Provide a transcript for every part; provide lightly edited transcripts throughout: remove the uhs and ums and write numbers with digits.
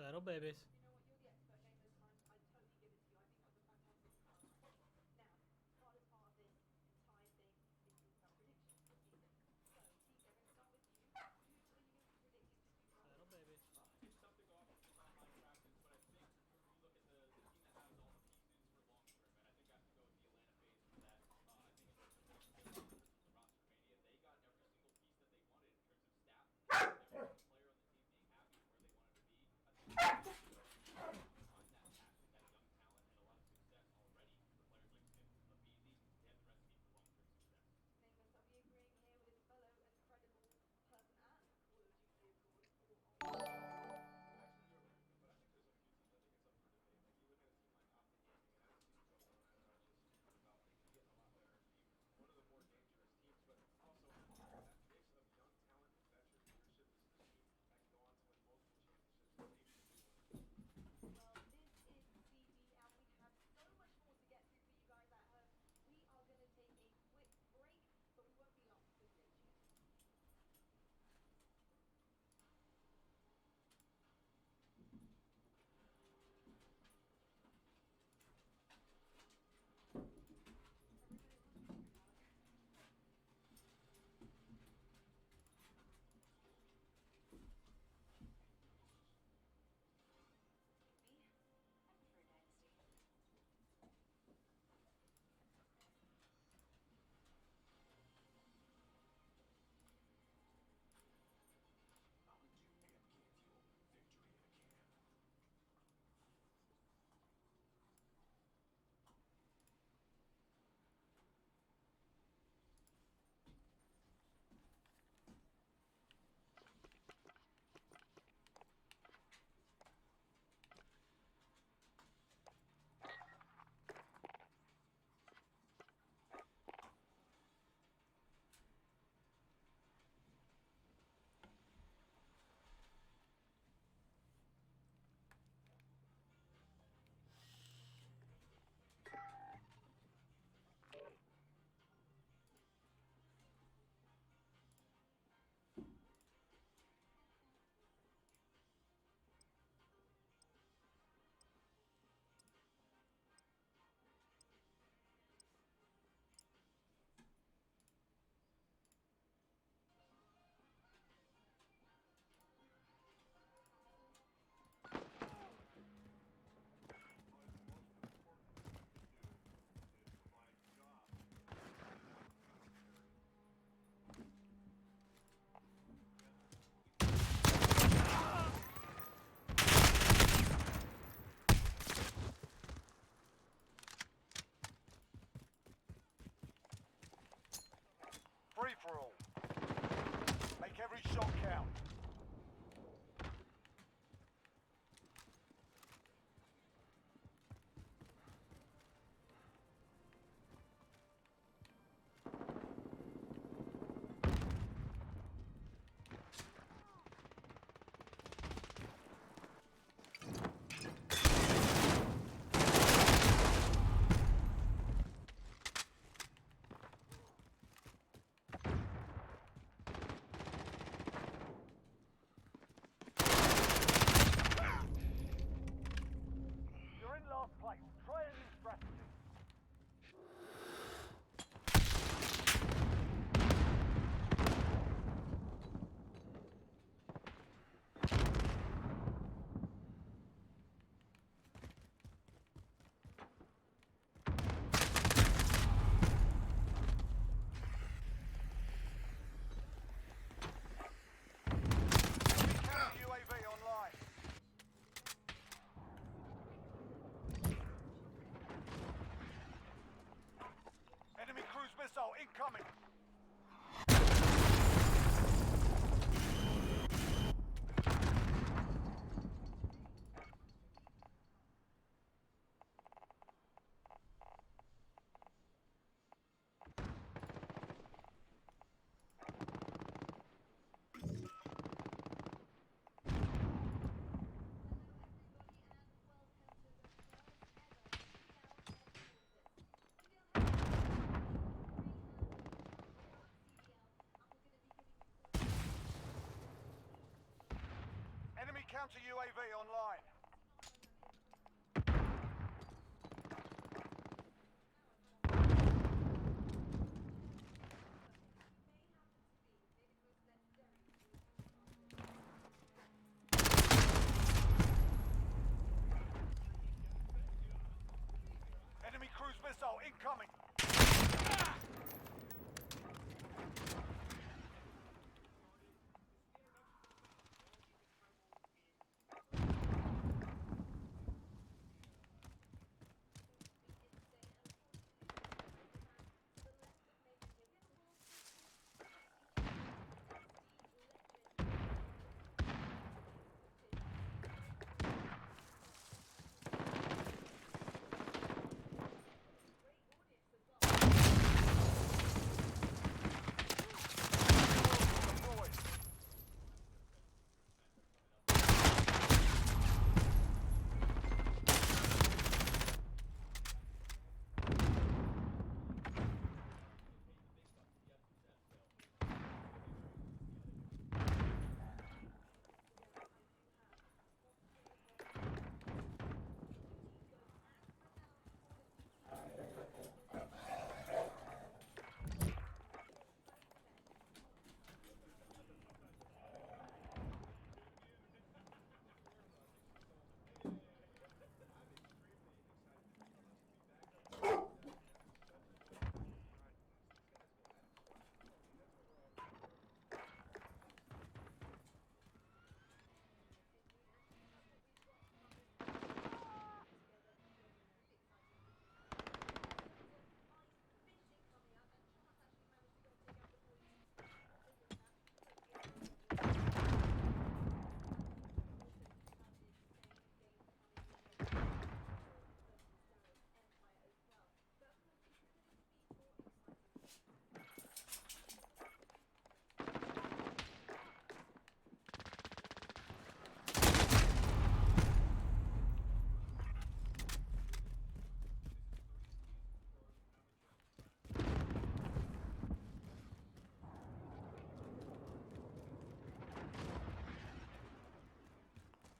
Settle, babies. Settle, babies. It's tough to go off of just how Minecraft is, but I think if you look at the team that has all the pieces for long term, and I think I have to go with the Atlanta FaZe for that. I think it's just in terms of the roster mania, they got every single piece that they wanted in terms of staff, every single player on the team being happy with where they wanted to be. I think it's just find that passion, that young talent, and a lot of success already for players like Smith of Beasley. They have the recipe for long term success. Actually, you're right, but I think there's a few teams. I think it's up for debate. Like you look at a team like Optic Gaming, it has Steve Ballmer, and Archie speaking about they can get a lot better and be one of the more dangerous teams. But also that mix of young talent and veteran leadership, this is a team that can go on to win multiple championships and maybe even win one of them. Free for all. Make every shot count. You're in last place. Try a new strategy. Counter UAV online. Enemy cruise missile incoming. Counter UAV online. Enemy cruise missile incoming. Deployed.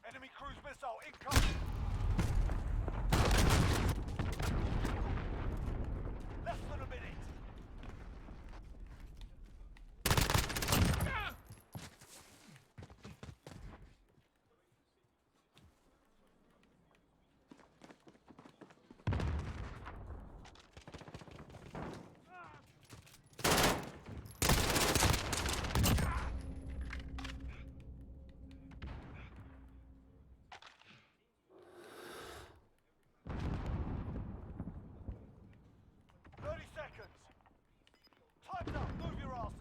Enemy cruise missile incoming. Less than a minute. Time's up. Move your asses.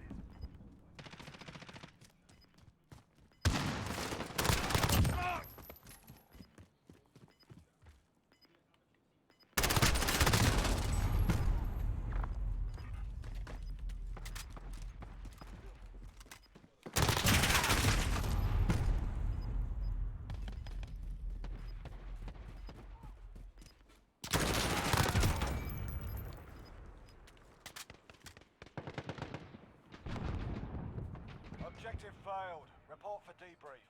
Objective failed. Report for debrief.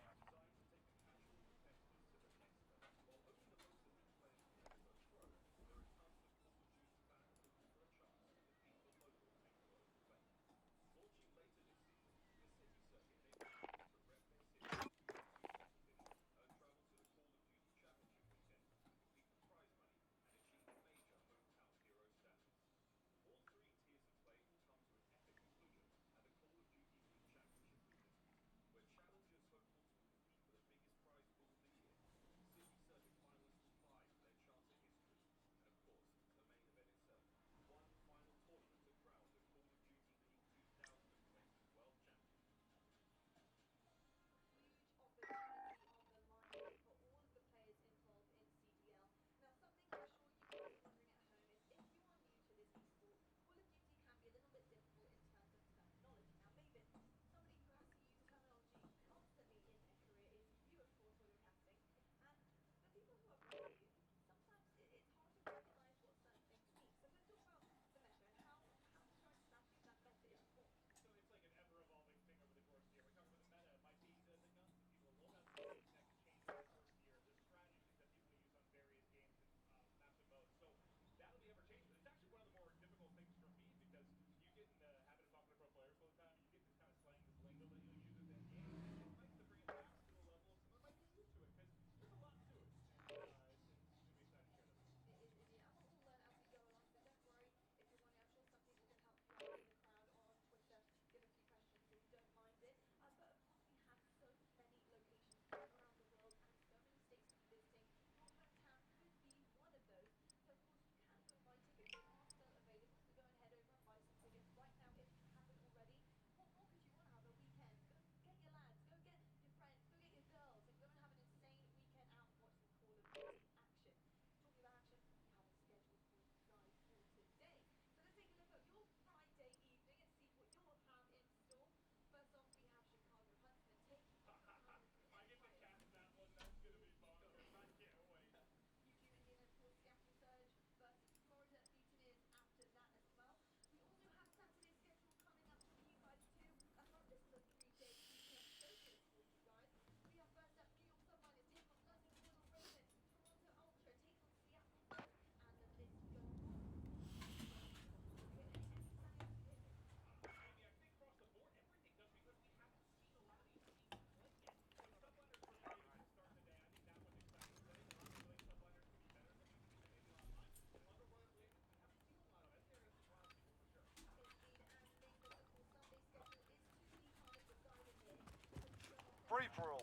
free-for-all.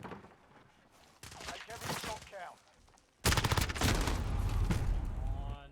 Make every shot count. On.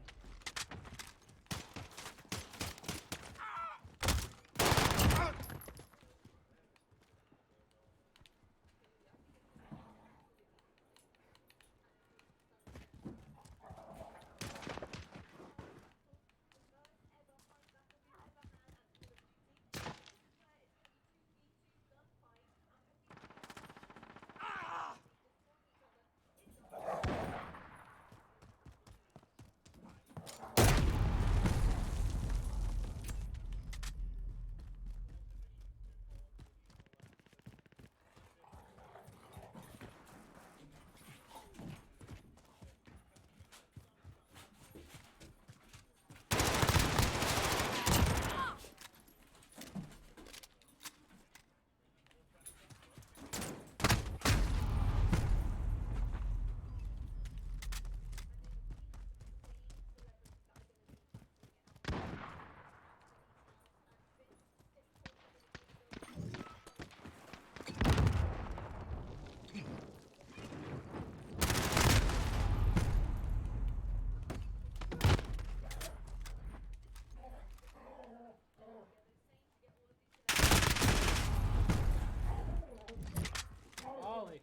Ollie.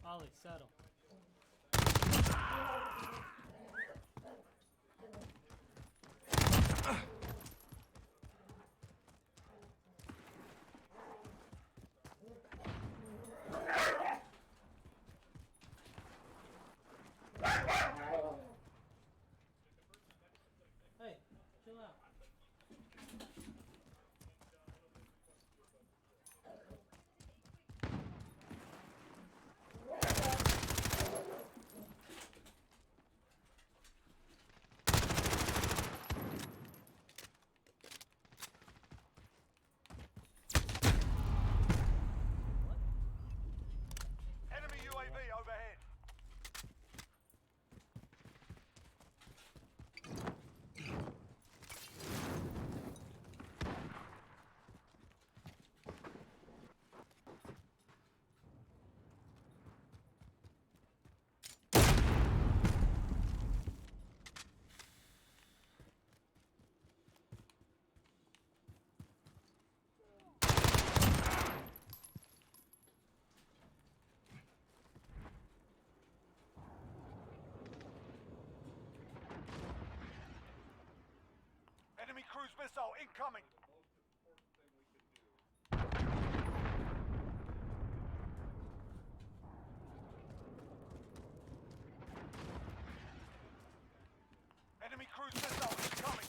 Ollie, settle. Hey, chill out. Enemy UAV overhead. Enemy cruise missile incoming. Enemy cruise missile incoming.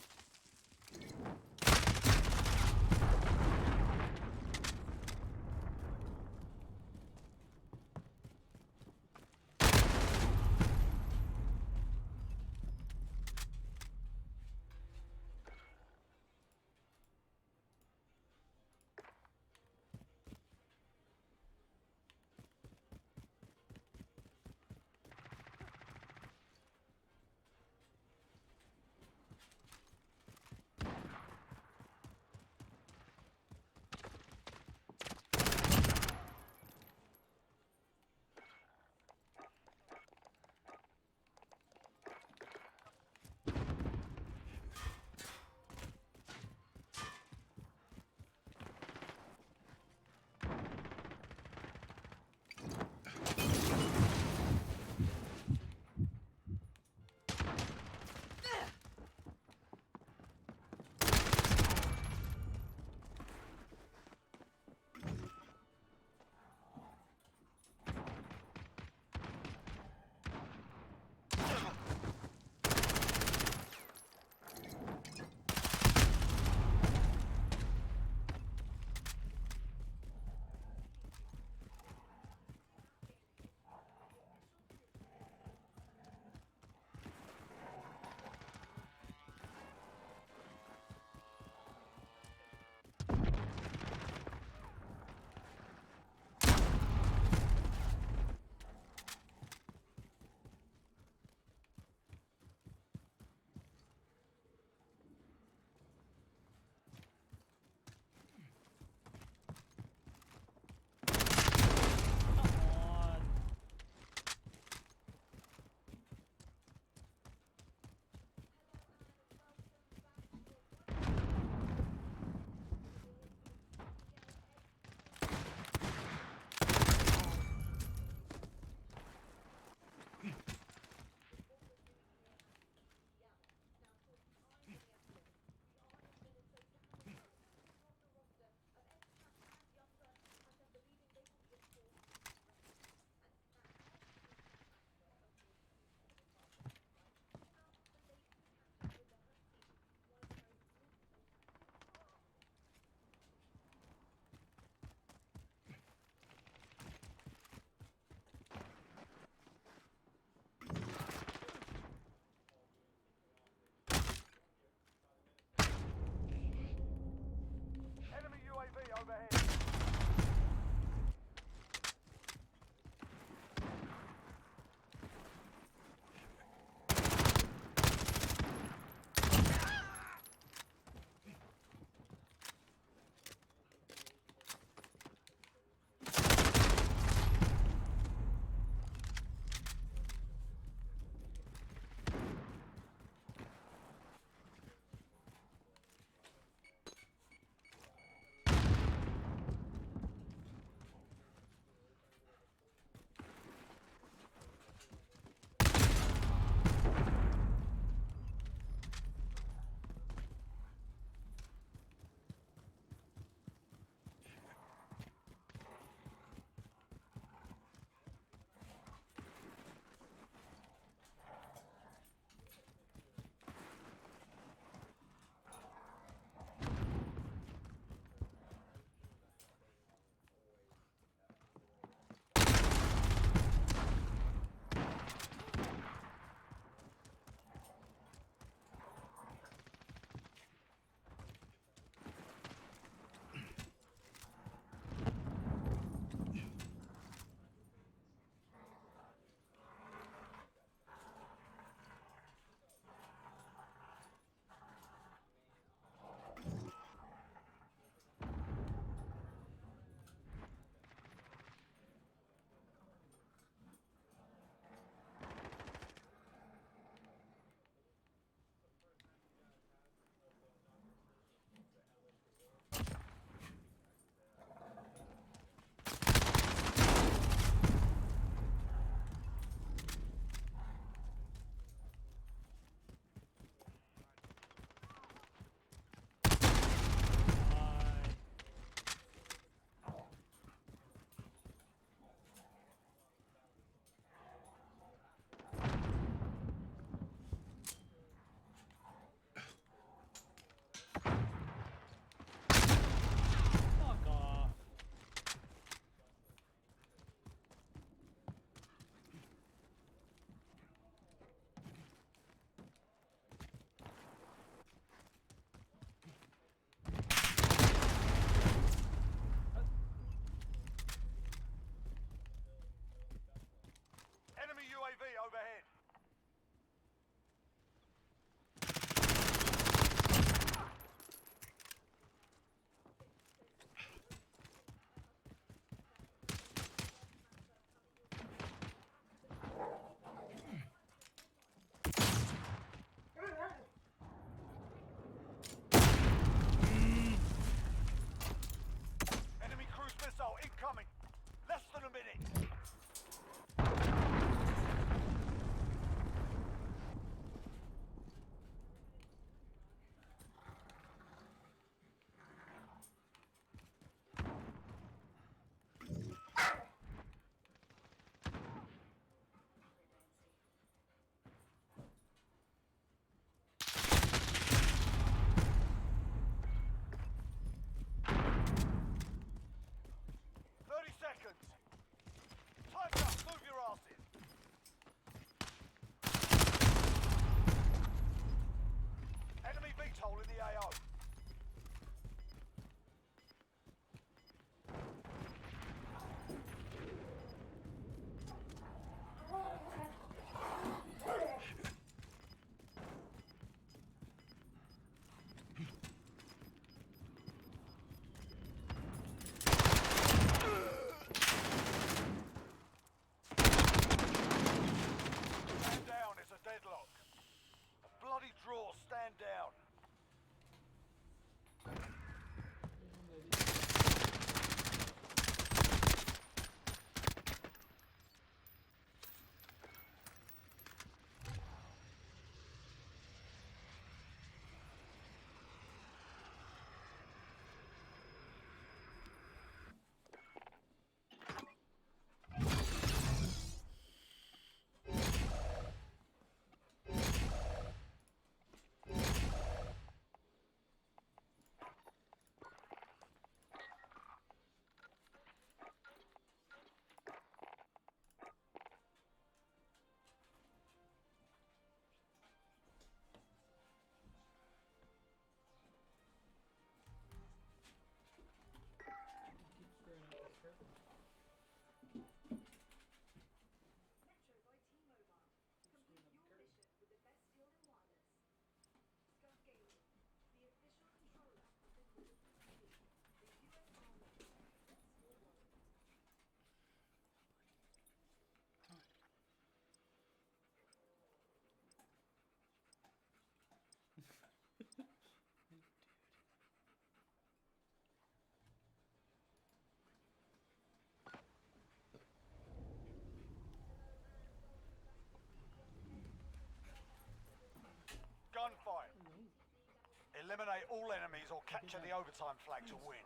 Eliminate all enemies or capture the overtime flag to win.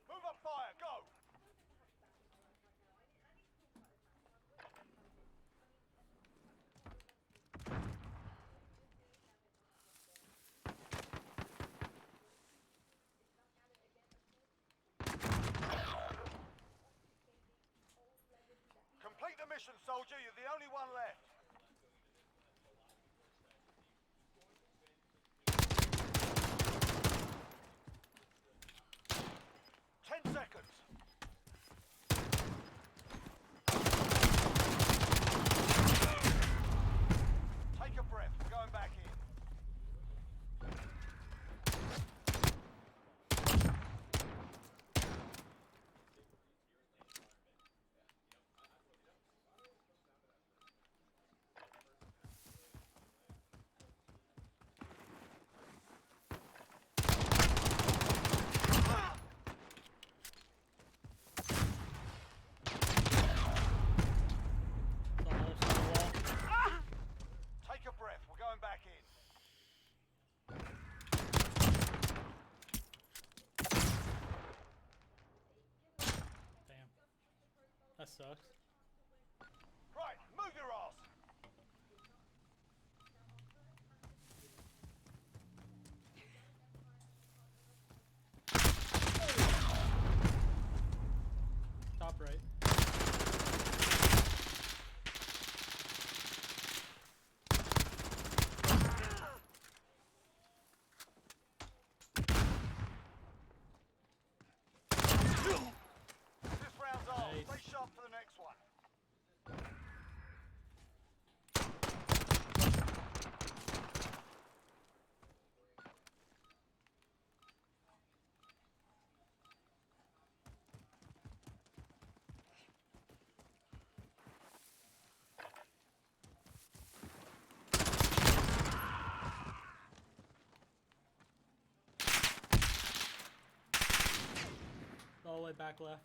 Move up fire, go! Complete the mission, soldier. You're the only one left. Seconds. Take a breath. We're going back in. Take a breath. We're going back in. Damn. That sucks. Right, move your ass. Top right. This round's off. Nice. Stay sharp for the next one. All the way back left.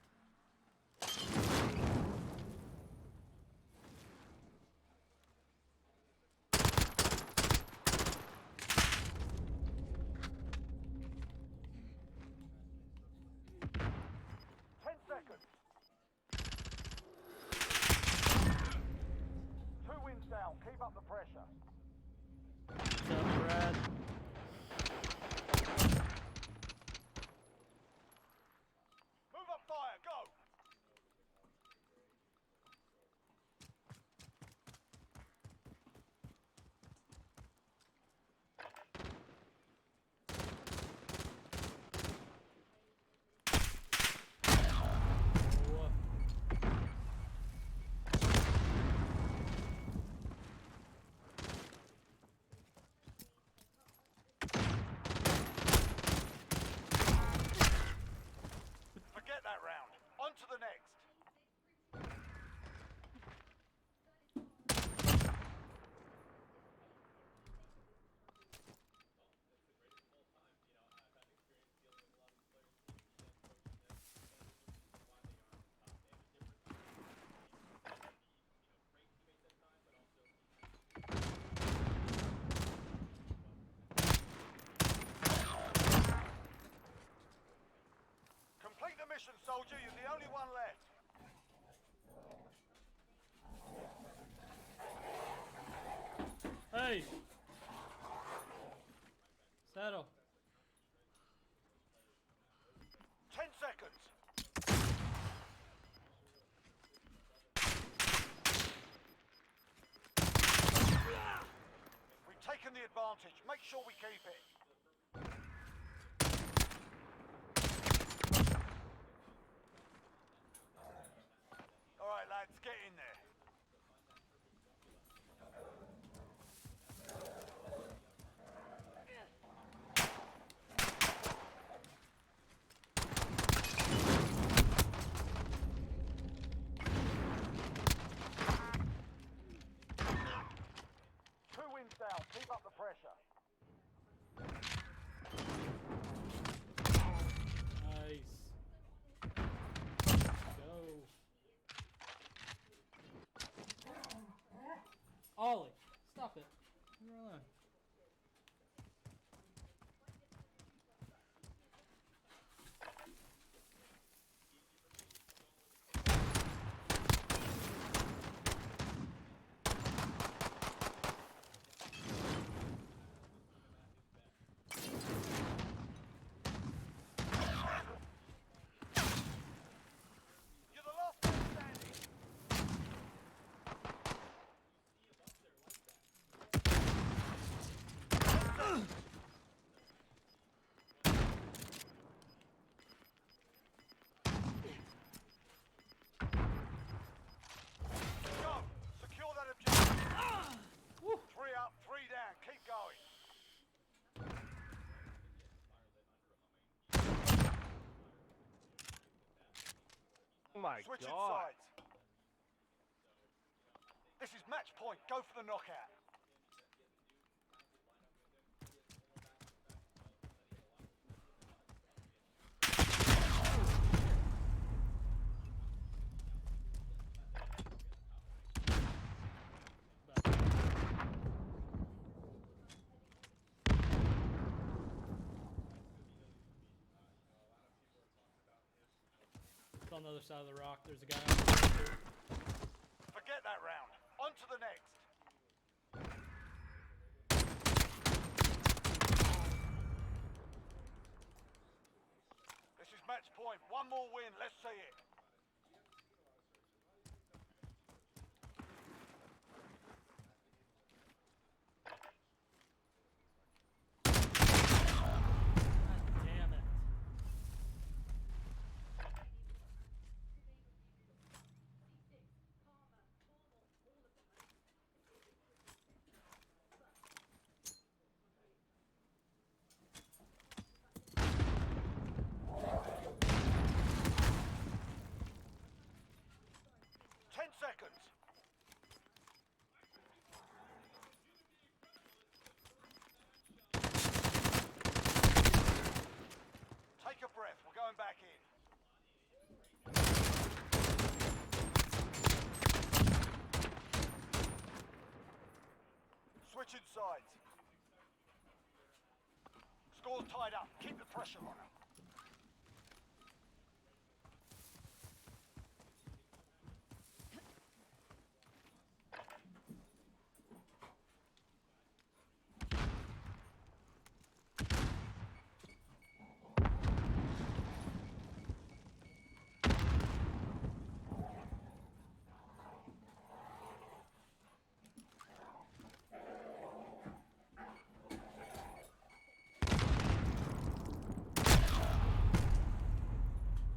Seconds. 2 wins down. Keep up the pressure. What's up, Brad? Move up fire. Go. Whoa. Forget that round. On to the next. Complete the mission, soldier. You're the only one left. Hey! Settle. 10 seconds. We've taken the advantage. Make sure we keep it. All right, lads, get in there. Two wins down. Keep up the pressure. Nice. Let's go. Ollie, stop it. Leave her alone. You're the last one standing. Go! Secure that objective. Woo. 3 up, 3 down. Keep going. Oh my Switching god. sides. This is match point. Go for the knockout. It's on the other side of the rock. There's a guy on the too. Forget that round. On to the next. This is match point. One more win. Let's see it. God damn it. Ten seconds. Take a breath. We're going back in. Switching sides. Score's tied up. Keep the pressure on them.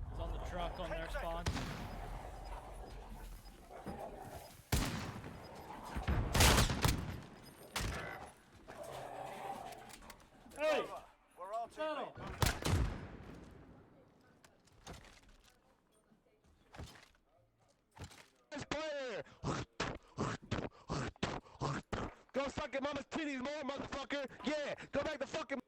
He's on the truck on their spawn. Hey! Over. We're RTB. Settle. Move out. This player. Go suck your mama's titties more, motherfucker. Yeah, go back to fucking.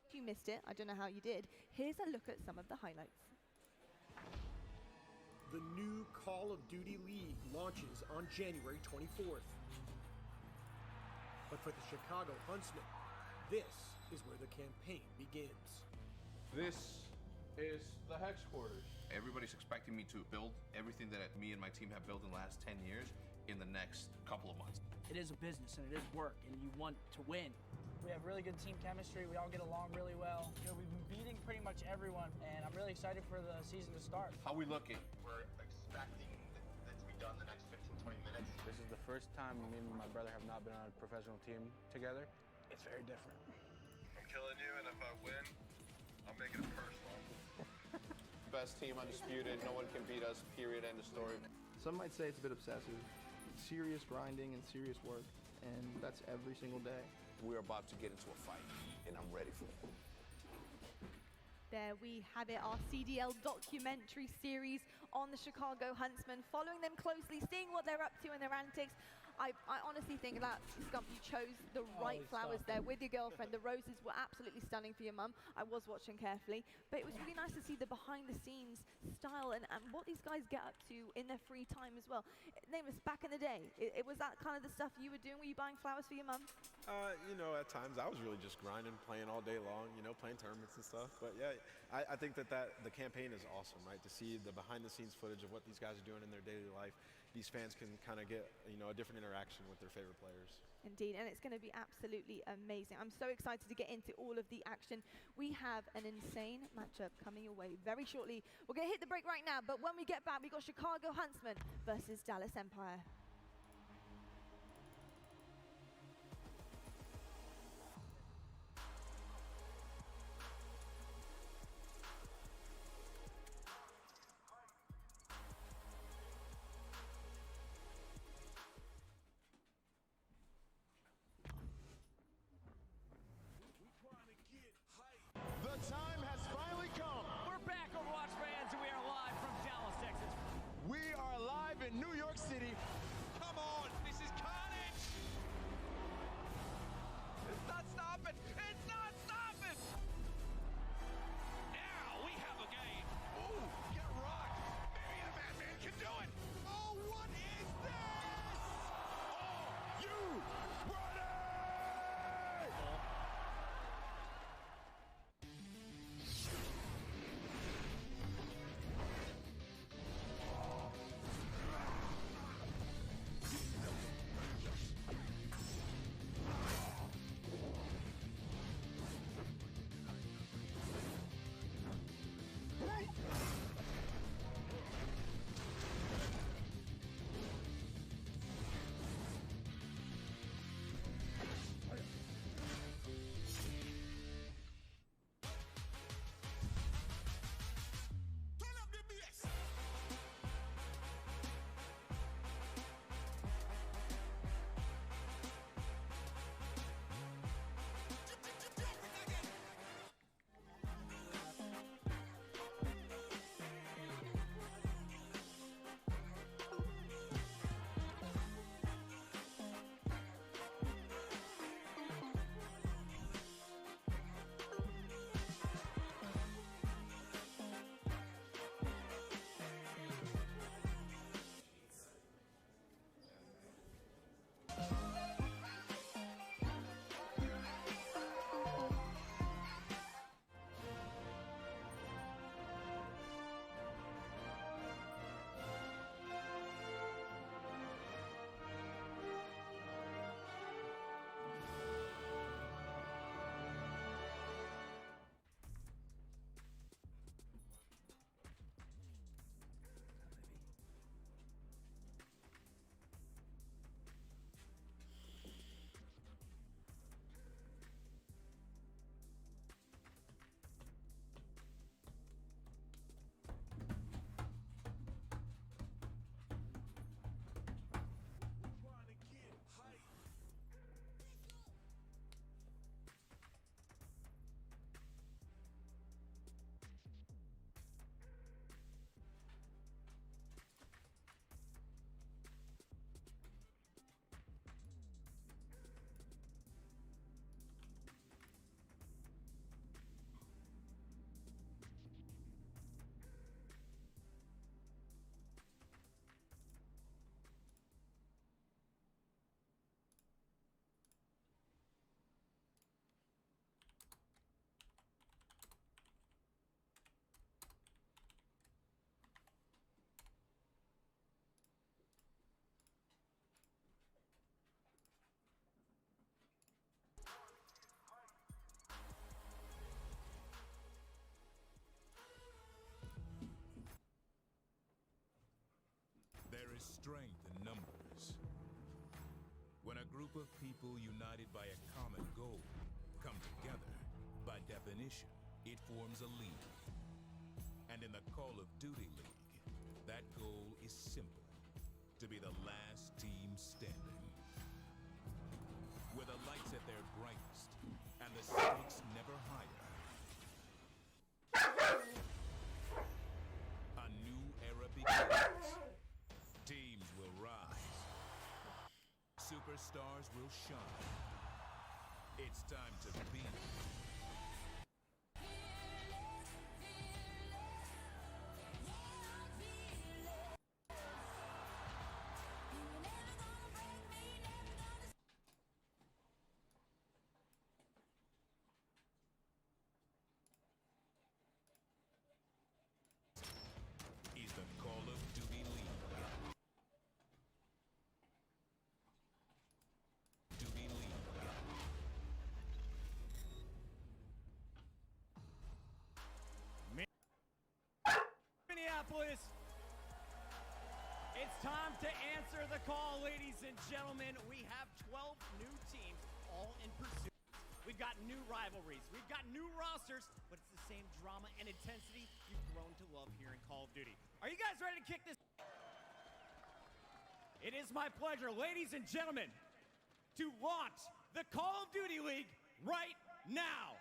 If you missed it, I don't know how you did. Here's a look at some of the highlights. The new Call of Duty League launches on January 24th. But for the Chicago Huntsmen, this is where the campaign begins. This is the Hex Quarters. Everybody's expecting me to build everything that me and my team have built in the last 10 years in the next couple of months. It is a business and it is work, and you want to win. We have really good team chemistry. We all get along really well. You know, we've been beating pretty much everyone, and I'm really excited for the season to start. How we looking? We're expecting that to be done the next 15, 20 minutes. This is the first time me and my brother have not been on a professional team together. It's very different. I'm killing you, and if I win, I'm making it personal. Best team, undisputed. No one can beat us, period, end of story. Some might say it's a bit obsessive. Serious grinding and serious work, and that's every single day. We're about to get into a fight, and I'm ready for it. There we have it, our CDL documentary series on the Chicago Huntsmen, following them closely, seeing what they're up to and their antics. I honestly think that, Scump, you chose the right flowers there with your girlfriend. The roses were absolutely stunning for your mum. I was watching carefully, but it was really nice to see the behind-the-scenes style and what these guys get up to in their free time as well. Nameless, back in the day, it was that kind of the stuff you were doing? Were you buying flowers for your mum? You know, at times I was really just grinding, playing all day long, you know, playing tournaments and stuff. But yeah, I think that the campaign is awesome, right? To see the behind-the-scenes footage of what these guys are doing in their daily life. These fans can kind of get, you know, a different interaction with their favorite players. Indeed, and it's going to be absolutely amazing. I'm so excited to get into all of the action. We have an insane matchup coming your way very shortly. We're going to hit the break right now, but when we get back, we've got Chicago Huntsmen versus Dallas Empire. The time has finally come. We're back, Overwatch fans, and we are live from Dallas, Texas. We are live in New York City. Come on, this is carnage! It's not stopping! It's not stopping! Now we have a game. Ooh, get rocked. Maybe the Batman can do it. Oh, what is this? Oh, You ready? There is strength in numbers. When a group of people united by a common goal come together, by definition, it forms a league. And in the Call of Duty League, that goal is simple: to be the last team standing. With the lights at their brightest and the stakes never higher, stars will shine. It's time to be. Is the Call of Duty League. Duty League. Minneapolis, it's time to answer the call, ladies and gentlemen. We have 12 new teams, all in pursuit. We've got new rivalries, we've got new rosters, but it's the same drama and intensity you've grown to love here in Call of Duty. Are you guys ready to kick this? It is my pleasure, ladies and gentlemen, to launch the Call of Duty League right now.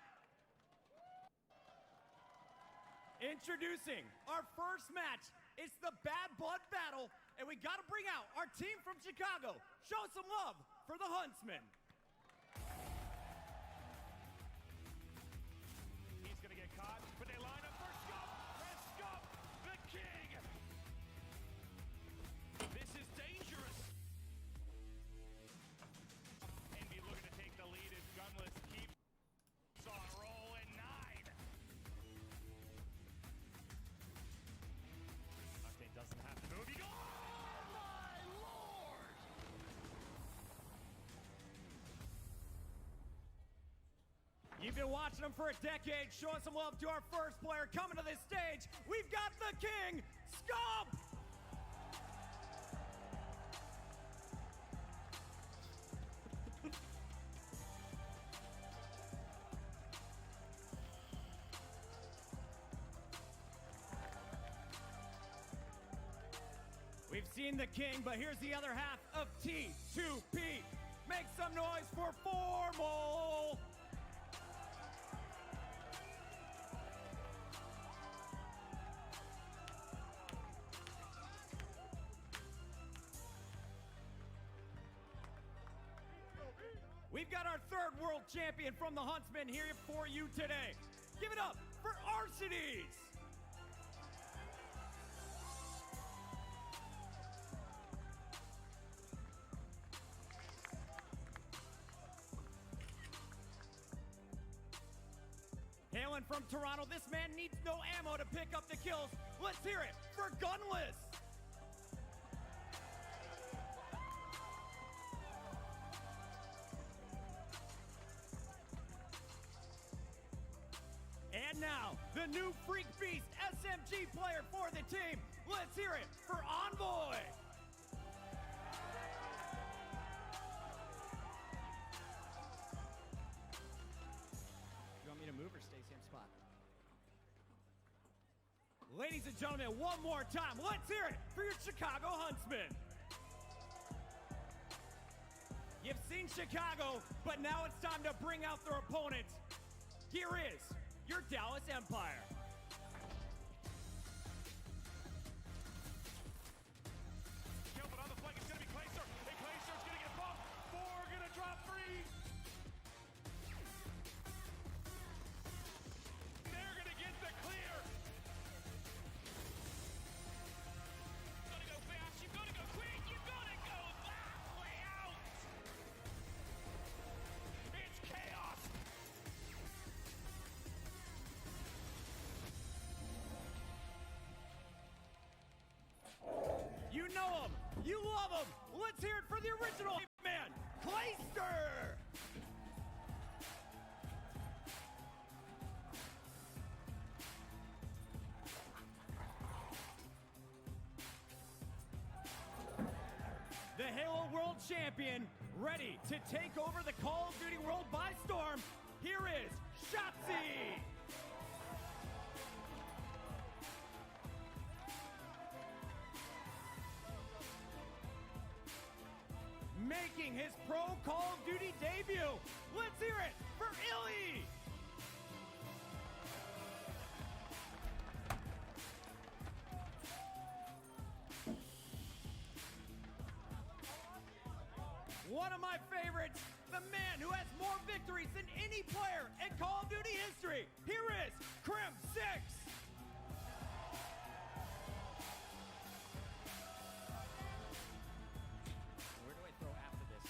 Introducing our first match. It's the Bad Blood Battle, and we got to bring out our team from Chicago. Show some love for the Huntsmen. He's gonna get caught, but they line up for Scump, and Scump, the king. This is dangerous. Envy looking to take the lead as Gunless keeps on rolling 9. Octane doesn't have to move. Oh my lord! You've been watching them for a decade, showing some love to our first player coming to this stage. We've got the king, Scump! We've seen the king, but here's the other half of T2P. Make some noise for Formal! We've got our third world champion from the Huntsmen here for you today. Give it up for Arcades! Hailing from Toronto, this man needs no ammo to pick up the kills. Let's hear it for Gunless! And now, the new Freak Beast SMG player for the team. Let's hear it for Envoy! You want me to move or stay same spot? Ladies and gentlemen, one more time, let's hear it for your Chicago Huntsmen. You've seen Chicago, but now it's time to bring out their opponent. Here is your Dallas Empire. Kill, but on the flank, it's gonna be Clayster. And Clayster's gonna get bumped. 4 gonna drop 3. They're gonna get the clear. You gotta go fast, you gotta go quick, you gotta go that way out. It's chaos. You know him, you love him. Let's hear it for the original man, Clayster. The Halo World Champion, ready to take over the Call of Duty world by storm. Here is Shotzzy. Making his pro Call of Duty debut. Let's hear it for Illy. one of my favorites, the man who has more victories than any player in Call of Duty history. Here is Crim6. Where do I throw after this?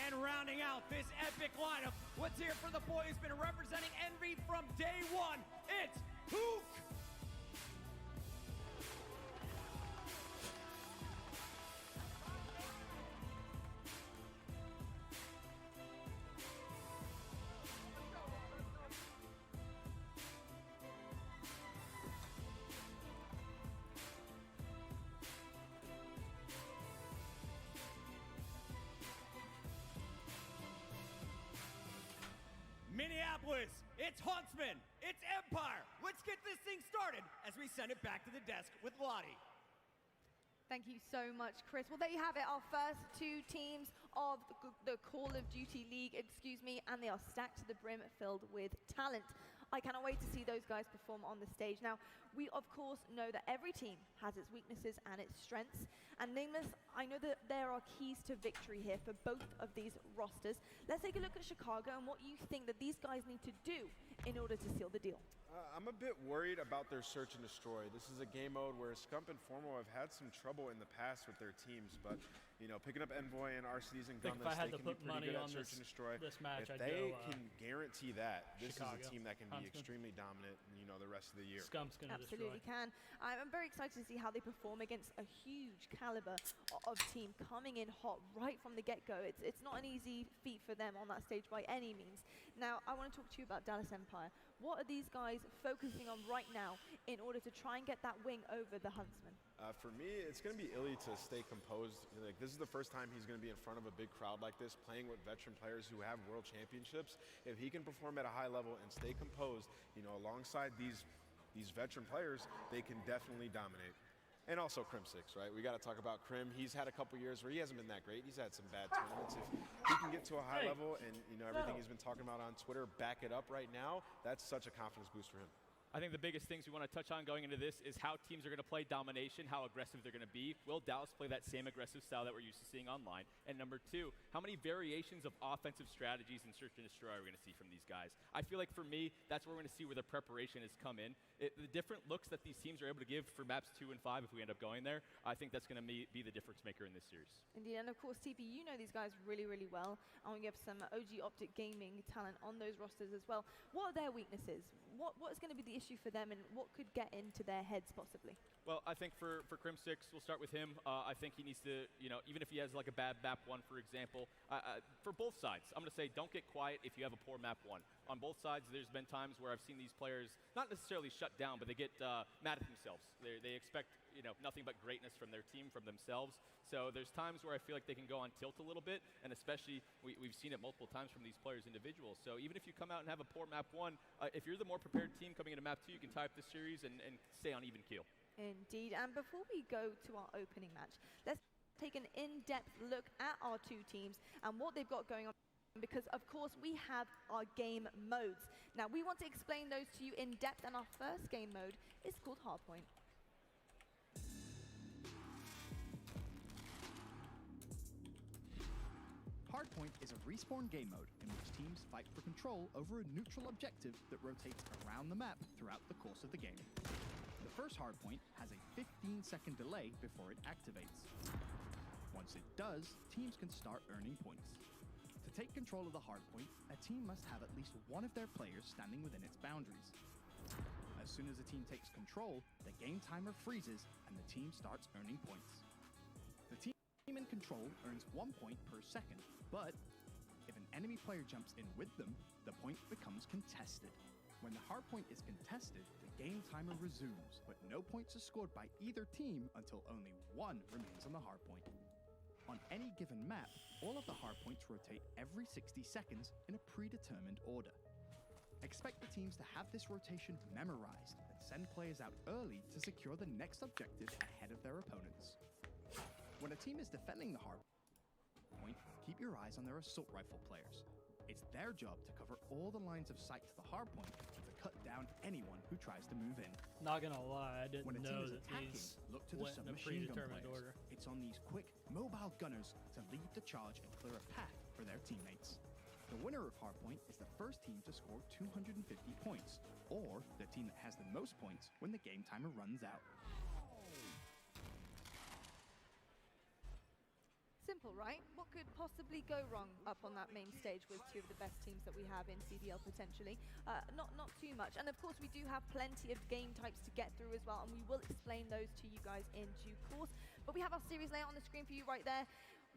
And rounding out this epic lineup, what's here for the boy who's been representing Envy from day one, it's Hook! Minneapolis, it's Huntsman, it's Empire. Let's get this thing started as we send it back to the desk with Lottie. Thank you so much, Chris. Well, there you have it, our first two teams of the Call of Duty League, and they are stacked to the brim, filled with talent. I cannot wait to see those guys perform on the stage. Now, we of course know that every team has its weaknesses and its strengths. And Nameless, I know that there are keys to victory here for both of these rosters. Let's take a look at Chicago and what you think that these guys need to do in order to seal the deal. I'm a bit worried about their search and destroy. This is a game mode where Scump and Formal have had some trouble in the past with their teams, but picking up Envoy and RCDs and I think if Gunless, I had they to can be put pretty money good at on search and destroy. this match, if I'd they go, can guarantee that, this Chicago, is a team that can be Huntsman. extremely dominant, the rest of the year. Scump's gonna Absolutely destroy. can. I'm very excited to see how they perform against a huge caliber of team coming in hot right from the get-go. It's not an easy feat for them on that stage by any means. Now, I want to talk to you about Dallas Empire. What are these guys focusing on right now in order to try and get that wing over the Huntsman? For me, it's going to be Illy to stay composed. This is the first time he's going to be in front of a big crowd like this, playing with veteran players who have world championships. If he can perform at a high level and stay composed, alongside these veteran players, they can definitely dominate. And also Crim6, right? We got to talk about Crim. He's had a couple years where he hasn't been that great. He's had some bad tournaments. If he can get to a high level and everything he's been talking about on Twitter, back it up right now, that's such a confidence boost for him. I think the biggest things we want to touch on going into this is how teams are going to play domination, how aggressive they're going to be. Will Dallas play that same aggressive style that we're used to seeing online? And number two, how many variations of offensive strategies in Search and Destroy are we going to see from these guys? I feel like for me, that's where we're going to see where the preparation has come in. The different looks that these teams are able to give for maps 2 and 5, if we end up going there, I think that's going to be the difference maker in this series. Indeed, and of course, TP, you know these guys really, really well, and we have some OG Optic Gaming talent on those rosters as well. What are their weaknesses? What is going to be the issue for them, and what could get into their heads possibly? Well, I think for Crim6, we'll start with him. I think he needs to, even if he has like a bad map 1, for example, for both sides, I'm going to say don't get quiet if you have a poor map 1. On both sides, there's been times where I've seen these players not necessarily shut down, but they get mad at themselves. They expect nothing but greatness from their team, from themselves. So there's times where I feel like they can go on tilt a little bit, and especially we've seen it multiple times from these players individuals. So even if you come out and have a poor map 1, if you're the more prepared team coming into map 2, you can tie up the series and stay on even keel. Indeed, and before we go to our opening match, let's take an in-depth look at our two teams and what they've got going on, because of course we have our game modes. Now we want to explain those to you in depth, and our first game mode is called Hardpoint. Hardpoint is a respawn game mode in which teams fight for control over a neutral objective that rotates around the map throughout the course of the game. The first hardpoint has a 15-second delay before it activates. Once it does, teams can start earning points. To take control of the hardpoint, a team must have at least one of their players standing within its boundaries. As soon as a team takes control, the game timer freezes and the team starts earning points. The team in control earns 1 point per second, but if an enemy player jumps in with them, the point becomes contested. When the hardpoint is contested, the game timer resumes, but no points are scored by either team until only one remains on the hardpoint. On any given map, all of the hardpoints rotate every 60 seconds in a predetermined order. Expect the teams to have this rotation memorized and send players out early to secure the next objective ahead of their opponents. When a team is defending the hardpoint, keep your eyes on their assault rifle players. It's their job to cover all the lines of sight to the hardpoint with a cut down anyone who tries to move in. Not gonna lie, I When a didn't team know is that attacking, these look to the went in a submachine gun predetermined players. order. It's on these quick, mobile gunners to lead the charge and clear a path for their teammates. The winner of Hardpoint is the first team to score 250 points, or the team that has the most points when the game timer runs out. Simple, right? What could possibly go wrong up on that main stage with two of the best teams that we have in CDL potentially? Not too much. And of course, we do have plenty of game types to get through as well, and we will explain those to you guys in due course. But we have our series layout on the screen for you right there.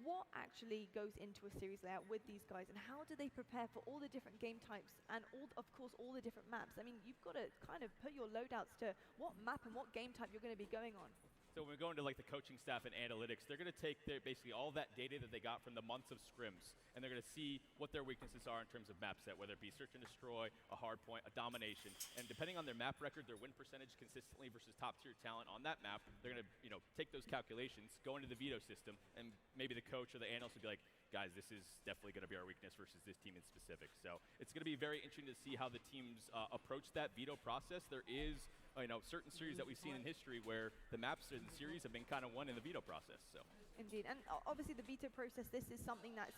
What actually goes into a series layout with these guys, and how do they prepare for all the different game types and of course all the different maps? I mean, you've got to kind of put your loadouts to what map and what game type you're going to be going on. So when we go into like the coaching staff and analytics, they're going to take basically all that data that they got from the months of scrims, and they're going to see what their weaknesses are in terms of map set, whether it be search and destroy, a hard point, a domination. And depending on their map record, their win percentage consistently versus top tier talent on that map, they're going to take those calculations, go into the veto system, and maybe the coach or the analyst will be like, guys, this is definitely going to be our weakness versus this team in specific. So it's going to be very interesting to see how the teams approach that veto process. There is certain series that we've seen in history where the maps in the series have been kind of won in the veto process. So Indeed, and obviously the veto process, this is something that's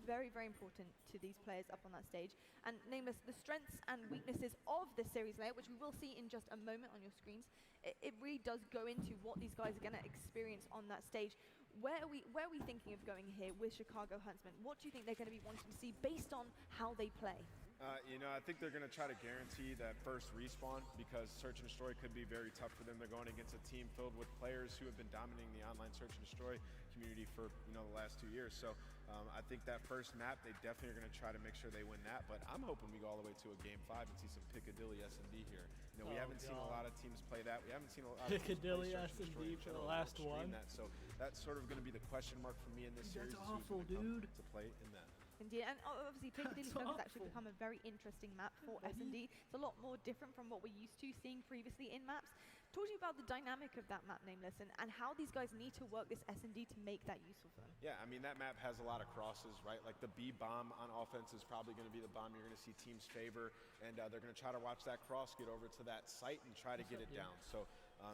very, very important to these players up on that stage. And Nameless, the strengths and weaknesses of the series layout, which we will see in just a moment on your screens, it really does go into what these guys are going to experience on that stage. Where are we thinking of going here with Chicago Huntsmen? What do you think they're going to be wanting to see based on how they play? I think they're going to try to guarantee that first respawn because search and destroy could be very tough for them. They're going against a team filled with players who have been dominating the online search and destroy community for the last 2 years. So I think that first map, they definitely are going to try to make sure they win that. But I'm hoping we go all the way to a game 5 and see some Piccadilly S&D here. We haven't seen a lot of teams play that. We haven't seen a lot of Piccadilly teams play search and destroy S&D in for the general. last Stream one. that. So that's sort of going to be the question mark for me in this series. That's is who's awful, gonna come dude. to play in that. Indeed, and obviously Piccadilly That's Circus has actually awful. become a very interesting map for S&D. It's a lot more different from what we're used to seeing previously in maps. Talk to you about the dynamic of that map, Nameless, and how these guys need to work this S&D to make that useful for them. Yeah, I mean, that map has a lot of crosses, right? Like the B bomb on offense is probably going to be the bomb you're going to see teams favor, and they're going to try to watch that cross get over to that site and try to get it down. So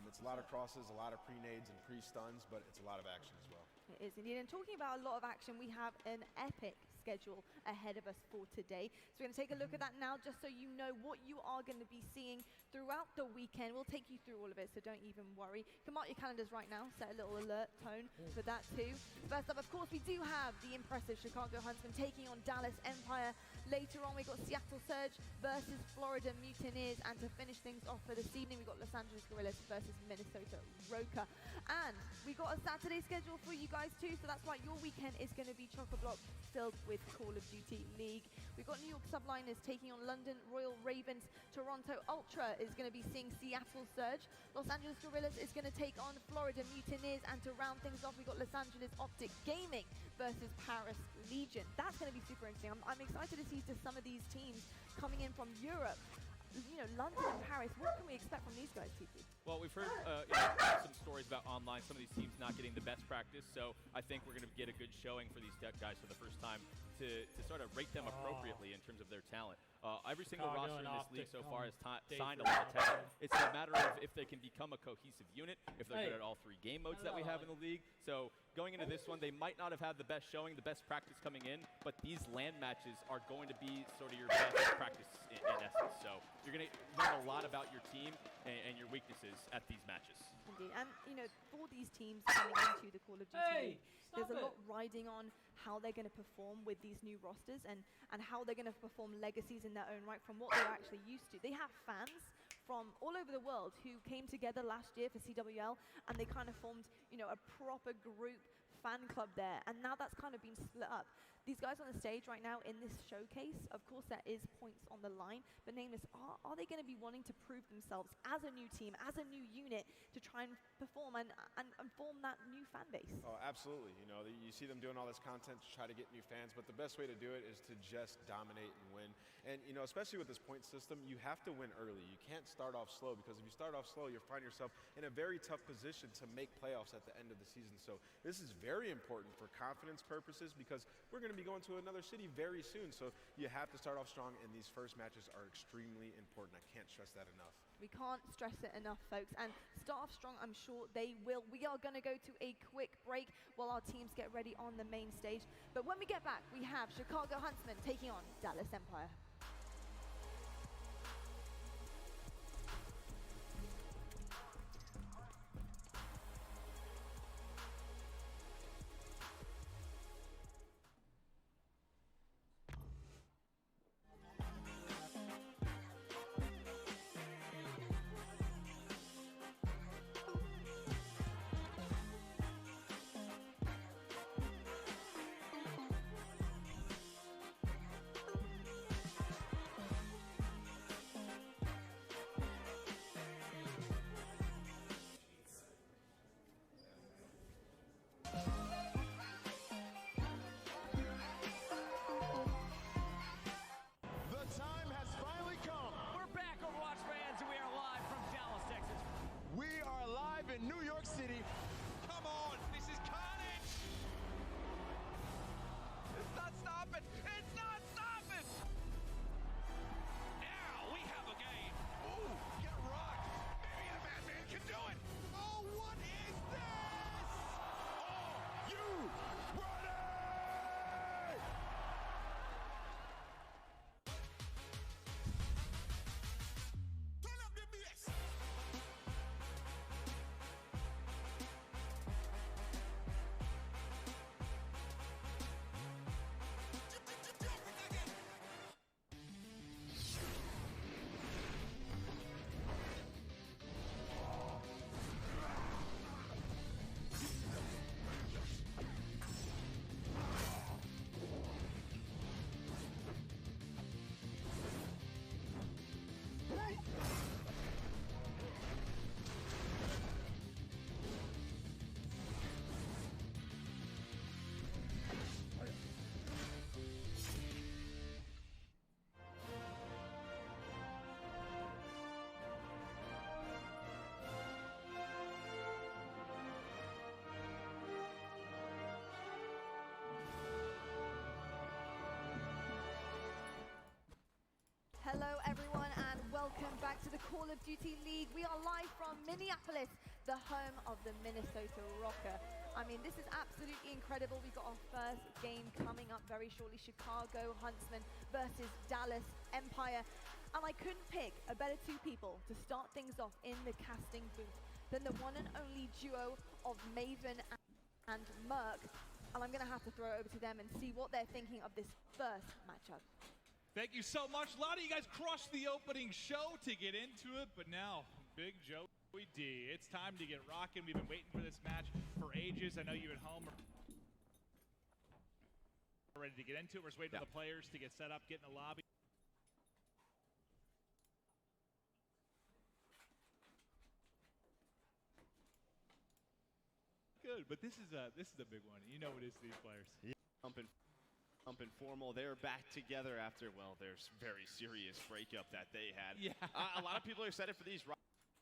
it's a lot of crosses, a lot of pre-nades and pre-stuns, but it's a lot of action as well. It is indeed. And talking about a lot of action, we have an epic schedule ahead of us for today. So we're going to take a look at that now just so you know what you are going to be seeing throughout the weekend. We'll take you through all of it, so don't even worry. You can mark your calendars right now, set a little alert tone for that too. First up, of course, we do have the impressive Chicago Huntsmen taking on Dallas Empire. Later on, we've got Seattle Surge versus Florida Mutineers. And to finish things off for this evening, we've got Los Angeles Guerrillas versus Minnesota Roka. And we got a Saturday schedule for you guys too, so that's why your weekend is going to be chock-a-block filled with Call of Duty League. We've got New York Subliners taking on London Royal Ravens. Toronto Ultra is going to be seeing Seattle Surge. Los Angeles Guerrillas is going to take on Florida Mutineers. And to round things off, we've got Los Angeles Optic Gaming versus Paris Legion. That's going to be super interesting. I'm excited to see just some of these teams coming in from Europe. London and Paris, what can we expect from these guys, TP? Well, we've heard some stories about online, some of these teams not getting the best practice, so I think we're going to get a good showing for these guys for the first time to sort of rate them appropriately in terms of their talent. Every single Chicago roster in and this league Optic so far on has day signed a three. lot of talent. It's a matter of if they can become a cohesive unit, if they're good at all 3 game modes that we have in the league. So going into this one, they might not have had the best showing, the best practice coming in, but these LAN matches are going to be sort of your best practice in essence. So you're going to learn a lot about your team and your weaknesses at these matches. Indeed. And, for these teams coming into the Call of Duty League, there's a stop lot riding on how they're going to perform with these new rosters and how they're going to perform legacies in their own right from what they're actually used to. They have fans from all over the world who came together last year for CWL, and they kind of formed, a proper group fan club there, and now that's kind of been split up. These guys on the stage right now in this showcase, of course there is points on the line, but Nameless, are they going to be wanting to prove themselves as a new team, as a new unit, to try and perform and form that new fan base? Oh, absolutely. You see them doing all this content to try to get new fans, but the best way to do it is to just dominate and win. And, especially with this point system, you have to win early. You can't start off slow, because if you start off slow, you'll find yourself in a very tough position to make playoffs at the end of the season. So this is very very important for confidence purposes because we're going to be going to another city very soon. So you have to start off strong, and these first matches are extremely important. I can't stress that enough. We can't stress it enough, folks. And start off strong, I'm sure they will. We are going to go to a quick break while our teams get ready on the main stage. But when we get back, we have Chicago Huntsmen taking on Dallas Empire. New York City. Come on, this is carnage! It's not stopping! It's not stopping! Now we have a game. Ooh, get rocked. Maybe the Madman can do it. Oh, what is this? Oh, you ready? Turn up the bass. Hello everyone and welcome back to the Call of Duty League. We are live from Minneapolis, the home of the Minnesota Rocker. I mean, this is absolutely incredible. We've got our first game coming up very shortly, Chicago Huntsmen versus Dallas Empire. And I couldn't pick a better two people to start things off in the casting booth than the one and only duo of Maven and Merc. And I'm gonna have to throw it over to them and see what they're thinking of this first matchup. Thank you so much. A lot of you guys crushed the opening show to get into it, but now, Big Joey D, it's time to get rocking. We've been waiting for this match for ages. I know you at home are ready to get into it. We're just waiting for the players to get set up, get in the lobby. Good, but this is a big one. You know what it is to these players. Yeah. Pumping formal. They're back together after, well, there's very serious breakup that they had. Yeah. A lot of people are excited for these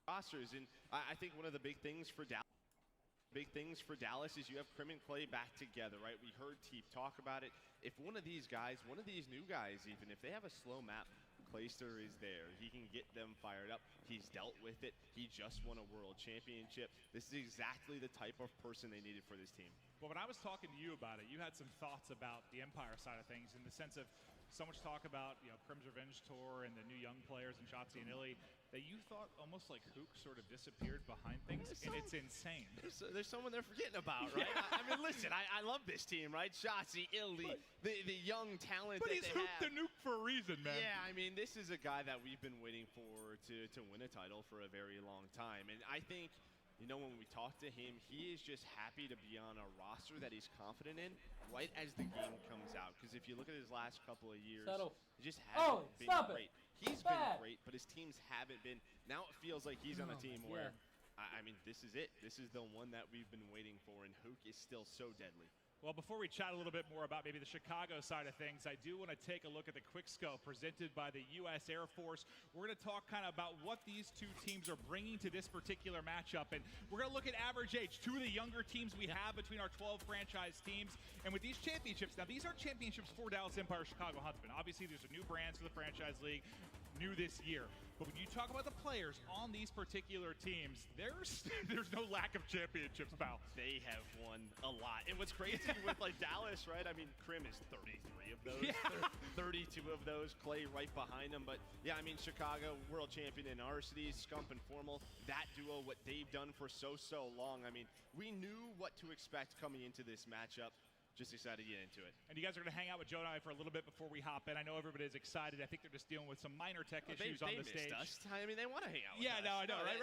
rosters, and I think one of the big things for Dallas is you have Crim and Clay back together, right? We heard Teep talk about it. If one of these guys, one of these new guys even, if they have a slow map, Clayster is there. He can get them fired up. He's dealt with it. He just won a world championship. This is exactly the type of person they needed for this team. Well, when I was talking to you about it, you had some thoughts about the Empire side of things in the sense of so much talk about, you know, Crim's Revenge Tour and the new young players and Shotzi and Illy that you thought almost like Hook sort of disappeared behind things, and it's insane. There's someone they're forgetting about, right? Yeah. I mean, listen, I love this team, right? Shotzi, Illy, the young talent but that he's they Hook have. the Nuke for a reason, man. Yeah, I mean, this is a guy that we've been waiting for to win a title for a very long time. And I think, you know, when we talk to him, he is just happy to be on a roster that he's confident in right as the game comes out. Because if you look at his last couple of years, he just hasn't been great. He's been great, but his teams haven't been. Now it feels like he's on a team where, I mean, this is it. This is the one that we've been waiting for, and Hook is still so deadly. Well, before we chat a little bit more about maybe the Chicago side of things, I do want to take a look at the Quick Scope presented by the U.S. Air Force. We're going to talk kind of about what these two teams are bringing to this particular matchup. And we're going to look at average age, two of the younger teams we have between our 12 franchise teams. And with these championships, now these are championships for Dallas Empire Chicago Huntsmen. Obviously, there's a new brands for the franchise league, new this year. But when you talk about the players on these particular teams, there's no lack of championships, pal. They have won a lot. And what's crazy with like Dallas, right? I mean, Krim is 33 of those. Yeah. 32 of those. Clay right behind him. But yeah, I mean, Chicago, world champion in Varsity, Scump and Formal. That duo, what they've done for so long. I mean, we knew what to expect coming into this matchup. Just excited to get into it. And you guys are going to hang out with Joe and I for a little bit before we hop in. I know everybody's excited. I think they're just dealing with some minor tech issues on the stage. They missed us. I mean, they want to hang out with us. Yeah, no, I know, right?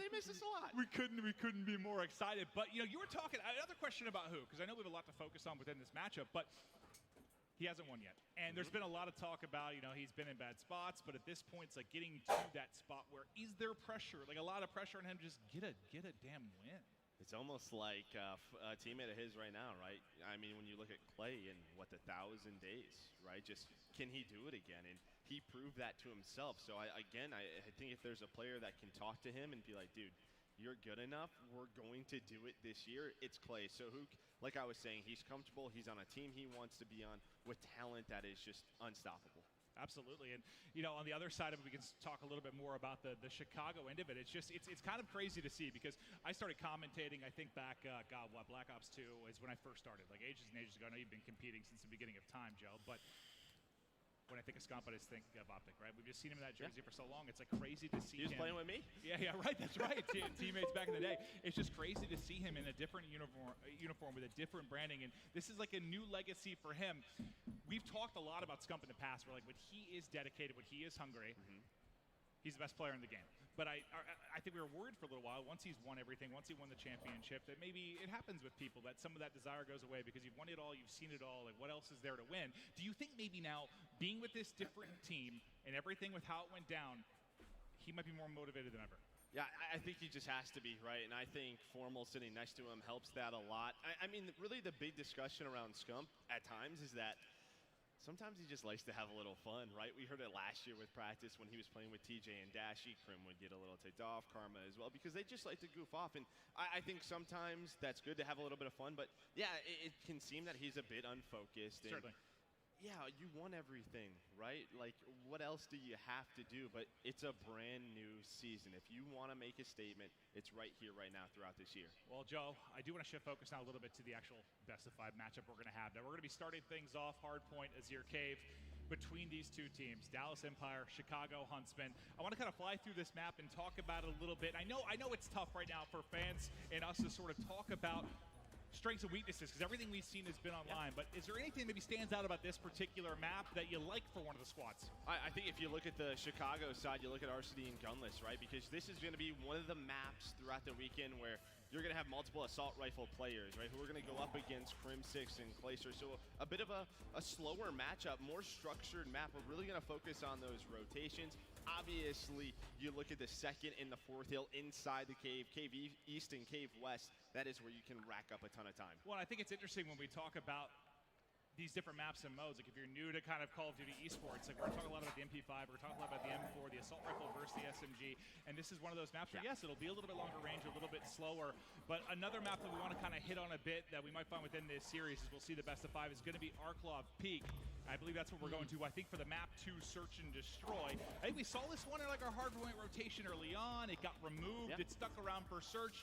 They miss us a lot. We couldn't be more excited. But, you know, you were talking, another question about who, because I know we have a lot to focus on within this matchup, but he hasn't won yet. And there's been a lot of talk about, you know, he's been in bad spots, but at this point, it's like getting to that spot where is there pressure? Like a lot of pressure on him, just get a damn win. It's almost like a teammate of his right now, right? I mean, when you look at Clay in, 1,000 days, right? Just, can he do it again? And he proved that to himself. So, I think if there's a player that can talk to him and be like, dude, you're good enough, we're going to do it this year, it's Clay. So, like I was saying, he's comfortable. He's on a team he wants to be on with talent that is just unstoppable. Absolutely. And, you know, on the other side of it, we can talk a little bit more about the Chicago end of it. It's just, it's kind of crazy to see because I started commentating, I think back, Black Ops 2 is when I first started, like ages and ages ago. I know you've been competing since the beginning of time, Joe, but when I think of Scump, I just think of Optic, right? We've just seen him in that jersey for so long. It's like crazy to see him. He was playing with me? Yeah, right. That's right. Teammates back in the day. It's just crazy to see him in a different uniform with a different branding. And this is like a new legacy for him. We've talked a lot about Scump in the past. We're like, when he is dedicated, when he is hungry, he's the best player in the game. But I think we were worried for a little while, once he's won everything, once he won the championship, that maybe it happens with people, that some of that desire goes away because you've won it all, you've seen it all, like what else is there to win? Do you think maybe now, being with this different team and everything with how it went down, he might be more motivated than ever? Yeah, I think he just has to be, right? And I think Formal sitting next to him helps that a lot. I mean, really the big discussion around Scump at times is that sometimes he just likes to have a little fun, right? We heard it last year with practice when he was playing with TJ and Dashy. Krim would get a little ticked off, Karma as well, because they just like to goof off. And I think sometimes that's good to have a little bit of fun. But, yeah, it can seem that he's a bit unfocused. And certainly. Yeah, you won everything, right? Like, what else do you have to do? But it's a brand new season. If you want to make a statement, it's right here, right now, throughout this year. Well, Joe, I do want to shift focus now a little bit to the actual best-of-5 matchup we're going to have. Now, we're going to be starting things off Hardpoint, Azir Cave, between these two teams, Dallas Empire, Chicago Huntsmen. I want to kind of fly through this map and talk about it a little bit. I know it's tough right now for fans and us to sort of talk about strengths and weaknesses because everything we've seen has been online. But is there anything that maybe stands out about this particular map that you like for one of the squads? I think if you look at the Chicago side, you look at RCD and Gunless, right? Because this is going to be one of the maps throughout the weekend where you're going to have multiple assault rifle players, right, who are going to go up against Crim 6 and Clayster. So a bit of a slower matchup, more structured map. We're really going to focus on those rotations. Obviously, you look at the second and the fourth hill inside the cave, Cave East and Cave West. That is where you can rack up a ton of time. Well, I think it's interesting when we talk about these different maps and modes. Like if you're new to kind of Call of Duty esports, like we're talking a lot about the MP5, we're talking a lot about the M4, the assault rifle versus the SMG, and this is one of those maps where yes, it'll be a little bit longer range, a little bit slower, but another map that we want to kind of hit on a bit that we might find within this series is we'll see the best of 5 is going to be Arklov Peak. I believe that's what we're going to, I think, for the map 2 Search and Destroy. I think we saw this one in like our hardpoint rotation early on. It got removed. It stuck around for Search.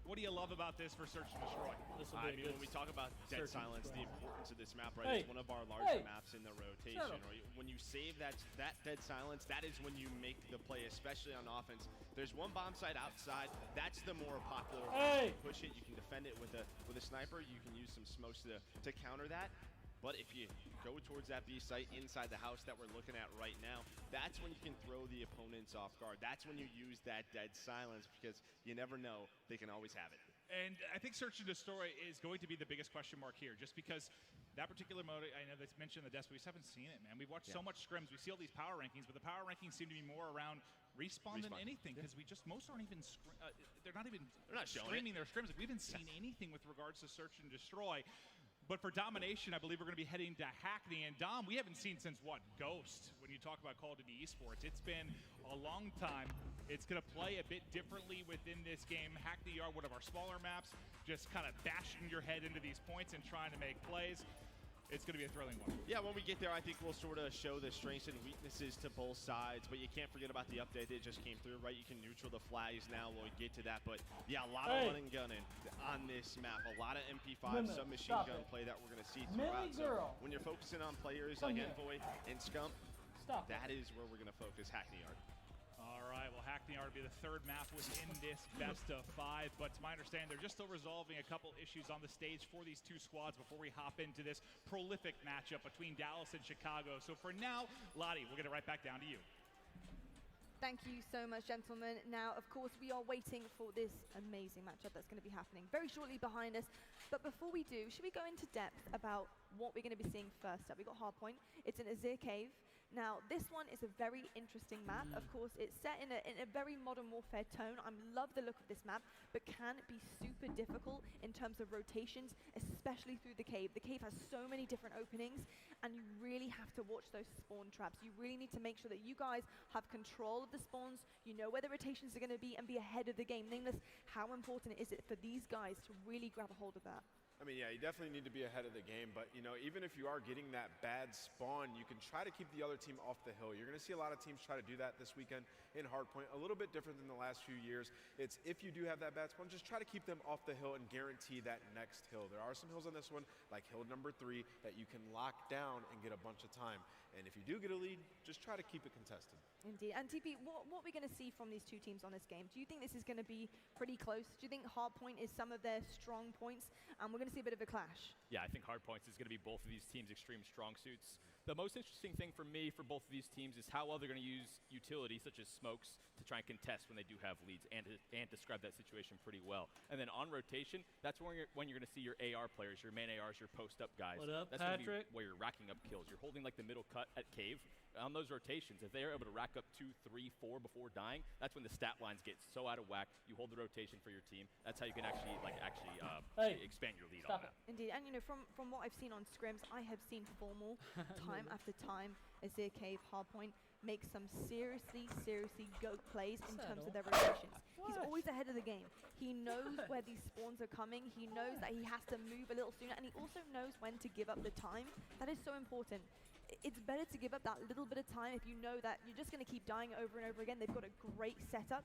What do you love about this for Search and Destroy? I mean, when we talk about Dead Silence, the importance of this map, right? It's one of our larger maps in the rotation. Right? When you save that Dead Silence, that is when you make the play, especially on offense. There's one bomb site outside. That's the more popular one. You push it, you can defend it with a sniper. You can use some smokes to counter that. But if you go towards that B site inside the house that we're looking at right now, that's when you can throw the opponents off guard. That's when you use that Dead Silence because you never know, they can always have it. And I think Search and Destroy is going to be the biggest question mark here, just because that particular mode, I know they mentioned the desk, but we just haven't seen it, man. We've watched so much scrims. We see all these power rankings, but the power rankings seem to be more around respawn than anything, because most aren't even, they're not streaming their scrims. Like, we haven't seen anything with regards to Search and Destroy. But for Domination, I believe we're going to be heading to Hackney. And Dom, we haven't seen since, what, Ghost, when you talk about Call of Duty Esports. It's been a long time. It's going to play a bit differently within this game. Hackney Yard, one of our smaller maps, just kind of bashing your head into these points and trying to make plays. It's going to be a thrilling one. Yeah, when we get there, I think we'll sort of show the strengths and weaknesses to both sides, but you can't forget about the update that just came through, right? You can neutral the flags now. We'll get to that, but yeah, a lot of running gunning on this map. A lot of MP5 submachine gun play that we're going to see throughout. So when you're focusing on players like Envoy and Scump, that is where we're going to focus Hackney Yard. All right, well, Hackney Yard will be the third map within this best of 5, but to my understanding, they're just still resolving a couple issues on the stage for these two squads before we hop into this prolific matchup between Dallas and Chicago. So for now, Lottie, we'll get it right back down to you. Thank you so much, gentlemen. Now, of course, we are waiting for this amazing matchup that's going to be happening very shortly behind us. But before we do, should we go into depth about what we're going to be seeing first up? We've got Hardpoint. It's an Azir Cave. Now, this one is a very interesting map. Of course, it's set in a very Modern Warfare tone. I love the look of this map, but can be super difficult in terms of rotations, especially through the cave. The cave has so many different openings, and you really have to watch those spawn traps. You really need to make sure that you guys have control of the spawns, you know where the rotations are going to be, and be ahead of the game. Nameless, how important is it for these guys to really grab a hold of that? I mean, yeah, you definitely need to be ahead of the game, but, you know, even if you are getting that bad spawn, you can try to keep the other team off the hill. You're going to see a lot of teams try to do that this weekend in Hardpoint. A little bit different than the last few years. It's if you do have that bad spawn, just try to keep them off the hill and guarantee that next hill. There are some hills on this one, like hill number 3, that you can lock down and get a bunch of time. And if you do get a lead, just try to keep it contested. Indeed. And TP, what are we going to see from these two teams on this game? Do you think this is going to be pretty close? Do you think Hardpoint is some of their strong points, and we're going to see a bit of a clash? Yeah, I think Hardpoints is going to be both of these teams' extreme strong suits. The most interesting thing for me for both of these teams is how well they're going to use utilities such as smokes to try and contest when they do have leads, and describe that situation pretty well. And then on rotation, that's when you're going to see your AR players, your main ARs, your post-up guys. What up, that's Patrick? Where you're racking up kills. You're holding like the middle cut at cave. On those rotations, if they are able to rack up 2, 3, 4 before dying, that's when the stat lines get so out of whack. You hold the rotation for your team. That's how you can actually expand your lead on that. Indeed, and you know, from what I've seen on scrims, I have seen Formal time after time, Azir Cave, Hardpoint, make some seriously goat plays in terms of their rotations. He's always ahead of the game. He knows where these spawns are coming. He knows that he has to move a little sooner, and he also knows when to give up the time. That is so important. It's better to give up that little bit of time if you know that you're just going to keep dying over and over again. They've got a great setup.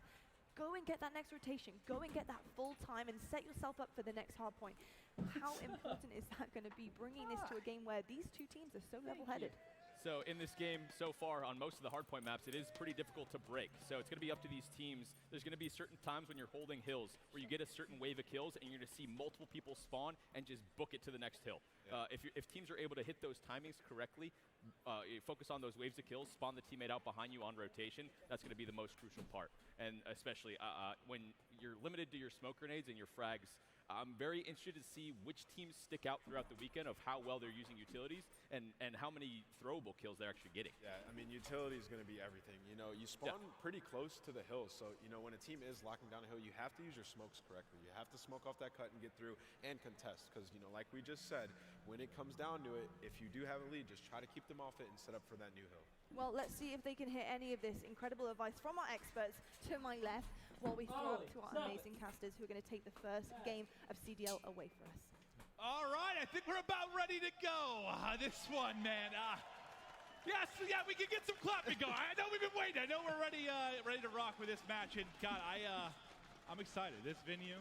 Go and get that next rotation. Go and get that full time and set yourself up for the next hard point. How important is that going to be, bringing this to a game where these two teams are so level-headed? So in this game so far, on most of the hardpoint maps, it is pretty difficult to break. So it's going to be up to these teams. There's going to be certain times when you're holding hills where you get a certain wave of kills and you're going to see multiple people spawn and just book it to the next hill. Yeah. If teams are able to hit those timings correctly, you focus on those waves of kills, spawn the teammate out behind you on rotation, that's going to be the most crucial part. And especially when you're limited to your smoke grenades and your frags, I'm very interested to see which teams stick out throughout the weekend of how well they're using utilities and how many throwable kills they're actually getting. Yeah, I mean, utility is going to be everything. You know, you spawn pretty close to the hill, so, you know, when a team is locking down a hill, you have to use your smokes correctly. You have to smoke off that cut and get through and contest, because, you know, like we just said, when it comes down to it, if you do have a lead, just try to keep them off it and set up for that new hill. Well, let's see if they can hit any of this incredible advice from our experts to my left while we throw up to our amazing casters who are going to take the first game of CDL away for us. All right, I think we're about ready to go. This one, man. Yes, yeah, we can get some clapping going. I know we've been waiting. I know we're ready to rock with this match. And God, I'm excited. This venue,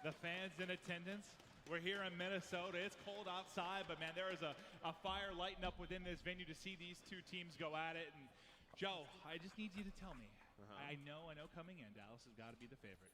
the fans in attendance. We're here in Minnesota. It's cold outside, but man, there is a fire lighting up within this venue to see these two teams go at it. And Joe, I just need you to tell me. I know coming in, Dallas has got to be the favorite.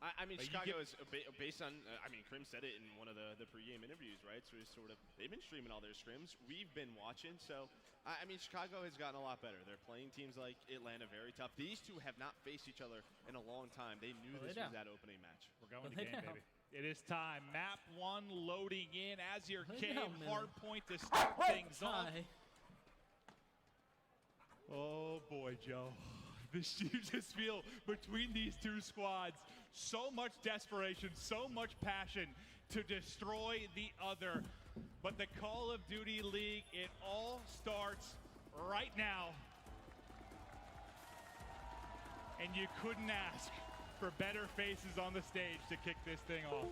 I mean, But you Chicago is based on, I mean, Krim said it in one of the pregame interviews, right? So it's sort of, they've been streaming all their scrims. We've been watching. So, I mean, Chicago has gotten a lot better. They're playing teams like Atlanta very tough. These two have not faced each other in a long time. They knew this was that opening match. We're going to game, baby. It is time. Map 1 loading in as your cave hard point to start things off. Oh, boy, Joe. You just feel between these two squads so much desperation, so much passion to destroy the other. But the Call of Duty League, it all starts right now. And you couldn't ask for better faces on the stage to kick this thing off.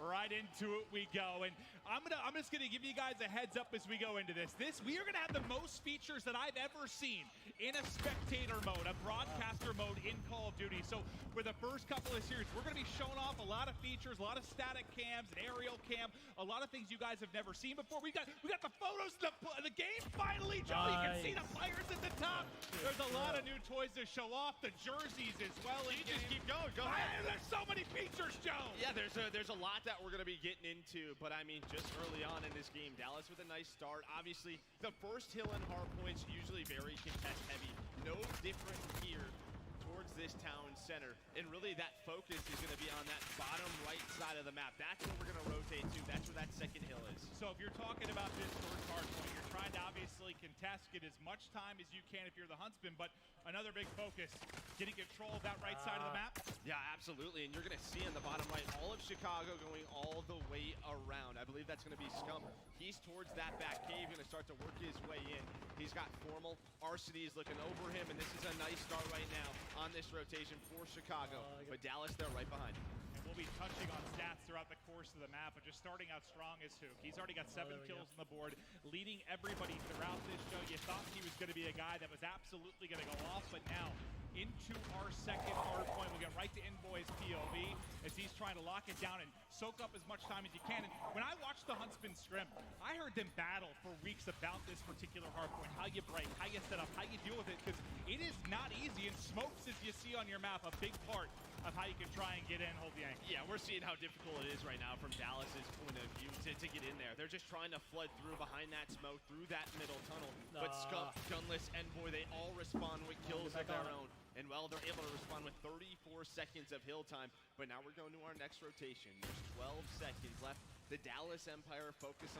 Right into it we go, and I'm just gonna give you guys a heads up as we go into this. We are gonna have the most features that I've ever seen in a spectator mode, a broadcaster mode in Call of Duty. So for the first couple of series, we're gonna be showing off a lot of features, a lot of static cams, an aerial cam, a lot of things you guys have never seen before. We got the photos of the game finally, Joe. You can see the players at the top. There's a lot of new toys to show off, the jerseys as well. You just keep going. Go ahead. There's so many features, Joe. Yeah, there's a lot that we're going to be getting into, but I mean, just early on in this game, Dallas with a nice start. Obviously, the first hill and hard points usually very contest heavy. No different here towards this town center, and really that focus is going to be on that bottom right side of the map. That's where we're going to rotate to. That's where that second hill is. So if you're talking about this first hard point, you're trying to obviously contest, get as much time as you can if you're the Huntsman, but another big focus, getting control of that right side of the map. Yeah, absolutely, and you're going to see on the bottom right, all of Chicago going all the way around. I believe that's going to be Scump. He's towards that back cave, going to start to work his way in. He's got Formal. Arcity is looking over him, and this is a nice start right now on this rotation for Chicago. But Dallas, they're right behind him. And we'll be touching on stats throughout the course of the map, but just starting out strong is Hook. He's already got 7 kills on the board, leading everybody throughout this show. You thought he was going to be a guy that was absolutely going to go off, but now into our second hard point. We'll get right to Envoy's POV as he's trying to lock it down and soak up as much time as you can. And when I watched the Huntsman scrim, I heard them battle for weeks about this particular hard point, how you break, how you set up, how you deal with it, because it is not easy. And smokes, as you see on your map, a big part of how you can try and get in, hold the angle. Yeah, we're seeing how difficult it is right now from Dallas's point of view to get in there. They're just trying to flood through behind that smoke, through that middle tunnel. But Scump, Gunless, Envoy, they all respond with kills of their own. And well, they're able to respond with 34 seconds of hill time. But now we're going to our next rotation. There's 12 seconds left. The Dallas Empire focus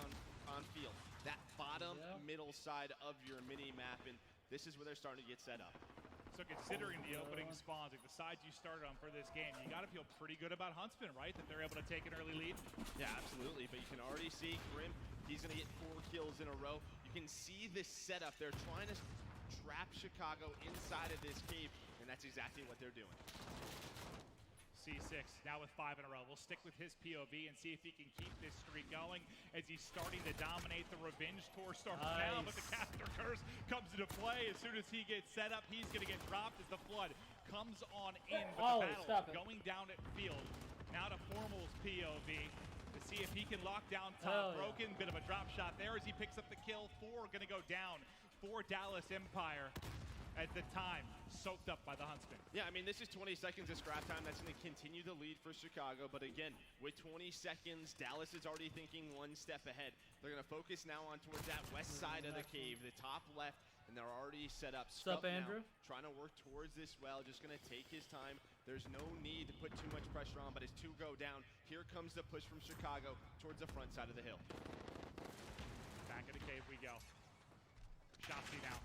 on field. That bottom middle side of your mini map. And this is where they're starting to get set up. So considering the opening spawns, like the sides you started on for this game, you got to feel pretty good about Huntsman, right? That they're able to take an early lead? Yeah, absolutely. But you can already see Grim, he's going to get 4 kills in a row. You can see this setup. They're trying to trap Chicago inside of this cave, and that's exactly what they're doing. C6 now with 5 in a row. We'll stick with his POV and see if he can keep this streak going as he's starting to dominate. The revenge tour starts now, but the caster curse comes into play. As soon as he gets set up, he's going to get dropped as the flood comes on in. But the battle going down at field. Now to Formal's POV to see if he can lock down top. Broken, bit of a drop shot there as he picks up the kill. 4 going to go down for Dallas Empire. At the time, soaked up by the Huntsman. Yeah, I mean, this is 20 seconds of scrap time. That's going to continue the lead for Chicago. But again, with 20 seconds, Dallas is already thinking 1 step ahead. They're going to focus now on towards that west side of the cave, the top left, and they're already set up. What's up, Andrew? Trying to work towards this well, just going to take his time. There's no need to put too much pressure on, but as 2 go down, here comes the push from Chicago towards the front side of the hill. Back in the cave we go. Shotzi now.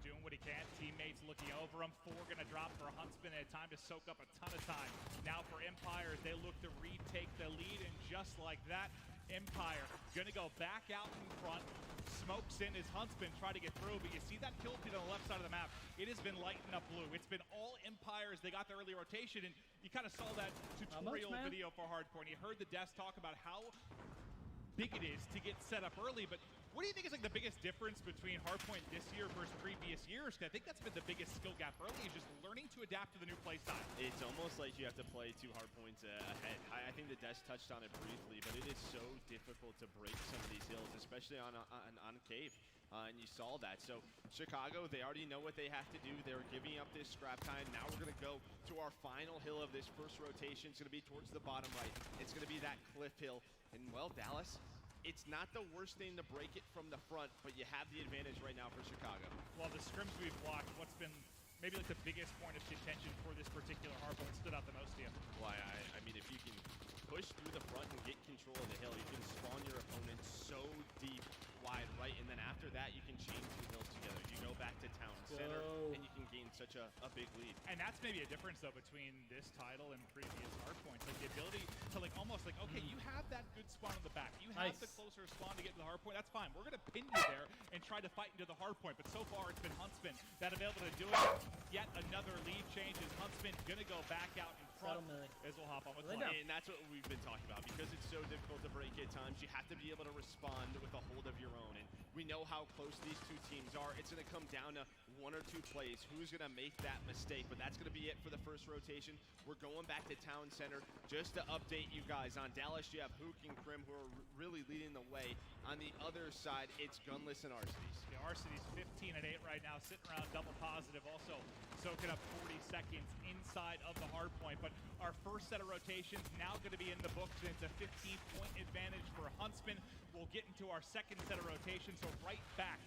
Doing what he can, teammates looking over him. 4 gonna drop for Huntsman, and time to soak up a ton of time. Now for Empire, they look to retake the lead, and just like that, Empire gonna go back out in front. Smokes in as Huntsman try to get through, but you see that kill feed on the left side of the map. It has been lighting up blue. It's been all Empires. They got the early rotation, and you kind of saw that tutorial video for Hardpoint. You heard the devs talk about how big it is to get set up early, but what do you think is like the biggest difference between Hardpoint this year versus previous years? Because I think that's been the biggest skill gap early, is just learning to adapt to the new play style. It's almost like you have to play 2 hardpoints ahead. I think the Des touched on it briefly, but it is so difficult to break some of these hills, especially on cave. and you saw that. So Chicago, they already know what they have to do. They're giving up this scrap time. Now we're going to go to our final hill of this first rotation. It's going to be towards the bottom right. It's going to be that cliff hill. And, well, Dallas, it's not the worst thing to break it from the front, but you have the advantage right now for Chicago. Well, the scrims we've watched, what's been maybe like the biggest point of contention for this particular hardpoint stood out the most to you? Well, I mean, if you can push through the front and get control of the hill, you can spawn your opponent so deep wide right, and then after that, you can chain two hills together. You go back to town center, and you can gain such a big lead. And that's maybe a difference, though, between this title and previous hardpoints. Like the ability to, like, almost like, okay, you have that good spawn on the back. You have the closer spawn to get to the hardpoint. That's fine. We're going to pin you there and try to fight into the hardpoint. But so far, it's been Huntsman that have been able to do it. Yet another lead change is Huntsman going to go back out in front as we'll hop on with one. And that's what we've been talking about. Because it's so difficult to break at times, you have to be able to respond with a hold of your own. And we know how close these two teams are. It's going to come down to one or two plays. Who's going to make that mistake? But that's going to be it for the first rotation. We're going back to town center. Just to update you guys, on Dallas, you have Hook and Krim who are really leading the way. On the other side, it's Gunless and Arcitys. Yeah, Arcitys 15 and 8 right now, sitting around double positive. Also soaking up 40 seconds inside of the hard point. But our first set of rotations now going to be in the books, and it's a 15-point advantage for Huntsman. We'll get into our second set of rotations, so right back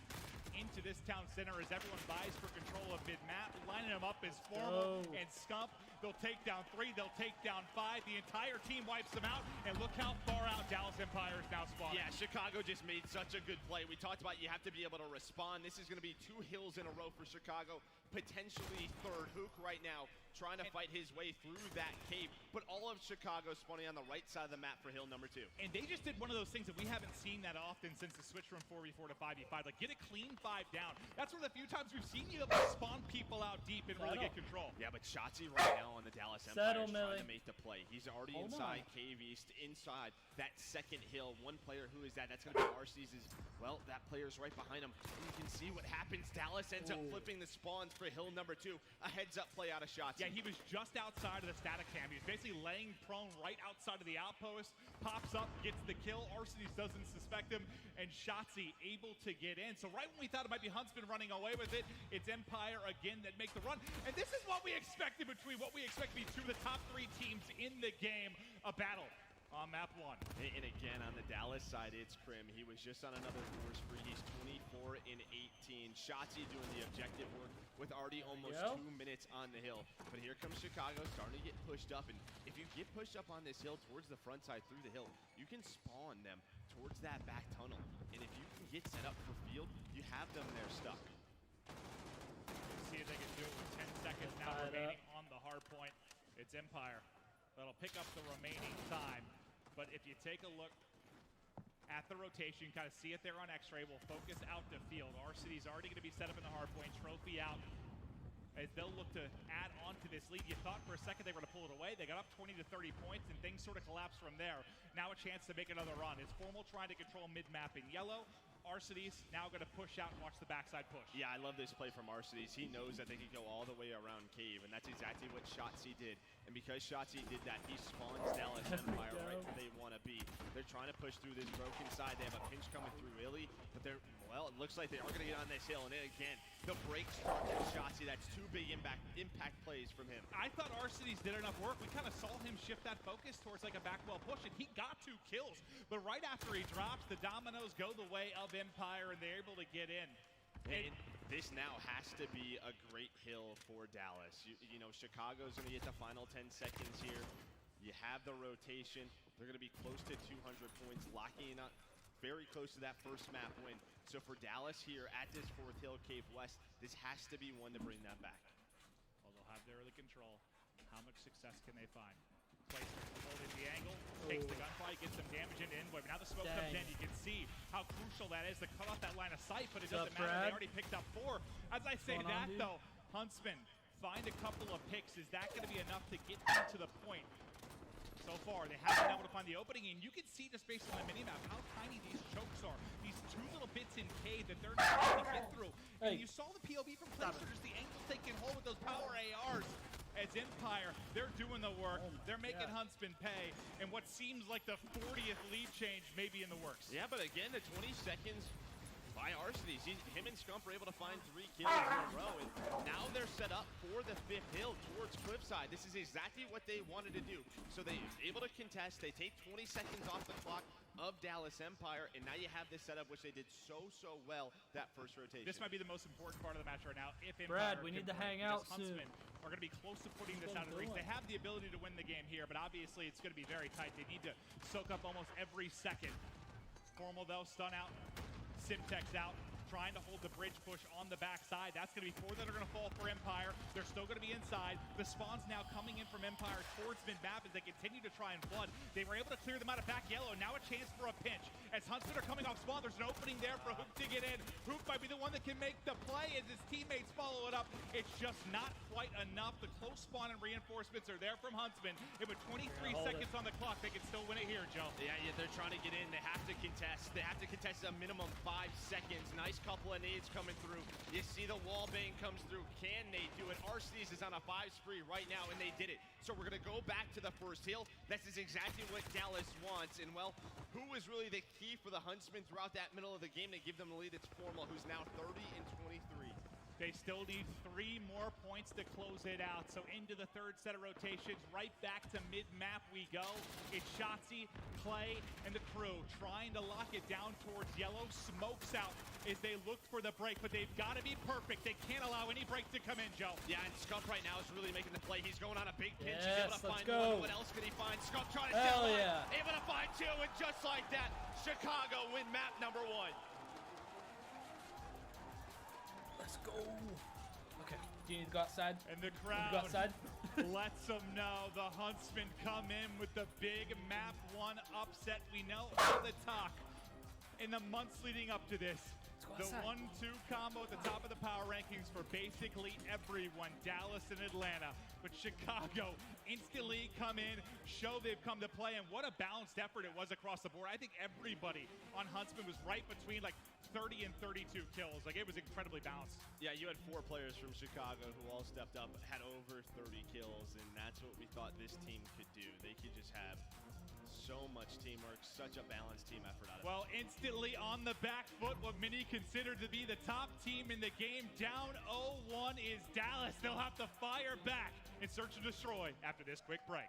into this town center as everyone vies for control of mid-map. Lining them up as Formal and Scump. They'll take down 3, they'll take down 5. The entire team wipes them out, and look how far out Dallas Empire is now spawning. Yeah, Chicago just made such a good play. We talked about you have to be able to respond. This is going to be 2 hills in a row for Chicago, potentially third. Hook right now trying to fight his way through that cave, but all of Chicago spawning on the right side of the map for hill number 2. And they just did one of those things that we haven't seen that often since the switch from 4v4 to 5v5. Like, get a clean 5 down. That's one of the few times we've seen you able to spawn people out deep and really get control. Yeah, but Shotzzy right now on the Dallas Empire is trying to make the play. He's already inside Cave East, inside that second hill. One player, who is that? That's going to be Arcitys. Well, that player's right behind him. You can see what happens. Dallas ends up flipping the spawns for hill number 2. A heads-up play out of Shotzzy. Yeah, he was just outside of the static cam. He was basically laying prone right outside of the outpost. Pops up, gets the kill. Arcitys doesn't suspect him, and Shotzzy able to get in. So right when we thought it might be Huntsman running away with it, it's Empire again that make the run. And this is what we expected between what we expect to be 2 of the top 3 teams in the game. A battle on map 1. And again, on the Dallas side, it's Krim. He was just on another force free. He's 24 and 18. Shotzzy doing the objective work with already almost 2 minutes on the hill. But here comes Chicago starting to get pushed up. And if you get pushed up on this hill towards the front side through the hill, you can spawn them towards that back tunnel. And if you can get set up for field, you have them there stuck. See if they can do it with 10 seconds now remaining on the hard point. It's Empire that'll pick up the remaining time. But if you take a look at the rotation, you kind of see it there on X-Ray. We'll focus out the field. Arcity's already going to be set up in the hard point. Trophy out as they'll look to add on to this lead. You thought for a second they were going to pull it away. They got up 20 to 30 points, and things sort of collapsed from there. Now a chance to make another run. It's Formal trying to control mid-map in yellow. Arcitys now going to push out and watch the backside push. Yeah, I love this play from Arcitys. He knows that they can go all the way around Cave, and that's exactly what Shotzzy did. And because Shotzzy did that, he spawns Dallas Empire right where they want to be. They're trying to push through this broken side. They have a pinch coming through Illy, but they're, well, it looks like they are going to get on this hill. And then again, the break start from Shotzzy. That's 2 big impact plays from him. I thought Arcitys did enough work. We kind of saw him shift that focus towards like a backwell push, and he got 2 kills. But right after he drops, the dominoes go the way of Empire, and they're able to get in. And this now has to be a great hill for Dallas. You know, Chicago's going to get the final 10 seconds here. You have the rotation. They're going to be close to 200 points, locking up very close to that first map win. So for Dallas here at this 4th Hill Cave West, this has to be one to bring them back. Well, they'll have their early control. How much success can they find? Placement, holding the angle, takes the gunfight, gets some damage into Envoy. But now the smoke comes in. You can see how crucial that is to cut off that line of sight, but it doesn't matter. They already picked up 4. As I say that, though, Huntsman, find a couple of picks. Is that going to be enough to get into the point? So far, they haven't been able to find the opening, and you can see just based on the minimap how tiny these chokes are. These 2 little bits in K that they're not able to get through. And you saw the POV from Placers, the angles taking hold with those power ARs. As Empire, they're doing the work. They're making Huntsman pay. And what seems like the 40th lead change may be in the works. Yeah, but again, the 20 seconds by Arcades. Him and Scump were able to find 3 kills in a row, and now they're set up for the 5th hill towards Cliffside. This is exactly what they wanted to do. So they're able to contest. They take 20 seconds off the clock of Dallas Empire, and now you have this setup which they did so well that first rotation. This might be the most important part of the match right now. If Brad, Empire we need can to hang break, out because soon. Huntsmen are going to be close to putting this out of the reach. They have the ability to win the game here, but obviously it's going to be very tight. They need to soak up almost every second. Formal though, stun out, Simtex out, trying to hold the bridge push on the backside. That's going to be 4 that are going to fall for Empire. They're still going to be inside. The spawns now coming in from Empire towards mid-map as they continue to try and flood. They were able to clear them out of back yellow. Now a chance for a pinch. As Huntsmen are coming off spawn, there's an opening there for Hook to get in. Hook might be the one that can make the play as his teammates follow it up. It's just not quite enough. The close spawn and reinforcements are there from Huntsmen. And with 23 seconds on the clock, they can still win it here, Joe. Yeah, they're trying to get in. They have to contest. They have to contest a minimum 5 seconds. Nice couple of nades coming through. You see the wall bang comes through. Can they do it? Arcades is on a 5 spree right now, and they did it. So we're going to go back to the first hill. This is exactly what Dallas wants. And, well, who is really the key for the Huntsmen throughout that middle of the game to give them the lead? It's Formal, who's now 30 and 23. They still need 3 more points to close it out. So into the 3rd set of rotations, right back to mid-map we go. It's Shotzzy, Clay, and the crew trying to lock it down towards yellow. Smokes out as they look for the break, but they've got to be perfect. They can't allow any break to come in, Joe. Yeah, and Scump right now is really making the play. He's going on a big pinch. Yes, He's able to let's find go. one. What else could he find? Scump trying to Hell steal yeah. one. Able to find 2, and just like that, Chicago win map number 1. Let's go. Okay, do you need to go outside? And the Go crowd outside. lets them know the Huntsmen come in with the big map 1 upset. We know all the talk in the months leading up to this. The 1-2 combo at the top of the power rankings for basically everyone, Dallas and Atlanta. But Chicago instantly come in, show they've come to play, and what a balanced effort it was across the board. I think everybody on Huntsmen was right between like 30 and 32 kills. Like, it was incredibly balanced. Yeah, you had 4 players from Chicago who all stepped up, had over 30 kills, and that's what we thought this team could do. They could just have so much teamwork, such a balanced team effort out of it. Well, instantly on the back foot, what many consider to be the top team in the game, down 0-1 is Dallas. They'll have to fire back and search and destroy after this quick break.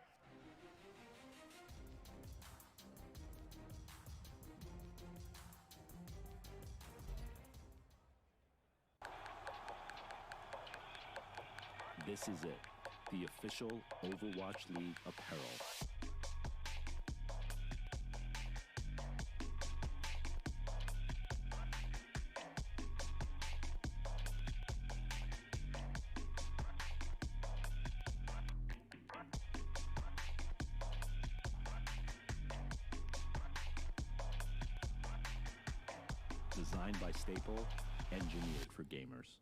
This is it, the official Overwatch League apparel. Designed by Staple, engineered for gamers.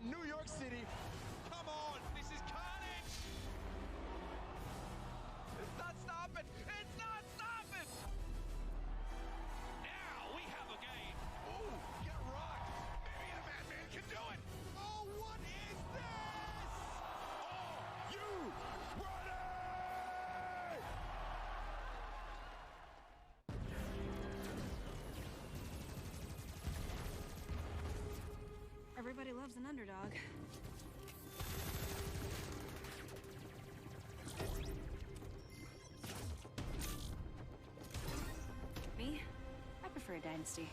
New York City. Come on, this is carnage! It's not stopping! It's not stopping! Now we have a game. Ooh, get rocked. Maybe the Madman can do it. Oh, what is this? Oh, you ready? Everybody loves an underdog. Me? I prefer a dynasty.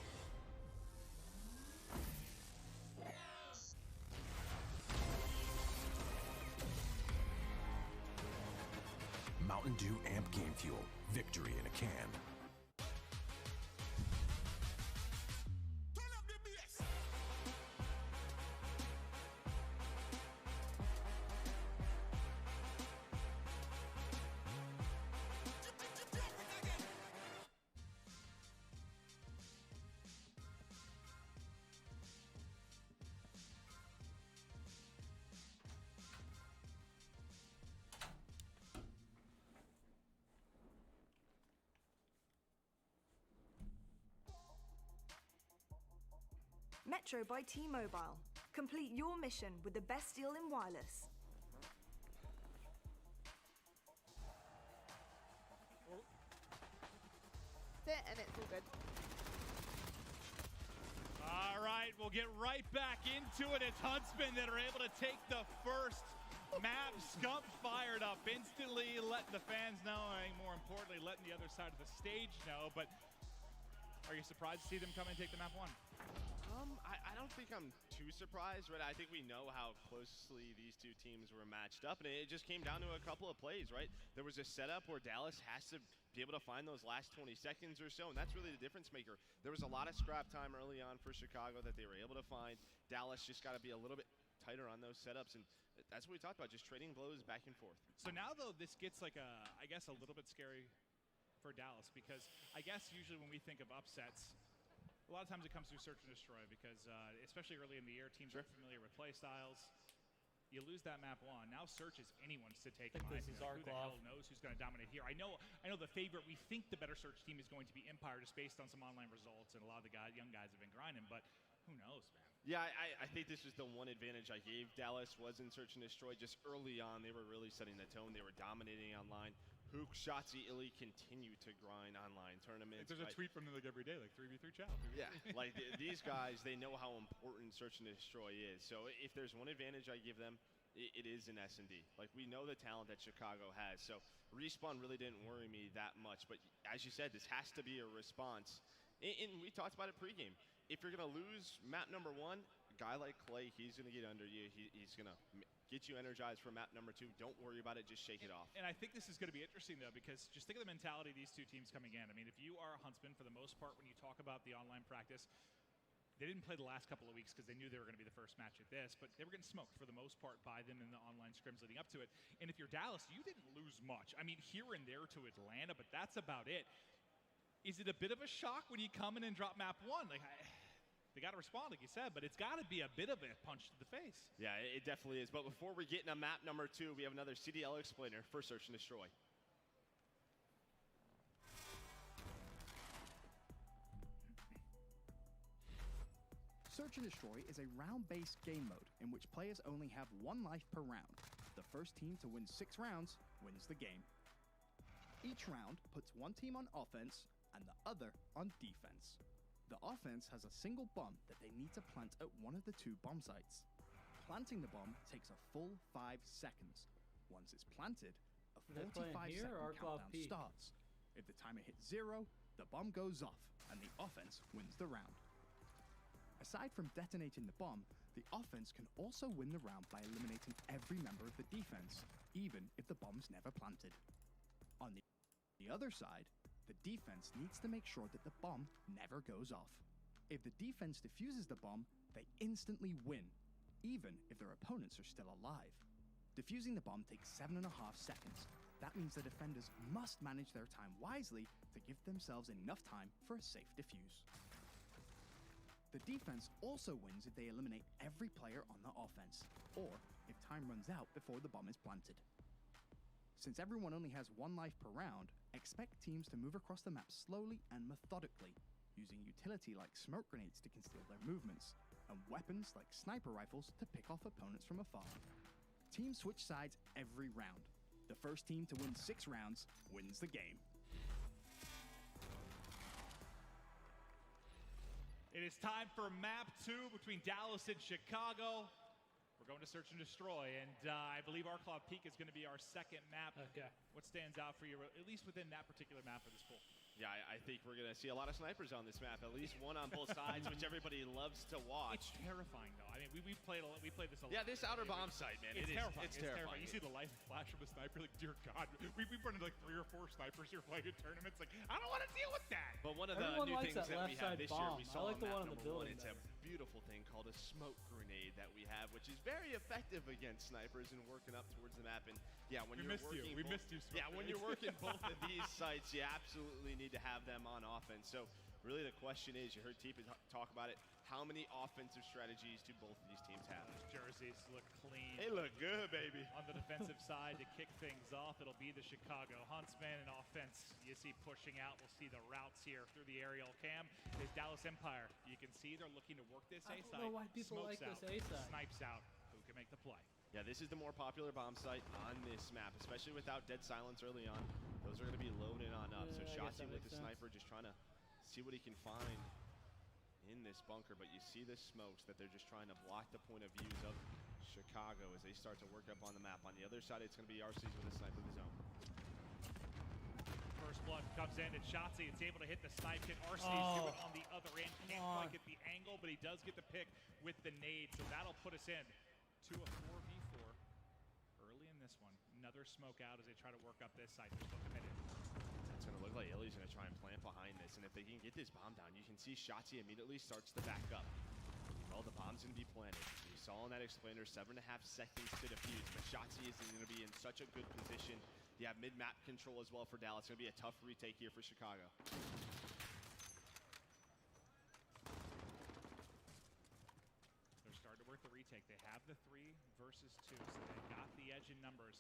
Mountain Dew Amp Game Fuel. Victory in a can. Metro by T-Mobile. Complete your mission with the best deal in wireless. That's it, and it's all good. All right, we'll get right back into it. It's Huntsmen that are able to take the first map. Scump fired up instantly, letting the fans know, and more importantly, letting the other side of the stage know. But are you surprised to see them come and take the map 1? I don't think I'm too surprised, right? I think we know how closely these two teams were matched up, and it just came down to a couple of plays, right? There was a setup where Dallas has to be able to find those last 20 seconds or so, and that's really the difference maker. There was a lot of scrap time early on for Chicago that they were able to find. Dallas just got to be a little bit tighter on those setups, and that's what we talked about, just trading blows back and forth. So now, though, this gets like I guess a little bit scary for Dallas, because I guess usually when we think of upsets, a lot of times it comes through search and destroy, because especially early in the year, teams are familiar with play styles. You lose that map 1. Now search is anyone's to take. I think this is our who the hell knows who's going to dominate here? I know the favorite. We think the better search team is going to be Empire, just based on some online results, and a lot of the young guys have been grinding. But who knows, man? Yeah, I think this is the one advantage I gave Dallas was in search and destroy. Just early on, they were really setting the tone. They were dominating online. Hook, Shotzi, Illy continue to grind online tournaments. There's a tweet from them like every day, like 3v3 challenge. Yeah, like these guys, they know how important search and destroy is. So if there's one advantage I give them, it is in S&D. Like, we know the talent that Chicago has. So Respawn really didn't worry me that much. But as you said, this has to be a response. And we talked about it pregame. If you're going to lose map number 1, a guy like Clay, he's going to get under you. He's going to get you energized for map number 2. Don't worry about it. Just shake it off. And I think this is going to be interesting, though, because just think of the mentality of these two teams coming in. I mean, if you are a Huntsman, for the most part, when you talk about the online practice, they didn't play the last couple of weeks because they knew they were going to be the first match at this, but they were getting smoked for the most part by them in the online scrims leading up to it. And if you're Dallas, you didn't lose much. I mean, here and there to Atlanta, but that's about it. Is it a bit of a shock when you come in and drop map 1? Like, they got to respond, like you said, but it's got to be a bit of a punch to the face. Yeah, it definitely is. But before we get into map number 2, we have another CDL explainer for Search and Destroy. Search and Destroy is a round-based game mode in which players only have 1 life per round. The first team to win 6 rounds wins the game. Each round puts one team on offense and the other on defense. The offense has a single bomb that they need to plant at one of the 2 bomb sites. Planting the bomb takes a full 5 seconds. Once it's planted, a 45-second countdown starts. If the timer hits 0, the bomb goes off and the offense wins the round. Aside from detonating the bomb, the offense can also win the round by eliminating every member of the defense, even if the bomb's never planted. On the other side, the defense needs to make sure that the bomb never goes off. If the defense defuses the bomb, they instantly win, even if their opponents are still alive. Defusing the bomb takes 7.5 seconds. That means the defenders must manage their time wisely to give themselves enough time for a safe defuse. The defense also wins if they eliminate every player on the offense, or if time runs out before the bomb is planted. Since everyone only has 1 life per round, expect teams to move across the map slowly and methodically, using utility like smoke grenades to conceal their movements, and weapons like sniper rifles to pick off opponents from afar. Teams switch sides every round. The first team to win 6 rounds wins the game. It is time for map 2 between Dallas and Chicago. We're going to search and destroy, and I believe Arclaw Peak is going to be our second map. Okay. What stands out for you, at least within that particular map of this pool? Yeah, I think we're going to see a lot of snipers on this map, at least one on both sides, which everybody loves to watch. It's terrifying, though. I mean, we played this a lot. Yeah, this outer bomb site, man, it's terrifying. It's terrifying. You see the light flash of a sniper, like, dear God. We've run into like 3 or 4 snipers here playing in tournaments. Like, I don't want to deal with that. But one of the new things that we have this year, we saw on map number 1, it's a beautiful thing called a smoke grenade that we have, which is very effective against snipers and working up towards the map. And yeah, when we you're missed working, you. We missed you. Yeah, when you're working both of these sites, you absolutely need to have them on offense. So Really, the question is, you heard Teep talk about it, how many offensive strategies do both of these teams have? Those jerseys look clean. They look good, baby. On the defensive side to kick things off, it'll be the Chicago Huntsmen. And offense, you see pushing out. We'll see the routes here through the aerial cam. Is Dallas Empire. You can see they're looking to work this A I side. don't know why people Smokes like out, this A side. Snipes out. Who can make the play? Yeah, this is the more popular bomb site on this map, especially without dead silence early on. Those are going to be loaded on up. So Yeah, I guess Shotzi that with makes the sense. sniper just trying to see what he can find in this bunker. But you see the smokes that they're just trying to block the point of views of Chicago as they start to work up on the map. On the other side, it's going to be RCs with a sniper of his own. First blood comes in, and Shotzi is able to hit the snipe. Can RC's do it on the other end? Can't quite get the angle, but he does get the pick with the nade. So that'll put us in to a 4v4 early in this one. Another smoke out as they try to work up this side. They're still committed. It's going to look like Illy's going to try and plant behind this. And if they can get this bomb down, you can see Shotzi immediately starts to back up. Well, the bomb's going to be planted. You saw in that explainer 7.5 seconds to defuse, but Shotzi is going to be in such a good position. You have mid-map control as well for Dallas. It's going to be a tough retake here for Chicago. They're starting to work the retake. They have the 3 versus 2, so they've got the edge in numbers.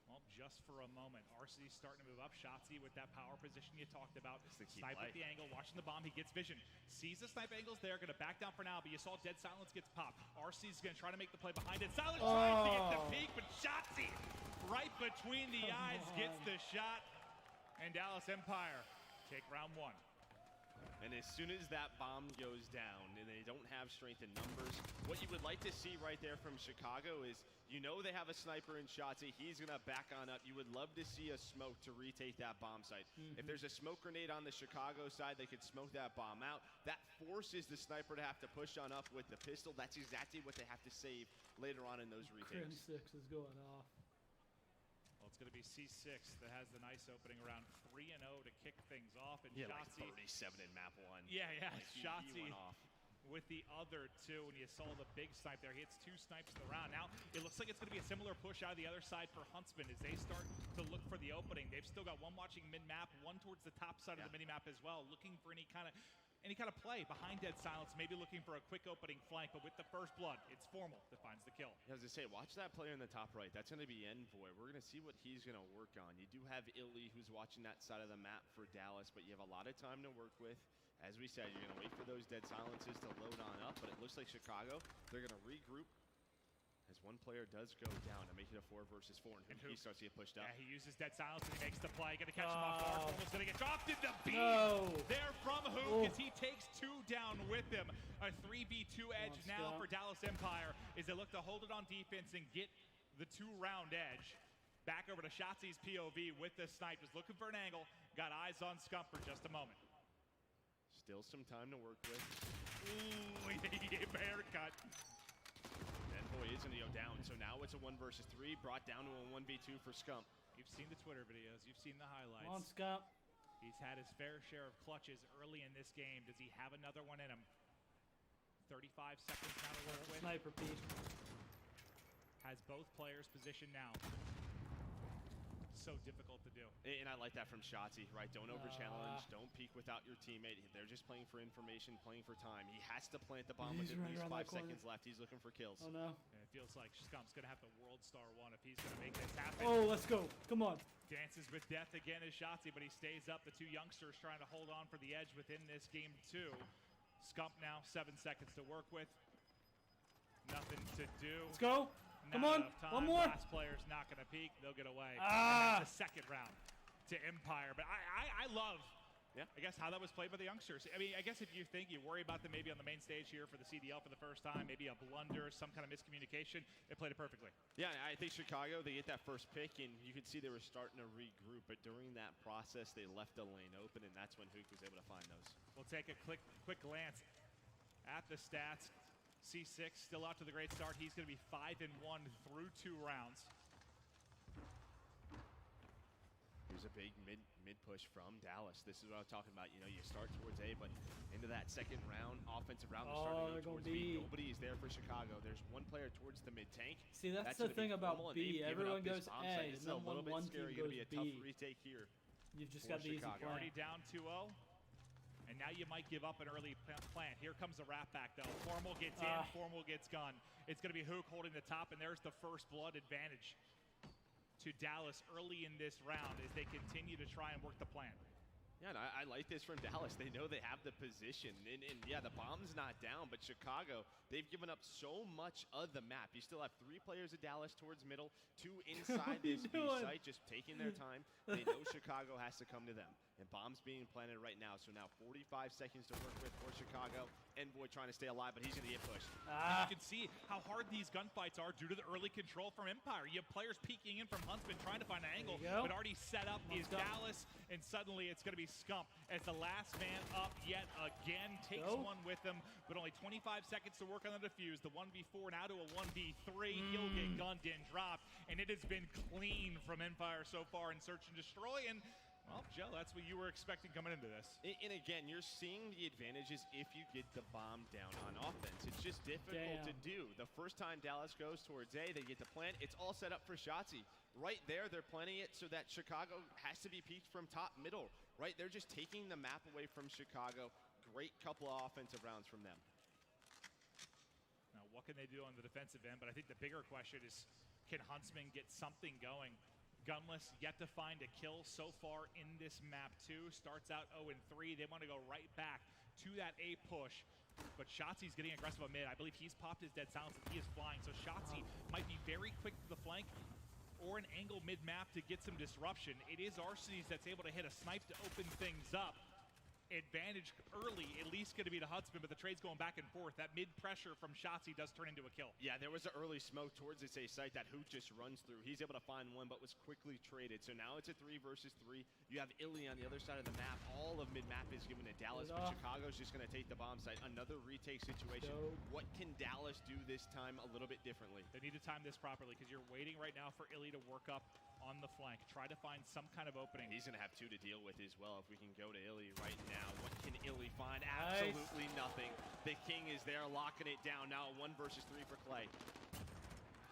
Well, just for a moment, RC starting to move up. Shotzi with that power position you talked about. Snipe at the angle, watching the bomb. He gets vision. Sees the snipe angles there. Going to back down for now, but you saw Dead Silence gets popped. RC's going to try to make the play behind it. Silence tries to get the peek, but Shotzi right between the eyes gets the shot. And Dallas Empire take round 1. And as soon as that bomb goes down and they don't have strength in numbers, what you would like to see right there from Chicago is, you know they have a sniper in Shotzi. He's going to back on up. You would love to see a smoke to retake that bomb site. If there's a smoke grenade on the Chicago side, they could smoke that bomb out. That forces the sniper to have to push on up with the pistol. That's exactly what they have to save later on in those retakes. Crim 6 is going off. Well, it's going to be C6 that has the nice opening around 3-0 to kick things off. And Yeah, like Shotzi, 37 in map 1. Yeah. Like he Shotzi went off. with the other 2, and you saw the big snipe there. He hits 2 snipes in the round. Now, it looks like it's going to be a similar push out of the other side for Huntsman as they start to look for the opening. They've still got one watching mid-map, one towards the top side of the mini-map as well, looking for any kind of play behind Dead Silence, maybe looking for a quick opening flank, but with the first blood, it's Formal that finds the kill. I was going to say, watch that player in the top right. That's going to be Envoy. We're going to see what he's going to work on. You do have Illy, who's watching that side of the map for Dallas, but you have a lot of time to work with. As we said, you're going to wait for those Dead Silences to load on up, but it looks like Chicago, they're going to regroup as one player does go down to make it a 4 versus 4, and he starts to get pushed up. Yeah, he uses Dead Silence and he makes the play. Going to catch him off guard. Formal's going to get dropped in the beam. No. There from Hook as he takes 2 down with him. A 3v2 edge now for Dallas Empire as they look to hold it on defense and get the 2-round edge. Back over to Shotzi's POV with the snipe. Just looking for an angle. Got eyes on Scump for just a moment. Still some time to work with. Ooh, he gave a haircut. Envoy is going to go down, so now it's a 1 versus 3, brought down to a 1v2 for Scump. You've seen the Twitter videos. You've seen the highlights. Come on, Scump. He's had his fair share of clutches early in this game. Does he have another one in him? 35 seconds now to work with. Sniper peek. Has both players positioned now. So difficult to do. And I like that from Shotzi, right? Don't over-challenge, don't peek without your teammate. They're just playing for information, playing for time. He has to plant the bomb with at least 5 seconds left. He's looking for kills. Oh, no. And it feels like Scump's going to have the World Star 1 if he's going to make this happen. Oh, let's go. Come on. Dances with death again is Shotzi, but he stays up. The 2 youngsters trying to hold on for the edge within this game, too. Scump now, 7 seconds to work with. Nothing to do. Let's go. Come on. One more. Last player's not going to peek. They'll get away. And that's the second round to Empire. But I love, I guess, how that was played by the youngsters. I mean, I guess if you think you worry about them maybe on the main stage here for the CDL for the first time, maybe a blunder, some kind of miscommunication, they played it perfectly. Yeah, I think Chicago, they get that first pick, and you could see they were starting to regroup. But during that process, they left the lane open, and that's when Hook was able to find those. We'll take a quick glance at the stats. C6 still out to the great start. He's going to be 5-1 through 2 rounds. Here's a big mid push from Dallas. This is what I was talking about. You know, you start towards A, but into that second round, offensive round, they're starting to go towards B. Nobody is there for Chicago. There's one player towards the mid tank. See, that's the thing about B. Everyone goes A, and then one team scary. goes Going to be a B. tough retake here. You've just got the easy Chicago. Already down 2-0. And now you might give up an early plant. Here comes the wrap back, though. Formal gets in, Formal gets gun. It's going to be Hook holding the top, and there's the first blood advantage to Dallas early in this round as they continue to try and work the plant. Yeah, and I like this from Dallas. They know they have the position. And yeah, the bomb's not down, but Chicago, they've given up so much of the map. You still have 3 players of Dallas towards middle, 2 inside this B site, just taking their time. They know Chicago has to come to them. And bombs being planted right now. So now 45 seconds to work with for Chicago. Envoy trying to stay alive, but he's going to get pushed. You can see how hard these gunfights are due to the early control from Empire. You have players peeking in from Huntsman trying to find an angle, but already set up is Dallas, and suddenly it's going to be Scump as the last man up yet again takes one with him, but only 25 seconds to work on the defuse. The 1v4 now to a 1v3. He'll get gunned in, dropped, and it has been clean from Empire so far in Search and Destroy. And well, Joe, that's what you were expecting coming into this. And again, you're seeing the advantages if you get the bomb down on offense. It's just difficult to do. The first time Dallas goes towards A, they get the plant. It's all set up for Shotzzy. Right there, they're planting it so that Chicago has to be peaked from top middle. Right, they're just taking the map away from Chicago. Great couple of offensive rounds from them. Now, what can they do on the defensive end? But I think the bigger question is, can Huntsman get something going? Gunless yet to find a kill so far in this map too. Starts out 0-3. They want to go right back to that A push. But Shotzzy's getting aggressive on mid. I believe he's popped his dead silence and he is flying. So Shotzzy might be very quick to the flank or an angle mid-map to get some disruption. It is Arcades that's able to hit a snipe to open things up. Advantage early, at least going to be to Huntsman, but the trade's going back and forth. That mid-pressure from Shotzzy does turn into a kill. Yeah, there was an early smoke towards this A site that Hoot just runs through. He's able to find one, but was quickly traded. So now it's a 3 versus 3. You have Illy on the other side of the map. All of mid-map is given to Dallas, but Chicago's just going to take the bomb site. Another retake situation. What can Dallas do this time a little bit differently? They need to time this properly because you're waiting right now for Illy to work up on the flank. Try to find some kind of opening. He's going to have 2 to deal with as well if we can go to Illy right now. What can Illy find? Absolutely nothing. The King is there locking it down. Now 1 versus 3 for Clay.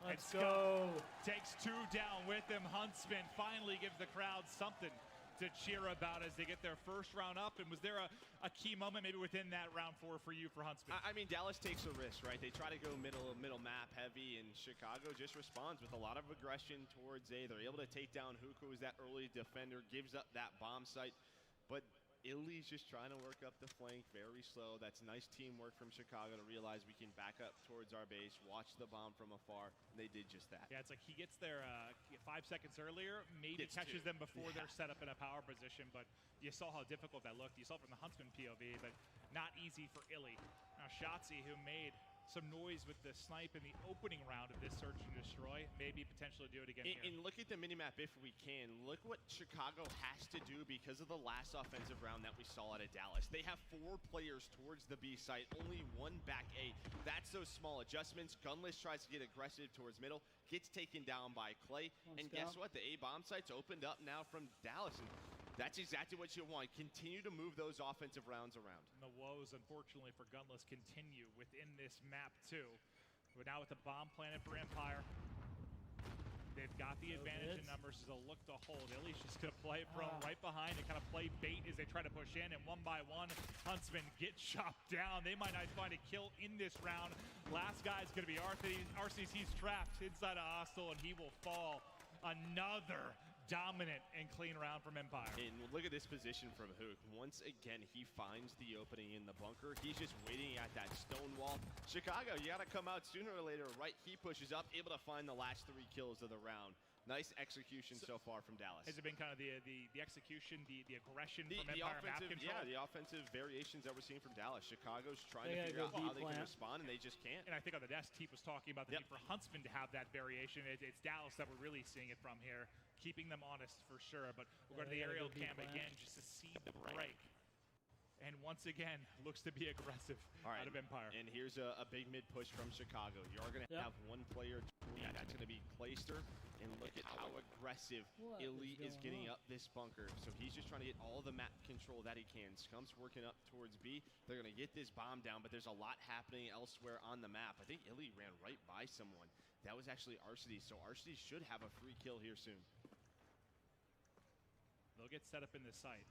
Let's go. Takes 2 down with him. Huntsman finally gives the crowd something to cheer about as they get their first round up. And was there a key moment maybe within that round 4 for you for Huntsman? I mean, Dallas takes a risk, right? They try to go middle map heavy, and Chicago just responds with a lot of aggression towards A. They're able to take down Hook, who is that early defender, gives up that bomb site. But Illy's just trying to work up the flank very slow. That's nice teamwork from Chicago to realize we can back up towards our base, watch the bomb from afar, and they did just that. Yeah, it's like he gets there 5 seconds earlier, maybe catches them before they're set up in a power position, but you saw how difficult that looked. You saw from the Huntsman POV, but not easy for Illy. Now Shotzzy, who made some noise with the snipe in the opening round of this Search and Destroy, maybe potentially do it again here. And look at the minimap if we can. Look what Chicago has to do because of the last offensive round that we saw out of Dallas. They have 4 players towards the B site, only 1 back A. That's those small adjustments. Gunless tries to get aggressive towards middle, gets taken down by Clay. And guess what? The A bomb site's opened up now from Dallas. And that's exactly what you want. Continue to move those offensive rounds around. And the woes, unfortunately, for Gunless continue within this map, too. But now with the bomb planted for Empire, they've got the advantage in numbers, so they'll look to hold. Illy's just going to play it from right behind and kind of play bait as they try to push in. And 1 by 1, Huntsman gets chopped down. They might not find a kill in this round. Last guy's going to be Arcades. He's trapped inside a hostile, and he will fall. Another dominant and clean round from Empire. And look at this position from Hook. Once again, he finds the opening in the bunker. He's just waiting at that stone wall. Chicago, you got to come out sooner or later, right? He pushes up, able to find the last 3 kills of the round. Nice execution so far from Dallas. Has it been kind of the execution, the aggression from Empire map control? Yeah, the offensive variations that we're seeing from Dallas. Chicago's trying to figure out how they can respond, and they just can't. And I think on the desk, Teep was talking about the need for Huntsman to have that variation. It's Dallas that we're really seeing it from here, keeping them honest for sure. But we'll go to the aerial cam again just to see the break. And once again, looks to be aggressive out of Empire. And here's a big mid push from Chicago. You are going to have 1 player. That's going to be Clayster. And look at how aggressive Illy is getting up this bunker. So he's just trying to get all the map control that he can. Scump's working up towards B. They're going to get this bomb down, but there's a lot happening elsewhere on the map. I think Illy ran right by someone. That was actually Arcades. So Arcades should have a free kill here soon. They'll get set up in this site.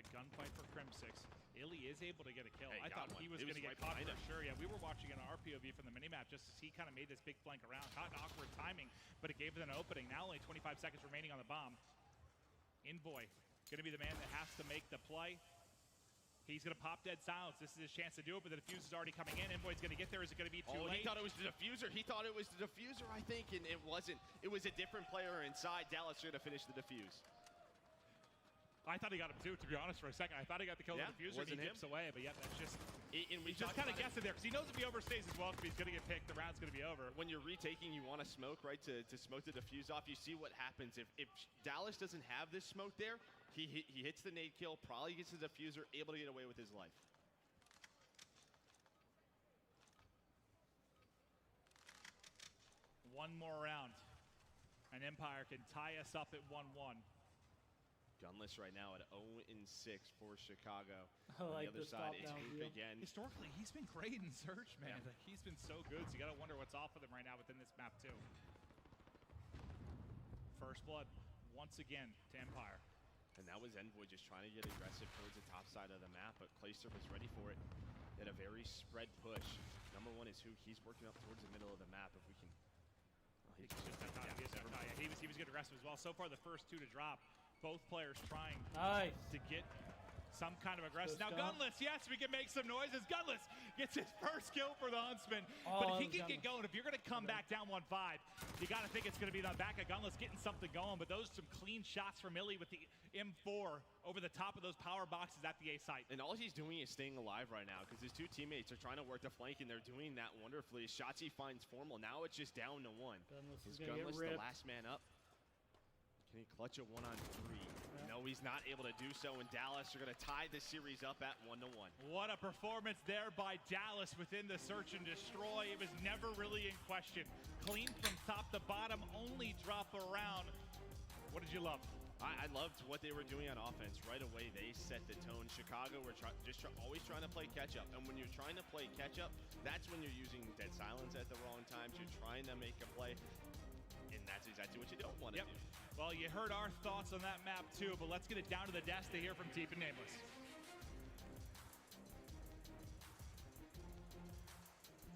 the gunfight for Crimsix. Illy is able to get a kill. Hey, I thought he was going to get right caught behind for him. sure. Yeah, we were watching an RPOV from the minimap just as he kind of made this big flank around. Caught in awkward timing, but it gave it an opening. Now only 25 seconds remaining on the bomb. Envoy going to be the man that has to make the play. He's going to pop dead silence. This is his chance to do it, but the defuse is already coming in. Envoy's going to get there. Is it going to be too late? He thought it was the diffuser. He thought it was the diffuser, I think, and it wasn't. It was a different player inside. Dallas should have finished the defuse. I thought he got him too, to be honest, for a second. I thought he got the kill Yeah, with the diffuser, and he wasn't dips away, but yeah, that's just... And we he's just talked kind of about guessing there, because he knows if he overstays his welcome, he's going to get picked, the round's going to be over. When you're retaking, you want to smoke, right, to smoke the diffuse off. You see what happens. If Dallas doesn't have this smoke there, he hits the nade kill, probably gets the diffuser, able to get away with his life. One more round, and Empire can tie us up at 1-1. Gunless right now at 0-6 for Chicago. I On like the other the side, stop it's down Hook deal. again. Historically, he's been great in Search, man. Yeah. Like, he's been so good, so you got to wonder what's off with him right now within this map, too. First blood, once again, to Empire. And that was Envoy just trying to get aggressive towards the top side of the map, but Clayster was ready for it. At a very spread push. Number one is Hook. He's working up towards the middle of the map. If we can... He's just that high. He was getting aggressive as well. So far, the first two to drop. Both players trying to get some kind of aggressive. Now, Gunless, yes, we can make some noises. Gunless gets his first kill for the Huntsman. But if he can get going, if you're going to come back down 1-5, you got to think it's going to be the back of Gunless getting something going. But those some clean shots from Illy with the M4 over the top of those power boxes at the A site. And all he's doing is staying alive right now because his two teammates are trying to work the flank, and they're doing that wonderfully. Shotzi finds Formal. Now it's just down to one. Gunless Is is gonna get Gunless the ripped. last man up? Can he clutch a 1-on-3? No, he's not able to do so, and Dallas are going to tie the series up at 1-1. What a performance there by Dallas within the search and destroy. It was never really in question. Clean from top to bottom, only drop around. What did you love? I loved what they were doing on offense. Right away, they set the tone. Chicago were always trying to play catch-up, and when you're trying to play catch-up, that's when you're using dead silence at the wrong times. You're trying to make a play, and that's exactly what you don't want to do. Well, you heard our thoughts on that map too, but let's get it down to the desk to hear from Deep and Nameless.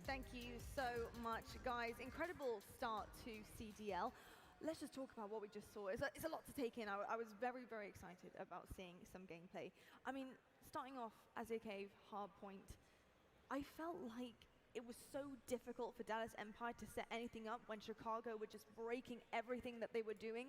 Thank you so much, guys. Incredible start to CDL. Let's just talk about what we just saw. It's a lot to take in. I was very, very excited about seeing some gameplay. I mean, starting off as a cave, hardpoint, I felt like it was so difficult for Dallas Empire to set anything up when Chicago were just breaking everything that they were doing.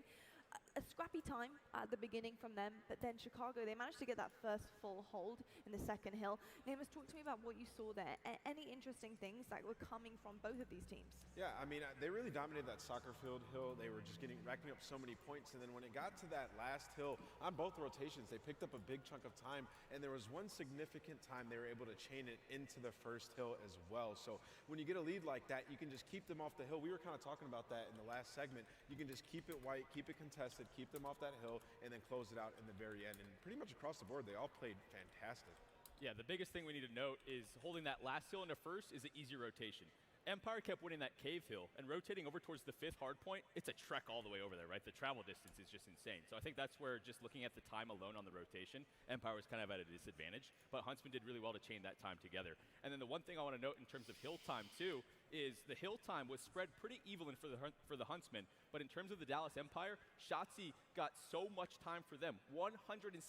A scrappy time at the beginning from them, but then Chicago, they managed to get that first full hold in the second hill. Nameless, talk to me about what you saw there. Any interesting things that were coming from both of these teams? Yeah, I mean, they really dominated that soccer field hill. They were just racking up so many points, and then when it got to that last hill, on both rotations, they picked up a big chunk of time, and there was one significant time they were able to chain it into the first hill as well. So when you get a lead like that, you can just keep them off the hill. We were kind of talking about that in the last segment. You can just keep it white, keep it contested, keep them off that hill, and then close it out in the very end. And pretty much across the board, they all played fantastic. Yeah, the biggest thing we need to note is holding that last hill into first is an easy rotation. Empire kept winning that cave hill and rotating over towards the fifth hard point. It's a trek all the way over there, right? The travel distance is just insane. So I think that's where just looking at the time alone on the rotation, Empire was kind of at a disadvantage, but Huntsman did really well to chain that time together. And then the one thing I want to note in terms of hill time too is the hill time was spread pretty even for the Huntsman, but in terms of the Dallas Empire, Shotzi got so much time for them, 165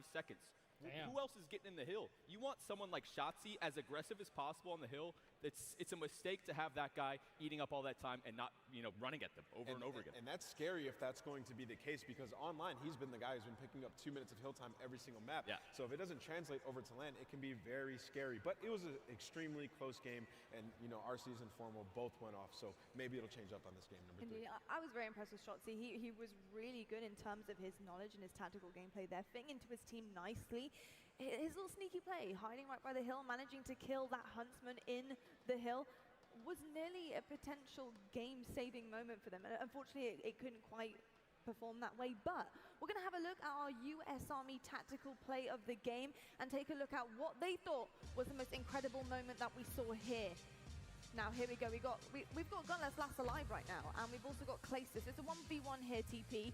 seconds. Damn. Who else is getting in the hill? You want someone like Shotzi as aggressive as possible on the hill. It's a mistake to have that guy eating up all that time and not, running at them over and over again. And that's scary if that's going to be the case, because online he's been the guy who's been picking up 2 minutes of hill time every single map. Yeah. So if it doesn't translate over to land, it can be very scary. But it was an extremely close game, and RC's and Formal both went off. So maybe it'll change up on this game number 3. Indeed, I was very impressed with Shotzi. He was really good in terms of his knowledge and his tactical gameplay there, fitting into his team nicely. His little sneaky play, hiding right by the hill, managing to kill that Huntsman in the hill, was nearly a potential game-saving moment for them. And unfortunately, it couldn't quite perform that way. But we're going to have a look at our US Army tactical play of the game and take a look at what they thought was the most incredible moment that we saw here. Now, here we go. We've got Gunless last alive right now, and we've also got Claysis. It's a 1v1 here, TP.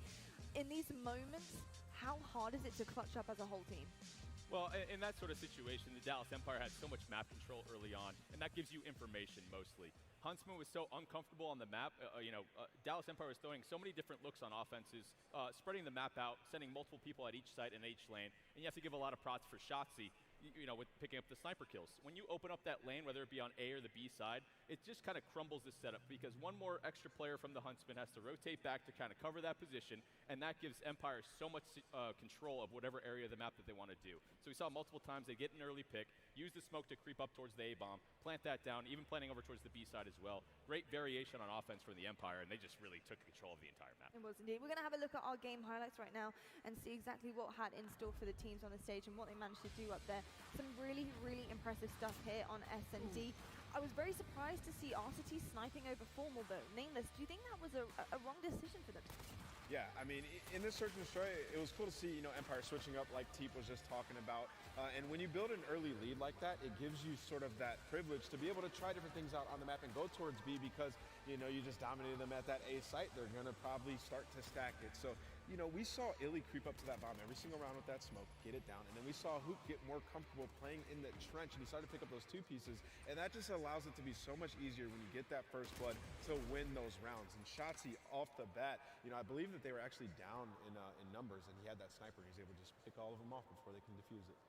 In these moments, how hard is it to clutch up as a whole team? Well, in that sort of situation, the Dallas Empire had so much map control early on, and that gives you information mostly. Huntsman was so uncomfortable on the map. Dallas Empire was throwing so many different looks on offenses, spreading the map out, sending multiple people at each site and each lane, and you have to give a lot of props for Shotzzy, with picking up the sniper kills. When you open up that lane, whether it be on A or the B side, it just kind of crumbles the setup because one more extra player from the Huntsman has to rotate back to kind of cover that position, and that gives Empire so much control of whatever area of the map that they want to do. So we saw multiple times they get an early pick, use the smoke to creep up towards the A-bomb, plant that down, even planting over towards the B side as well. Great variation on offense from the Empire, and they just really took control of the entire map. It was indeed. We're going to have a look at our game highlights right now and see exactly what had in store for the teams on the stage and what they managed to do up there. Some really, really impressive stuff here on S&D. I was very surprised to see RCT sniping over Formal though. Nameless, do you think that was a wrong decision for them? Yeah, I mean, in this search and destroy, it was cool to see, Empire switching up like Teep was just talking about. And when you build an early lead like that, it gives you sort of that privilege to be able to try different things out on the map and go towards B because, you just dominated them at that A site. They're going to probably start to stack it. So, we saw Illy creep up to that bomb every single round with that smoke, get it down. And then we saw Hoop get more comfortable playing in the trench, and he started to pick up those 2 pieces. And that just allows it to be so much easier when you get that first blood to win those rounds. And Shotzzy off the bat, I believe that they were actually down in numbers, and he had that sniper, and he was able to just pick all of them off before they can defuse it.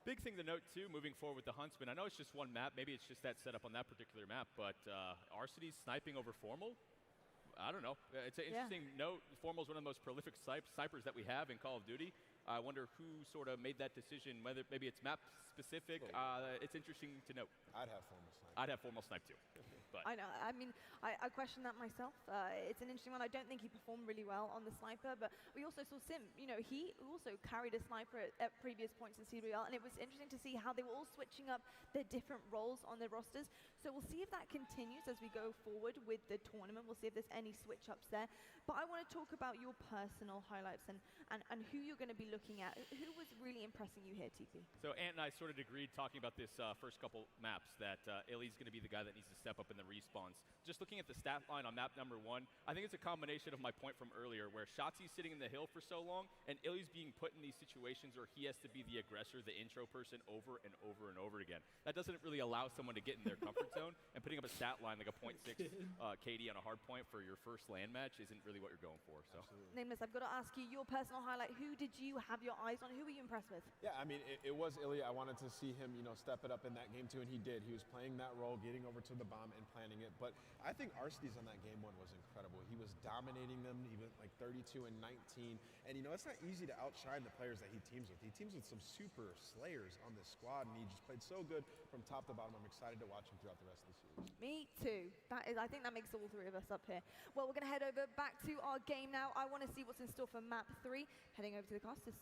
Big thing to note, too, moving forward with the Huntsman. I know it's just one map. Maybe it's just that setup on that particular map, but Arcity's sniping over Formal? I don't know. It's an interesting note. Formal's one of the most prolific snipers that we have in Call of Duty. I wonder who sort of made that decision, whether maybe it's map specific. It's interesting to note. I'd have Formal snipe. I'd have Formal snipe, too. But I know. I mean, I question that myself. It's an interesting one. I don't think he performed really well on the sniper, but we also saw Sim. He also carried a sniper at previous points in CBL, and it was interesting to see how they were all switching up their different roles on their rosters. So we'll see if that continues as we go forward with the tournament. We'll see if there's any switch-ups there. But I want to talk about your personal highlights and who you're going to be looking at. Who was really impressing you here, TP? So Ant and I sort of agreed talking about this first couple maps that Illy's going to be the guy that needs to step up in the respawns. Just looking at the stat line on map number 1, I think it's a combination of my point from earlier where Shotzzy's sitting in the hill for so long and Illy's being put in these situations where he has to be the aggressor, the intro person over and over and over again. That doesn't really allow someone to get in their comfort zone, and putting up a stat line like a 0.6 KD on a hard point for your first LAN match isn't really what you're going for. So. Nameless, I've got to ask you your personal highlight. Who did you have your eyes on? Who were you impressed with? Yeah, I mean, it was Illy. I wanted to see him, step it up in that game too, and he did. He was playing that role, getting over to the bomb and planning it. But I think Arcity's on that game 1 was incredible. He was dominating them. He went like 32 and 19. And, it's not easy to outshine the players that he teams with. He teams with some super slayers on this squad, and he just played so good from top to bottom. I'm excited to watch him throughout the rest of the series. Me too. I think that makes all 3 of us up here. Well, we're going to head over back to our game now. I want to see what's in store for map 3. Heading over to the casters.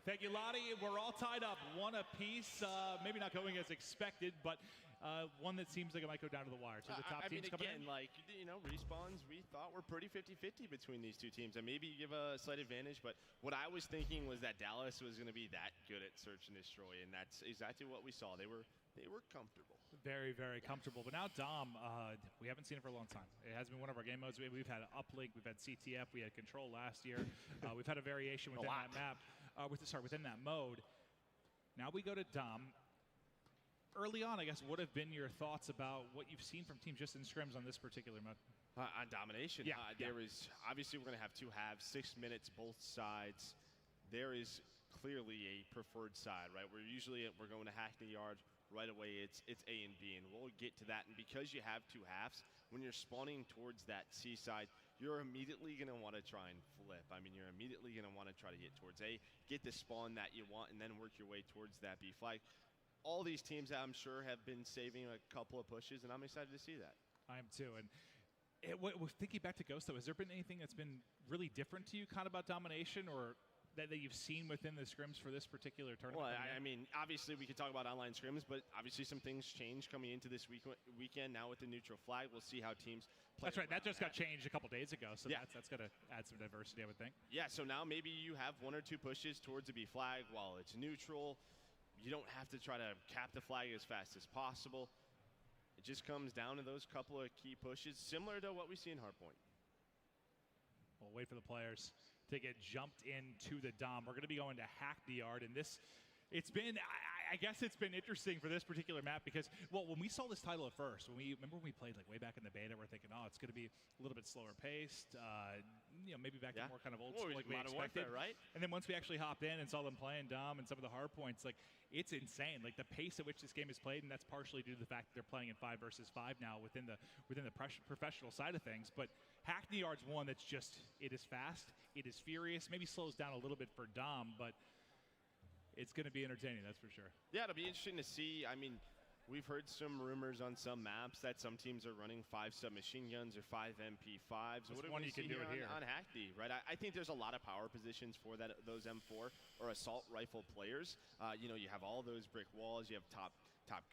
Thank you, Lottie. We're all tied up, 1 apiece. Maybe not going as expected, but one that seems like it might go down to the wire. So the top teams coming in. Respawns, we thought were pretty 50-50 between these 2 teams. And maybe you give a slight advantage, but what I was thinking was that Dallas was going to be that good at search and destroy, and that's exactly what we saw. They were comfortable. Very, very comfortable. But now Dom, we haven't seen it for a long time. It has been one of our game modes. We've had Uplink, we've had CTF, we had Control last year. We've had a variation within that map. Within that mode. Now we go to Dom. Early on, I guess, what have been your thoughts about what you've seen from teams just in scrims on this particular mode? On domination, there is obviously we're going to have 2 halves, 6 minutes both sides. There is clearly a preferred side, right? We're going to Hackney Yard right away. It's A and B, and we'll get to that. And because you have 2 halves, when you're spawning towards that C side, you're immediately going to want to try and flip. I mean, you're immediately going to want to try to get towards A, get the spawn that you want, and then work your way towards that B flag. All these teams, I'm sure, have been saving a couple of pushes, and I'm excited to see that. I am too. And thinking back to Ghost, though, has there been anything that's been really different to you kind of about domination or that you've seen within the scrims for this particular tournament? Well, I mean, obviously we could talk about online scrims, but obviously some things change coming into this weekend now with the neutral flag. We'll see how teams play. That's right. That just got changed a couple days ago, so that's going to add some diversity, I would think. Yeah, so now maybe you have 1 or 2 pushes towards the B flag while it's neutral. You don't have to try to cap the flag as fast as possible. It just comes down to those couple of key pushes, similar to what we see in Hardpoint. We'll wait for the players to get jumped into the Dom. We're going to be going to Hackney Yard, and this, it's been, I guess it's been interesting for this particular map because, well, when we saw this title at first, remember when we played like way back in the beta, we're thinking, oh, it's going to be a little bit slower paced, you know, maybe back to more kind of old school like we expected, right? And then once we actually hopped in and saw them playing Dom and some of the hard points, like, it's insane, like the pace at which this game is played, and that's partially due to the fact that they're playing in 5 versus 5 now within the professional side of things. But Hackney Yard's one that's just, it is fast, it is furious, maybe slows down a little bit for Dom, but it's going to be entertaining, that's for sure. Yeah, it'll be interesting to see. I mean, we've heard some rumors on some maps that some teams are running 5 submachine guns or 5 MP5s. What do we see here on Hackney, right? I think there's a lot of power positions for those M4 or assault rifle players. You know, you have all those brick walls, you have top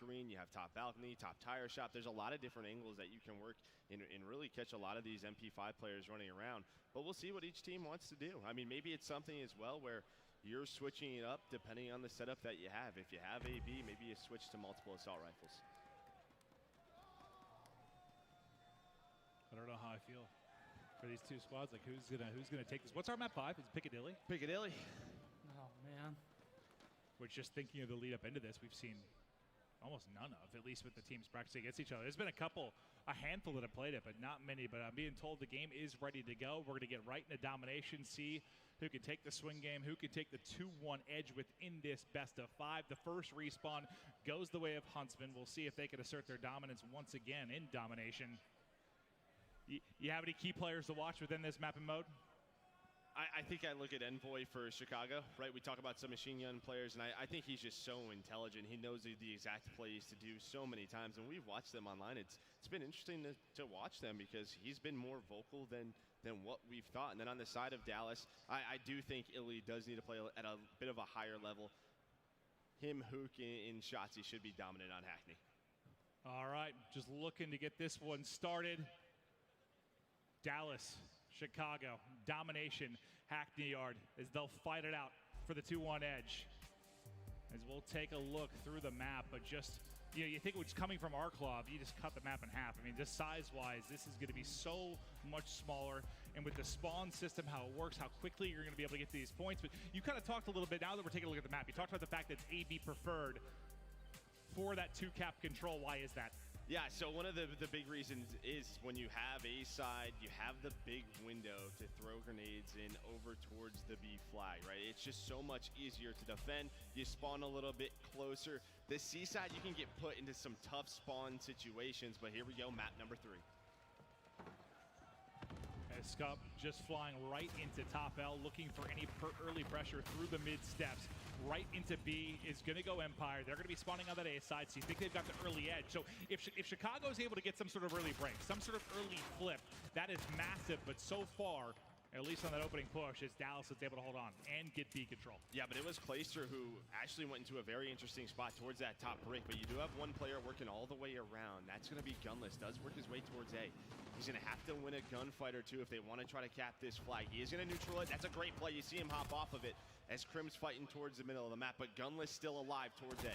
green, you have top balcony, top tire shop. There's a lot of different angles that you can work and really catch a lot of these MP5 players running around. But we'll see what each team wants to do. I mean, maybe it's something as well where you're switching it up depending on the setup that you have. If you have AB, maybe you switch to multiple assault rifles. I don't know how I feel for these two squads. Like, who's gonna take this? What's our map 5? Is it Piccadilly? Piccadilly. Oh man. Which, just thinking of the lead up into this, we've seen almost none of, at least with the teams practicing against each other. There's been a handful that have played it, but not many. But I'm being told the game is ready to go. We're going to get right into domination, see who can take the swing game, who can take the 2-1 edge within this best of 5. The first respawn goes the way of Huntsman. We'll see if they can assert their dominance once again in domination. You have any key players to watch within this map and mode? I think I look at Envoy for Chicago, right? We talk about some machine gun players, and I think he's just so intelligent. He knows the exact plays to do so many times, and we've watched them online. It's been interesting to watch them because he's been more vocal than what we've thought. And then on the side of Dallas, I do think Illy does need to play at a bit of a higher level. Him, Hook, and Shotzzy should be dominant on Hackney. All right, just looking to get this one started. Dallas, Chicago, domination, Hackney Yard, as they'll fight it out for the 2-1 edge. As we'll take a look through the map, but just, you know, you think it's coming from our club, you just cut the map in half. I mean, just size-wise, this is going to be so much smaller, and with the spawn system, how it works, how quickly you're going to be able to get to these points. But you kind of talked a little bit, now that we're taking a look at the map, you talked about the fact that it's AB preferred for that 2-cap control. Why is that? Yeah, so one of the big reasons is when you have A side, you have the big window to throw grenades in over towards the B flag, right? It's just so much easier to defend. You spawn a little bit closer. The C side, you can get put into some tough spawn situations, but here we go, map number 3. As Scup just flying right into top L, looking for any early pressure through the mid steps. Right into B is going to go Empire. They're going to be spawning on that A side, so you think they've got the early edge. So if Chicago is able to get some sort of early break, some sort of early flip, that is massive. But so far, at least on that opening push, it's Dallas that's able to hold on and get B control. Yeah, but it was Clayster who actually went into a very interesting spot towards that top brick. But you do have one player working all the way around. That's going to be Gunless. Does work his way towards A. He's going to have to win a gunfight or two if they want to try to cap this flag. He is going to neutral it. That's a great play. You see him hop off of it as Crim's fighting towards the middle of the map, but Gunless still alive towards A.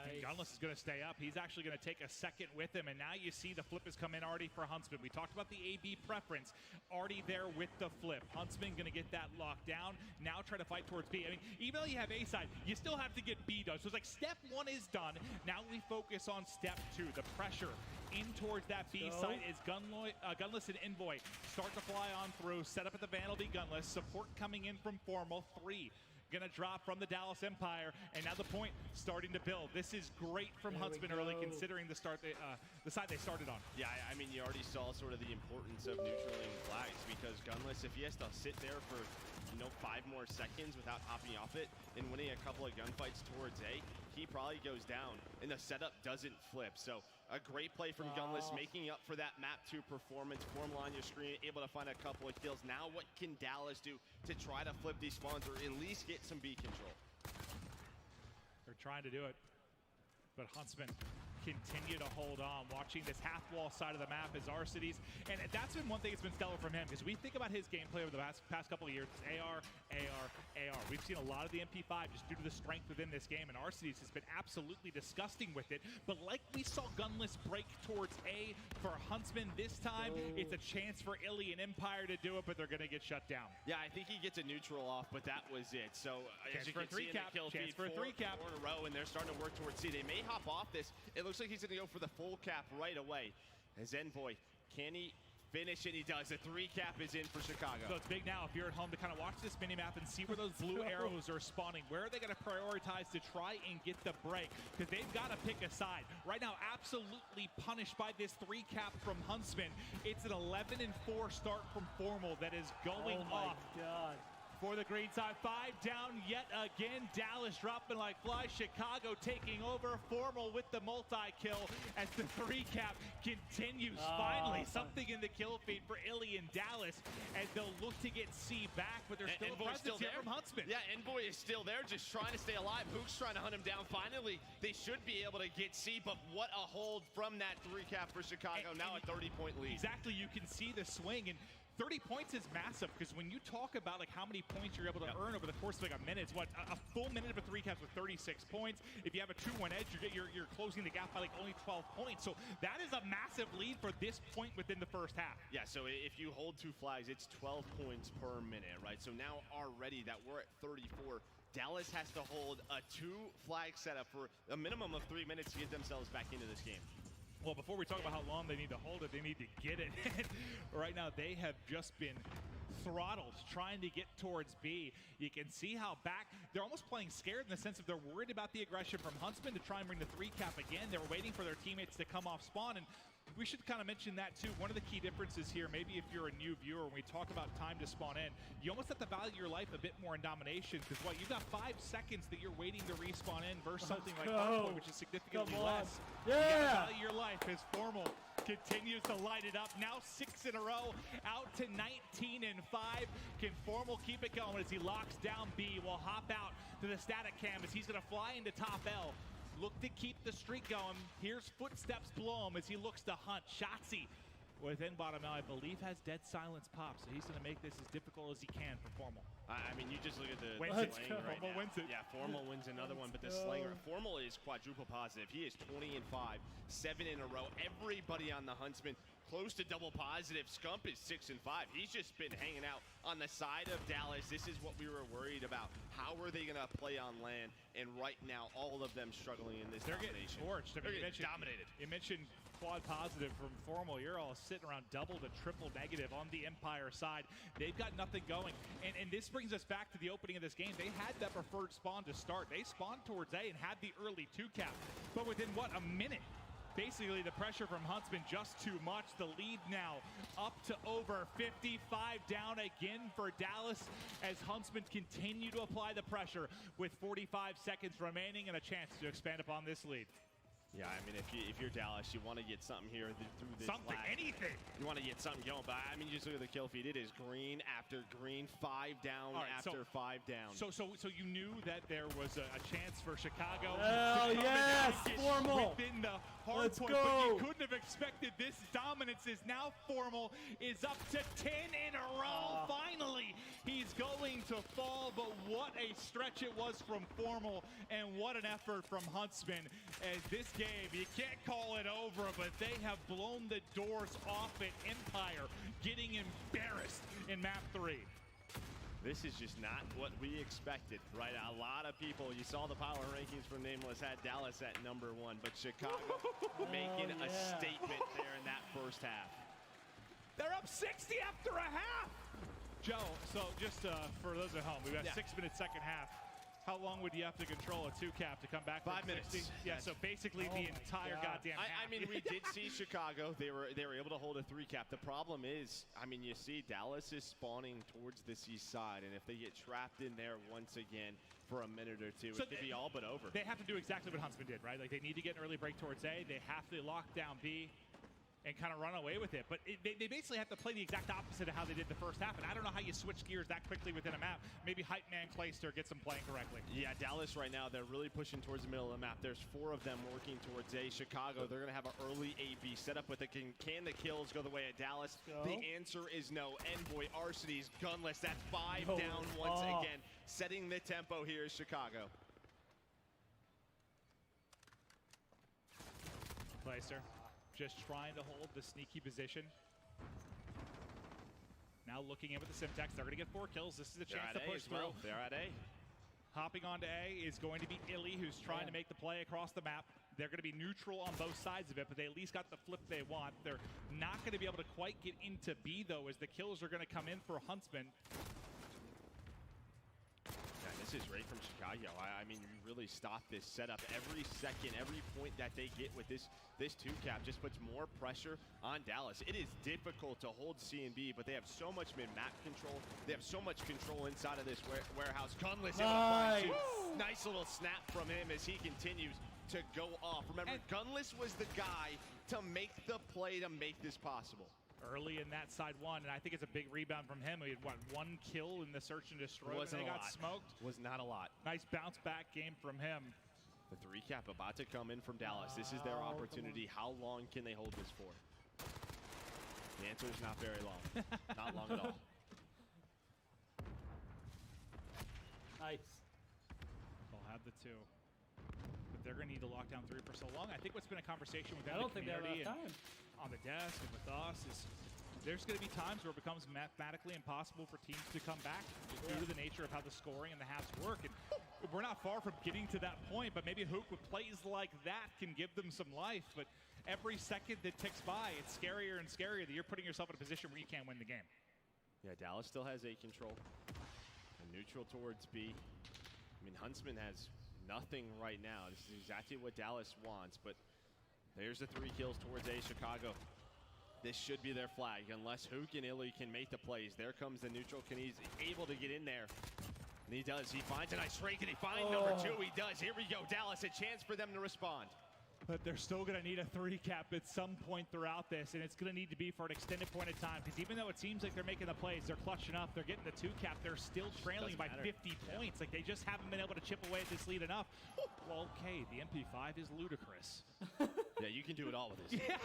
Nice. Gunless is going to stay up. He's actually going to take a second with him, and now you see the flip is coming already for Huntsman. We talked about the AB preference, already there with the flip. Huntsman going to get that locked down, now try to fight towards B. I mean, even though you have A side, you still have to get B done. So it's like step 1 is done. Now we focus on step 2, the pressure in towards that B side is Gunless and Envoy. Start to fly on through, set up at the Vandal B Gunless, support coming in from Formal, 3. Gonna drop from the Dallas Empire, and now the point starting to build. This is great from Huntsman early, considering the side they started on. Yeah, I mean, you already saw sort of the importance of neutraling flags, because Gunless, if he has to sit there for 5 more seconds without hopping off it and winning a couple of gunfights towards A, he probably goes down, and the setup doesn't flip. So a great play from Gunless, making up for that map 2 performance. Formal on your screen, able to find a couple of kills. Now what can Dallas do to try to flip these spawns or at least get some B control? They're trying to do it, but Huntsman continue to hold on. Watching this half wall side of the map is Arcitys, and that's been one thing that's been stellar from him, because we think about his gameplay over the past couple of years. It's AR, AR, AR. We've seen a lot of the MP5 just due to the strength within this game, and Arcitys has been absolutely disgusting with it. But like we saw Gunless break towards A for Huntsman this time, it's a chance for Illy and Empire to do it, but they're going to get shut down. Yeah, I think he gets a neutral off, but that was it. So as you can see in the kill feed, four in a row, and they're starting to work towards C. They may hop off this. It looks like he's going to go for the full cap right away. As Envoy, can he finish it? He does. The 3 cap is in for Chicago. So it's big now if you're at home to kind of watch this minimap and see where those blue arrows are spawning. Where are they going to prioritize to try and get the break? Because they've got to pick a side. Right now, absolutely punished by this 3 cap from Huntsman. It's an 11-4 start from Formal that is going off. God. For the green side, 5 down yet again. Dallas dropping like flies. Chicago taking over. Formal with the multi-kill as the 3 cap continues. Finally, something in the kill feed for Illy and Dallas as they'll look to get C back, but there's still a presence here from Huntsman. Yeah, Envoy is still there, just trying to stay alive. Hook's trying to hunt him down. Finally, they should be able to get C, but what a hold from that 3 cap for Chicago. Now a 30-point lead. Exactly, you can see the swing, and 30 points is massive, because when you talk about like how many points you're able to earn over the course of like a minute, it's what, a full minute of a 3 caps with 36 points. If you have a 2-1 edge, you're closing the gap by like only 12 points. So that is a massive lead for this point within the first half. Yeah, so if you hold 2 flags, it's 12 points per minute, right? So now already that we're at 34, Dallas has to hold a 2-flag setup for a minimum of 3 minutes to get themselves back into this game. Well, before we talk about how long they need to hold it, they need to get it. Right now, they have just been throttled trying to get towards B. You can see how back, they're almost playing scared in the sense of they're worried about the aggression from Huntsman to try and bring the 3 cap again. They're waiting for their teammates to come off spawn, and we should kind of mention that too. One of the key differences here, maybe if you're a new viewer, when we talk about time to spawn in, you almost have to value your life a bit more in domination, because what, you've got 5 seconds that you're waiting to respawn in versus something like Hardpoint, which is significantly less. You gotta value your life as Formal continues to light it up. Now 6 in a row, out to 19-5. Can Formal keep it going as he locks down B? Will hop out to the static cam as he's gonna fly into top L. Look to keep the streak going. Here's footsteps below him as he looks to hunt. Shotzzy within bottom L, I believe, has dead silence pop, so he's going to make this as difficult as he can for Formal. I mean, you just look at the slaying right Formal now. wins it. Yeah, Formal wins another one, but the slanger, Formal is quadruple positive. He is 20-5, 7 in a row. Everybody on the Huntsman close to double positive. Scump is 6-5. He's just been hanging out on the side of Dallas. This is what we were worried about. How are they going to play on land? And right now, all of them struggling in this domination. Getting torched. I mean, They're getting dominated. You mentioned quad positive from Formal. You're all sitting around double to triple negative on the Empire side. They've got nothing going. And this brings us back to the opening of this game. They had that preferred spawn to start. They spawned towards A and had the early 2 cap. But within, what, a minute? Basically, the pressure from Huntsman just too much. The lead now up to over 55 down again for Dallas as Huntsman continue to apply the pressure with 45 seconds remaining and a chance to expand upon this lead. Yeah, I mean, if you're Dallas, you want to get something here through this something, lag. anything. You want to get something going, but I mean, you just look at the kill feed. It is green after green, 5 down after 5 down. So you knew that there was a chance for Chicago. Hell yes, Formal. Within the hard point, go. but you couldn't have expected this dominance. Is now Formal is up to 10 in a row. Finally, he's going to fall, but what a stretch it was from Formal, and what an effort from Huntsman. As this game, you can't call it over, but they have blown the doors off at Empire, getting embarrassed in map 3. This is just not what we expected, right? A lot of people, you saw the power rankings from Nameless, had Dallas at #1, but Chicago making a statement there in that first half. They're up 60 after a half. Joe, so just for those at home, we've got 6 minutes second half. How long would you have to control a 2 cap to come back? 5 minutes. 60? Yeah, so basically the entire goddamn half. I mean, we did see Chicago. They were able to hold a 3 cap. The problem is, I mean, you see Dallas is spawning towards the C side, and if they get trapped in there once again for a minute or two, so it could be all but over. They have to do exactly what Huntsman did, right? Like, they need to get an early break towards A. They have to lock down B. and kind of run away with it. But they basically have to play the exact opposite of how they did the first half, and I don't know how you switch gears that quickly within a map. Maybe Hype Man Clayster gets them playing correctly. Yeah, Dallas right now, they're really pushing towards the middle of the map. There's 4 of them working towards A. Chicago, they're going to have an early A-B setup with it. Can the kills go the way of Dallas? The answer is no. Envoy, Arcitys, Gunless, that's 5 down once again. Setting the tempo here is Chicago. Clayster just trying to hold the sneaky position. Now looking in with the Simtex, they're going to get 4 kills. This is the chance to push through. They're at A. Hopping onto A is going to be Illy, who's trying to make the play across the map. They're going to be neutral on both sides of it, but they at least got the flip they want. They're not going to be able to quite get into B, though, as the kills are going to come in for Huntsman. Yeah, this is great from Chicago. I mean, you really stop this setup. Every second, every point that they get with this 2-cap just puts more pressure on Dallas. It is difficult to hold C and B, but they have so much mid-map control. They have so much control inside of this warehouse. Gunless able to find 2. Nice little snap from him as he continues to go off. Remember, Gunless was the guy to make the play to make this possible. Early in that side 1, and I think it's a big rebound from him. He had, what, 1 kill in the search and destroy when they got smoked? Was not a lot. Nice bounce back game from him. The 3-cap about to come in from Dallas. This is their opportunity. How long can they hold this for? The answer is not very long. Not long at all. Nice. They'll have the 2. But they're going to need to lock down 3 for so long. I think what's been a conversation with I don't think they have enough time. On the desk and with us is there's going to be times where it becomes mathematically impossible for teams to come back due to the nature of how the scoring and the halves work. And we're not far from getting to that point, but maybe Hook with plays like that can give them some life. But every second that ticks by, it's scarier and scarier that you're putting yourself in a position where you can't win the game. Yeah, Dallas still has A control. And neutral towards B. I mean, Huntsman has nothing right now. This is exactly what Dallas wants, but there's the 3 kills towards A. Chicago. This should be their flag, unless Hook and Illy can make the plays. There comes the neutral. He's able to get in there. And he does. He finds a nice rake. Can he find number 2? He does. Here we go, Dallas. A chance for them to respond. But they're still going to need a 3-cap at some point throughout this, and it's going to need to be for an extended point of time, because even though it seems like they're making the plays, they're clutching up, they're getting the 2-cap, they're still trailing by 50 points. Like, they just haven't been able to chip away at this lead enough. Well, okay, the MP5 is ludicrous. Yeah, you can do it all with this. Yeah.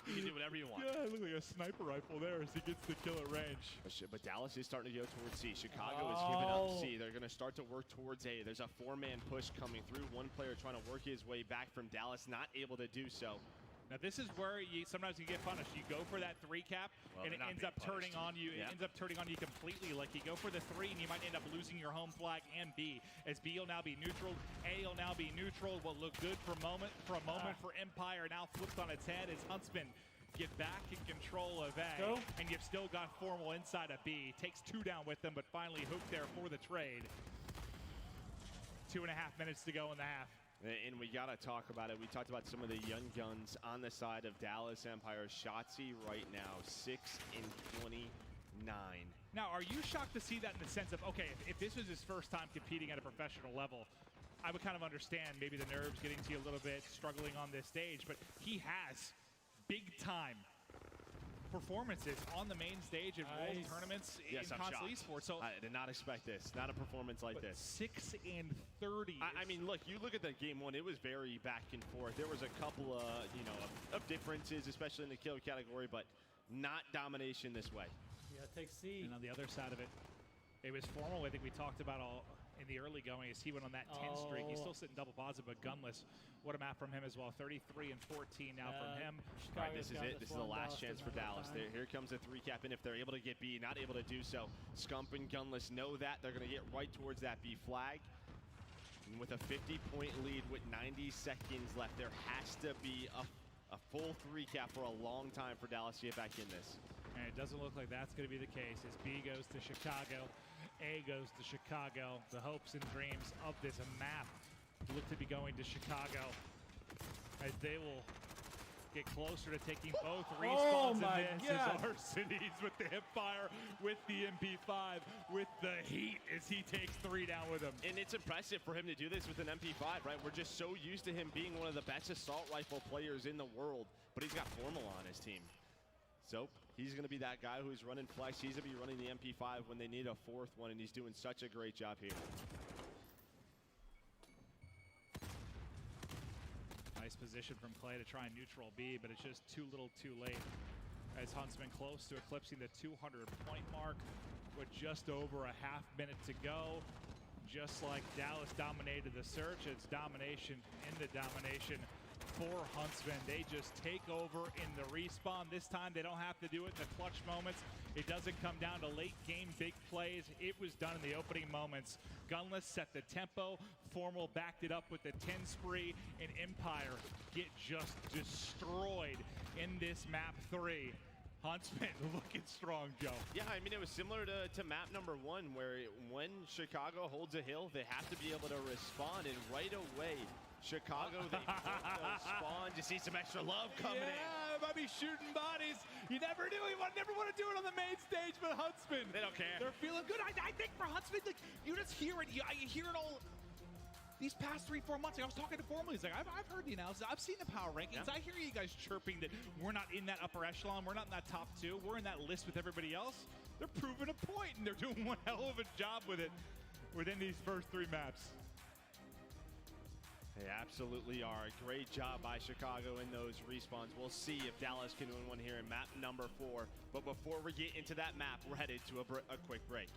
You can do whatever you want. Yeah, it looks like a sniper rifle there as he gets the kill at range. But Dallas is starting to go towards C. Chicago is giving up C. They're going to start to work towards A. There's a 4-man push coming through. One player trying to work his way back from Dallas, not able to do so. Now this is where sometimes you get punished. You go for that 3-cap, and it ends up turning on you. It ends up turning on you completely. Like, you go for the 3, and you might end up losing your home flag and B. As B will now be neutral, A will now be neutral. Will look good for a moment for Empire. Now flipped on its head as Huntsman get back in control of A, and you've still got Formal inside of B. Takes 2 down with them, but finally Hook there for the trade. 2.5 minutes to go in the half. And we got to talk about it. We talked about some of the young guns on the side of Dallas Empire. Shotzzy right now, 6 and 29. Now, are you shocked to see that in the sense of, okay, if this was his first time competing at a professional level, I would kind of understand maybe the nerves getting to you a little bit, struggling on this stage, but he has big-time performances on the main stage in world tournaments in console esports. So I did not expect this. Not a performance like this. 6 and 30. I mean, look, you look at the game 1. It was very back and forth. There was a couple of of differences, especially in the kill category, but not domination this way. Yeah, take C. And on the other side of it, it was Formal. I think we talked about all in the early going as he went on that 10 streak. He's still sitting double positive, but Gunless. What a map from him as well. 33 and 14 now from him. All right, this is it. This is the last chance for Dallas. Here comes a 3-cap, and if they're able to get B, not able to do so. Scump and Gunless know that. They're going to get right towards that B flag. And with a 50-point lead with 90 seconds left, there has to be a full 3-cap for a long time for Dallas to get back in this. And it doesn't look like that's going to be the case as B goes to Chicago. A goes to Chicago. The hopes and dreams of this map look to be going to Chicago as they will get closer to taking both Oh respawns my in this. God. Is Arcinides with the hipfire, with the MP5, with the heat as he takes 3 down with him. And it's impressive for him to do this with an MP5, right? We're just so used to him being one of the best assault rifle players in the world, but he's got Formal on his team. So he's going to be that guy who's running flex. He's going to be running the MP5 when they need a 4th one, and he's doing such a great job here. Nice position from Clay to try and neutral B, but it's just too little too late. As Huntsman close to eclipsing the 200-point mark with just over a half minute to go. Just like Dallas dominated the search, it's domination in the domination for Huntsman. They just take over in the respawn. This time they don't have to do it in the clutch moments. It doesn't come down to late game big plays. It was done in the opening moments. Gunless set the tempo. Formal backed it up with the 10 spree, and Empire get just destroyed in this map 3. Huntsman looking strong, Joe. Yeah, I mean, it was similar to map number 1, where when Chicago holds a hill, they have to be able to respond, and right away, Chicago, they spawn. You see some extra love coming in. Yeah, might be shooting bodies. You never knew. You never want to do it on the main stage, but Huntsman. They don't care. They're feeling good. I think for Huntsman, like, you just hear it. You hear it all. These past 3-4 months, like I was talking to Formal, he's like, I've heard the analysis. I've seen the power rankings. Yeah. I hear you guys chirping that we're not in that upper echelon. We're not in that top 2. We're in that list with everybody else. They're proving a point, and they're doing one hell of a job with it within these first 3 maps. They absolutely are. Great job by Chicago in those respawns. We'll see if Dallas can win one here in map number 4. But before we get into that map, we're headed to a quick break.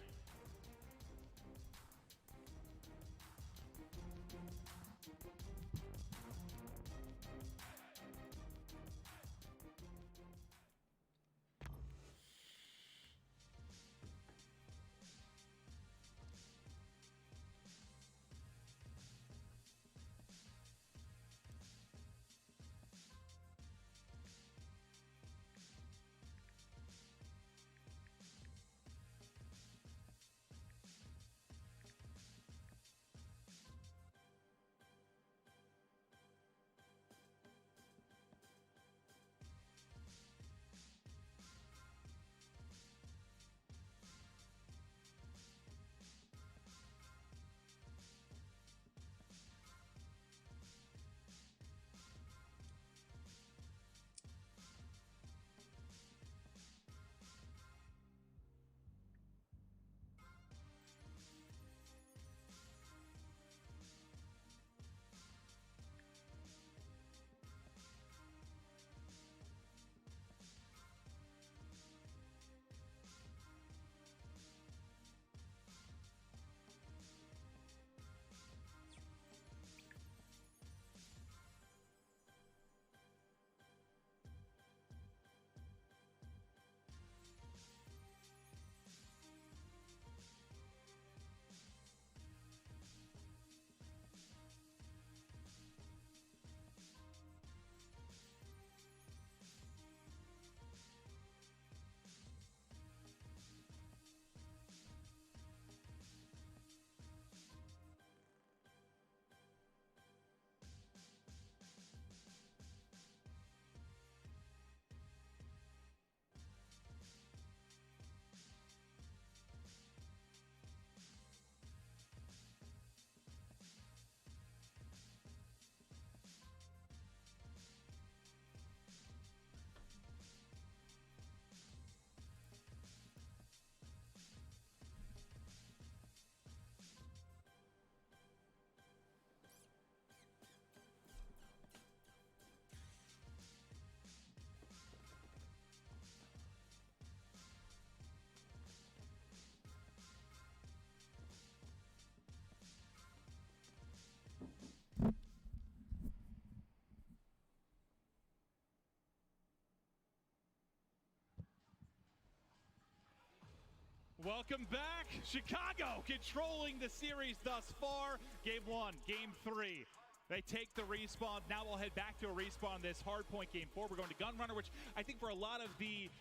Welcome back. Chicago controlling the series thus far. Game 1, Game 3. They take the respawn. Now we'll head back to a respawn this hardpoint Game 4. We're going to Gunrunner, which I think for a lot of the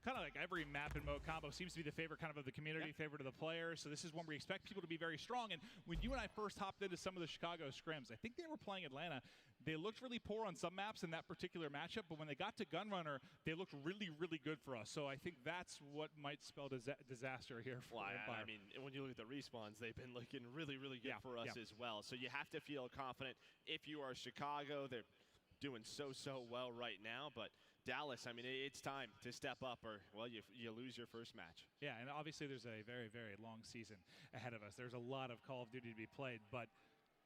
kind of like every map and mode combo seems to be the favorite kind of the community, favorite of the players. So this is one we expect people to be very strong. And when you and I first hopped into some of the Chicago scrims, I think they were playing Atlanta. they looked really poor on some maps in that particular matchup, but when they got to Gunrunner, they looked really, really good for us. So I think that's what might spell disaster here for Empire. I mean, when you look at the respawns, they've been looking really, really good for us as well. So you have to feel confident if you are Chicago. They're doing so well right now, but Dallas, I mean, it's time to step up or, well, you lose your first match. Yeah, and obviously there's a very, very long season ahead of us. There's a lot of Call of Duty to be played, but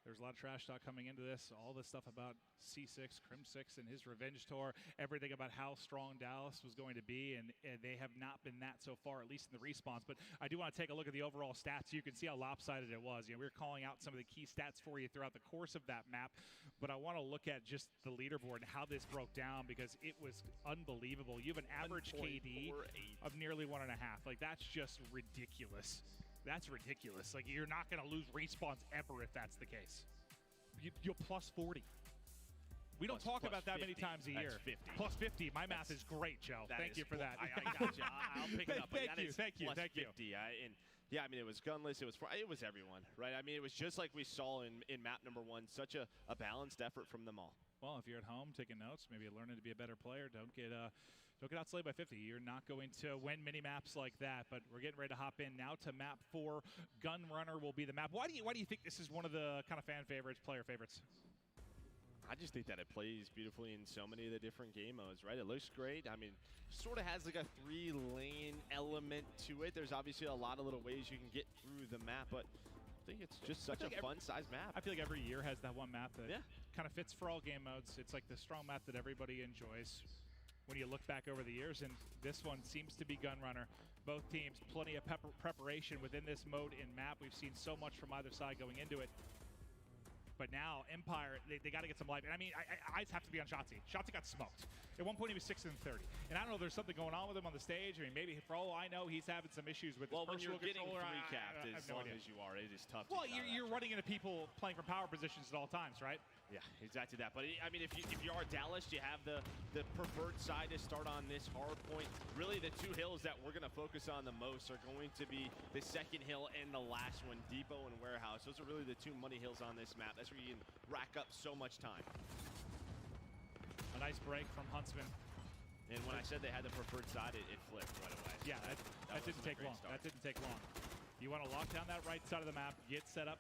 there's a lot of trash talk coming into this. All this stuff about C6, Crim6, and his revenge tour, everything about how strong Dallas was going to be, and they have not been that so far, at least in the respawns. But I do want to take a look at the overall stats. You can see how lopsided it was. You know, we were calling out some of the key stats for you throughout the course of that map, but I want to look at just the leaderboard and how this broke down because it was unbelievable. You have an average KD of nearly 1.5. Like, that's just ridiculous. That's ridiculous. Like, you're not going to lose respawns ever if that's the case. You're plus 40. We don't talk about that 50. Many times a year. 50. Plus 50. My math is great, Joe. Thank you for that. I got you. I'll pick it up. Thank you. Thank you. 50. And yeah, I mean, it was Gunless. It was everyone, right? I mean, it was just like we saw in map number 1. Such a balanced effort from them all. Well, if you're at home taking notes, maybe learning to be a better player, don't get outslayed by 50. You're not going to win many maps like that, but we're getting ready to hop in now to map 4. Gunrunner will be the map. Why do you think this is one of the kind of fan favorites, player favorites? I just think that it plays beautifully in so many of the different game modes, right? It looks great. I mean, sort of has like a 3-lane element to it. There's obviously a lot of little ways you can get through the map, but I think it's just such a fun-sized map. I feel like every year has that one map that kind of fits for all game modes. It's like the strong map that everybody enjoys when you look back over the years, and this one seems to be Gunrunner. Both teams, plenty of preparation within this mode in map. We've seen so much from either side going into it. But now, Empire, they got to get some life. And I mean, eyes have to be on Shotzzy. Shotzzy got smoked. At one point, he was 6-30. And I don't know if there's something going on with him on the stage. I mean, maybe for all I know, he's having some issues with his personal controller. Well, when you're getting 3-capped as long as you are, it is tough. Well, you're running into people playing from power positions at all times, right? Yeah, exactly that. But I mean, if you are Dallas, you have the preferred side to start on this hard point. Really, the 2 hills that we're going to focus on the most are going to be the second hill and the last one, Depot and Warehouse. Those are really the 2 money hills on this map. That's where you can rack up so much time. A nice break from Huntsman. And when I said they had the preferred side, it flipped right away. Yeah, that didn't take long. That didn't take long. You want to lock down that right side of the map, get set up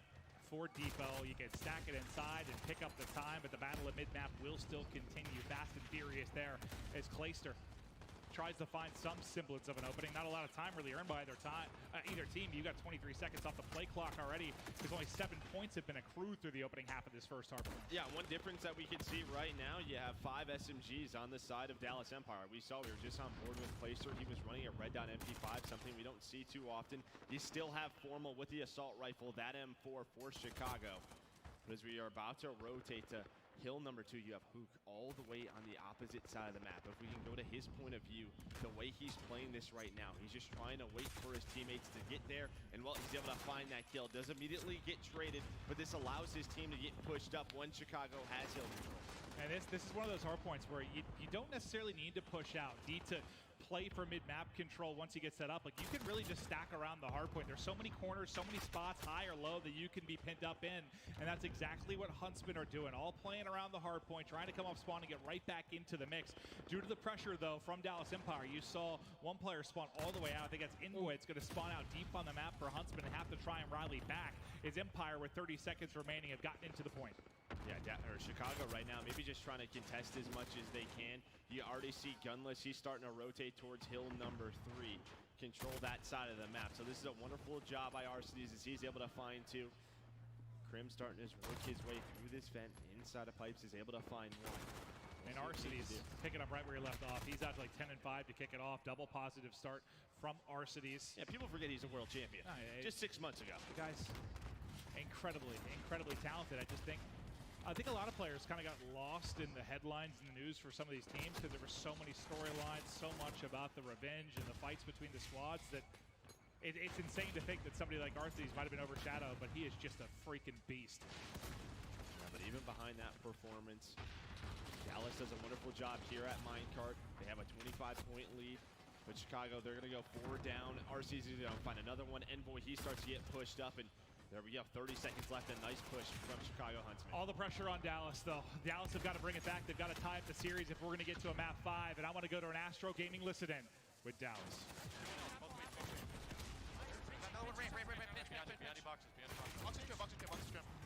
for Depot. You can stack it inside and pick up the time, but the battle at mid-map will still continue fast and furious there as Clayster tries to find some semblance of an opening. Not a lot of time really earned by either team. You got 23 seconds off the play clock already because only 7 points have been accrued through the opening half of this first hard point. Yeah, one difference that we can see right now, you have 5 SMGs on the side of Dallas Empire. We saw we were just on board with Clayster. He was running a red dot MP5, something we don't see too often. You still have Formal with the assault rifle, that M4 for Chicago. But as we are about to rotate to hill number 2, you have Hook all the way on the opposite side of the map. If we can go to his point of view, the way he's playing this right now, he's just trying to wait for his teammates to get there, and well, he's able to find that kill. Does immediately get traded, but this allows his team to get pushed up when Chicago has hill control. And this is one of those hard points where you don't necessarily need to push out. Need to play for mid-map control once you get set up. Like, you can really just stack around the hard point. There's so many corners, so many spots, high or low, that you can be pinned up in, and that's exactly what Huntsmen are doing. All playing around the hard point, trying to come up spawn and get right back into the mix. Due to the pressure, though, from Dallas Empire, you saw one player spawn all the way out. I think that's Inwood. It's going to spawn out deep on the map for Huntsmen and have to try and rally back. Is Empire, with 30 seconds remaining, have gotten into the point. Yeah, Chicago right now, maybe just trying to contest as much as they can. You already see Gunless. He's starting to rotate towards hill number 3. Control that side of the map. So this is a wonderful job by Arcitys as he's able to find 2. Crim starting to work his way through this vent. Inside of pipes is able to find 1. And Arcitys picking up right where he left off. He's out to like 10-5 to kick it off. Double positive start from Arcitys. Yeah, people forget he's a world champion. Just 6 months ago. The guy's incredibly talented. I think a lot of players kind of got lost in the headlines and the news for some of these teams because there were so many storylines, so much about the revenge and the fights between the squads that it's insane to think that somebody like Arcitys might have been overshadowed, but he is just a freaking beast. Yeah, but even behind that performance, Dallas does a wonderful job here at Minecart. They have a 25-point lead. But Chicago, they're going to go 4 down. Arcitys is going to find another one. Envoy, he starts to get pushed up, and There we go, 30 seconds left, and nice push from Chicago Huntsmen. All the pressure on Dallas, though. Dallas have got to bring it back. They've got to tie up the series if we're going to get to a map 5. And I want to go to an Astro Gaming listen in with Dallas.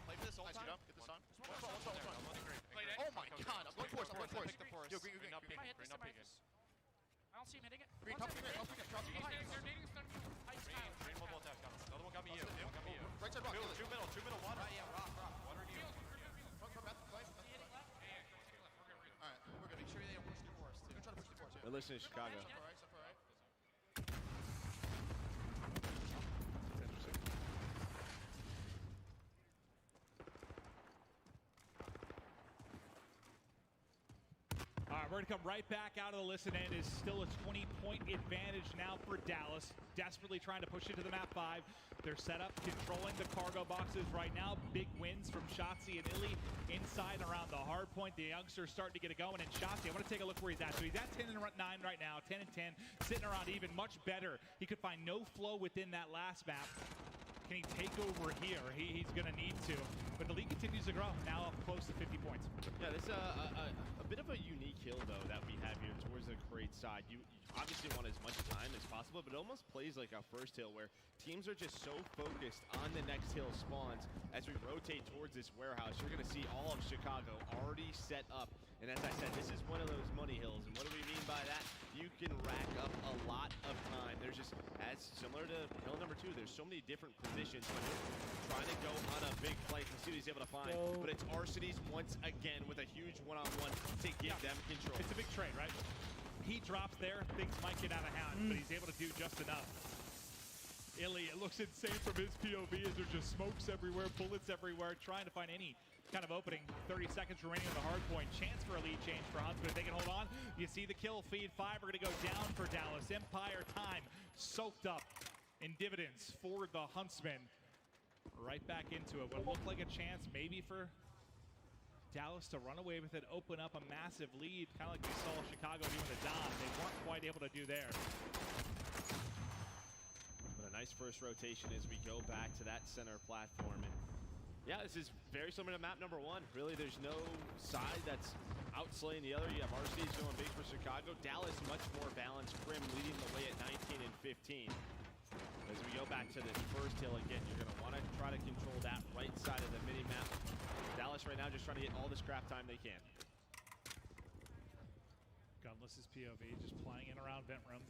Play for this all time. Get this on. Oh my god, I'm going force, Yo, green. I don't see him hitting it. Green, top green. Green mobile attack. The other one got me you. Right side rock. Two middle, one. Right, yeah, rock. Water to you. Alright, we're good. Make sure they don't push the forest, too. Try to push the forest, They're listening to Chicago. Alright. All right, we're going to come right back out of the listen in. Is still a 20-point advantage now for Dallas. Desperately trying to push it to the map 5. They're set up, controlling the cargo boxes right now. Big wins from Shotzzy and Illy inside and around the hard point. The youngster's starting to get it going. And Shotzzy, I want to take a look where he's at. So he's at 10 and 9 right now, 10 and 10, sitting around even, much better. He could find no flow within that last map. Can he take over here? He's going to need to. But the lead continues to grow, now up close to 50 points. Yeah, this is a bit of a unique hill, though, that we have here towards the crate side. You obviously want as much time as possible, but it almost plays like our first hill, where teams are just so focused on the next hill spawns. As we rotate towards this warehouse, you're going to see all of Chicago already set up. And as I said, this is one of those money hills. And what do we mean by that? You can rack up a lot of time. There's just, as similar to hill number 2, there's so many different positions when you're trying to go on a big play to see what he's able to find. But it's Arcitys once again with a huge one-on-one to give them control. It's a big trade, right? He drops there, things might get out of hand, but he's able to do just enough. Illy, it looks insane from his POV as there's just smokes everywhere, bullets everywhere, trying to find any kind of opening. 30 seconds remaining on the hard point. Chance for a lead change for Huntsman. If they can hold on, you see the kill feed. 5 are going to go down for Dallas. Empire time soaked up in dividends for the Huntsmen. Right back into it. What looked like a chance maybe for Dallas to run away with it, open up a massive lead, kind of like we saw Chicago do in the Dom. They weren't quite able to do there. But a nice first rotation as we go back to that center platform. And yeah, this is very similar to map number 1. Really, there's no side that's outslaying the other. You have Arcitys going big for Chicago. Dallas much more balanced. Crim leading the way at 19 and 15. As we go back to this first hill again, you're going to want to try to control that right side of the mini-map. Dallas right now just trying to get all the scrap time they can. Gunless's POV just playing in around vent room,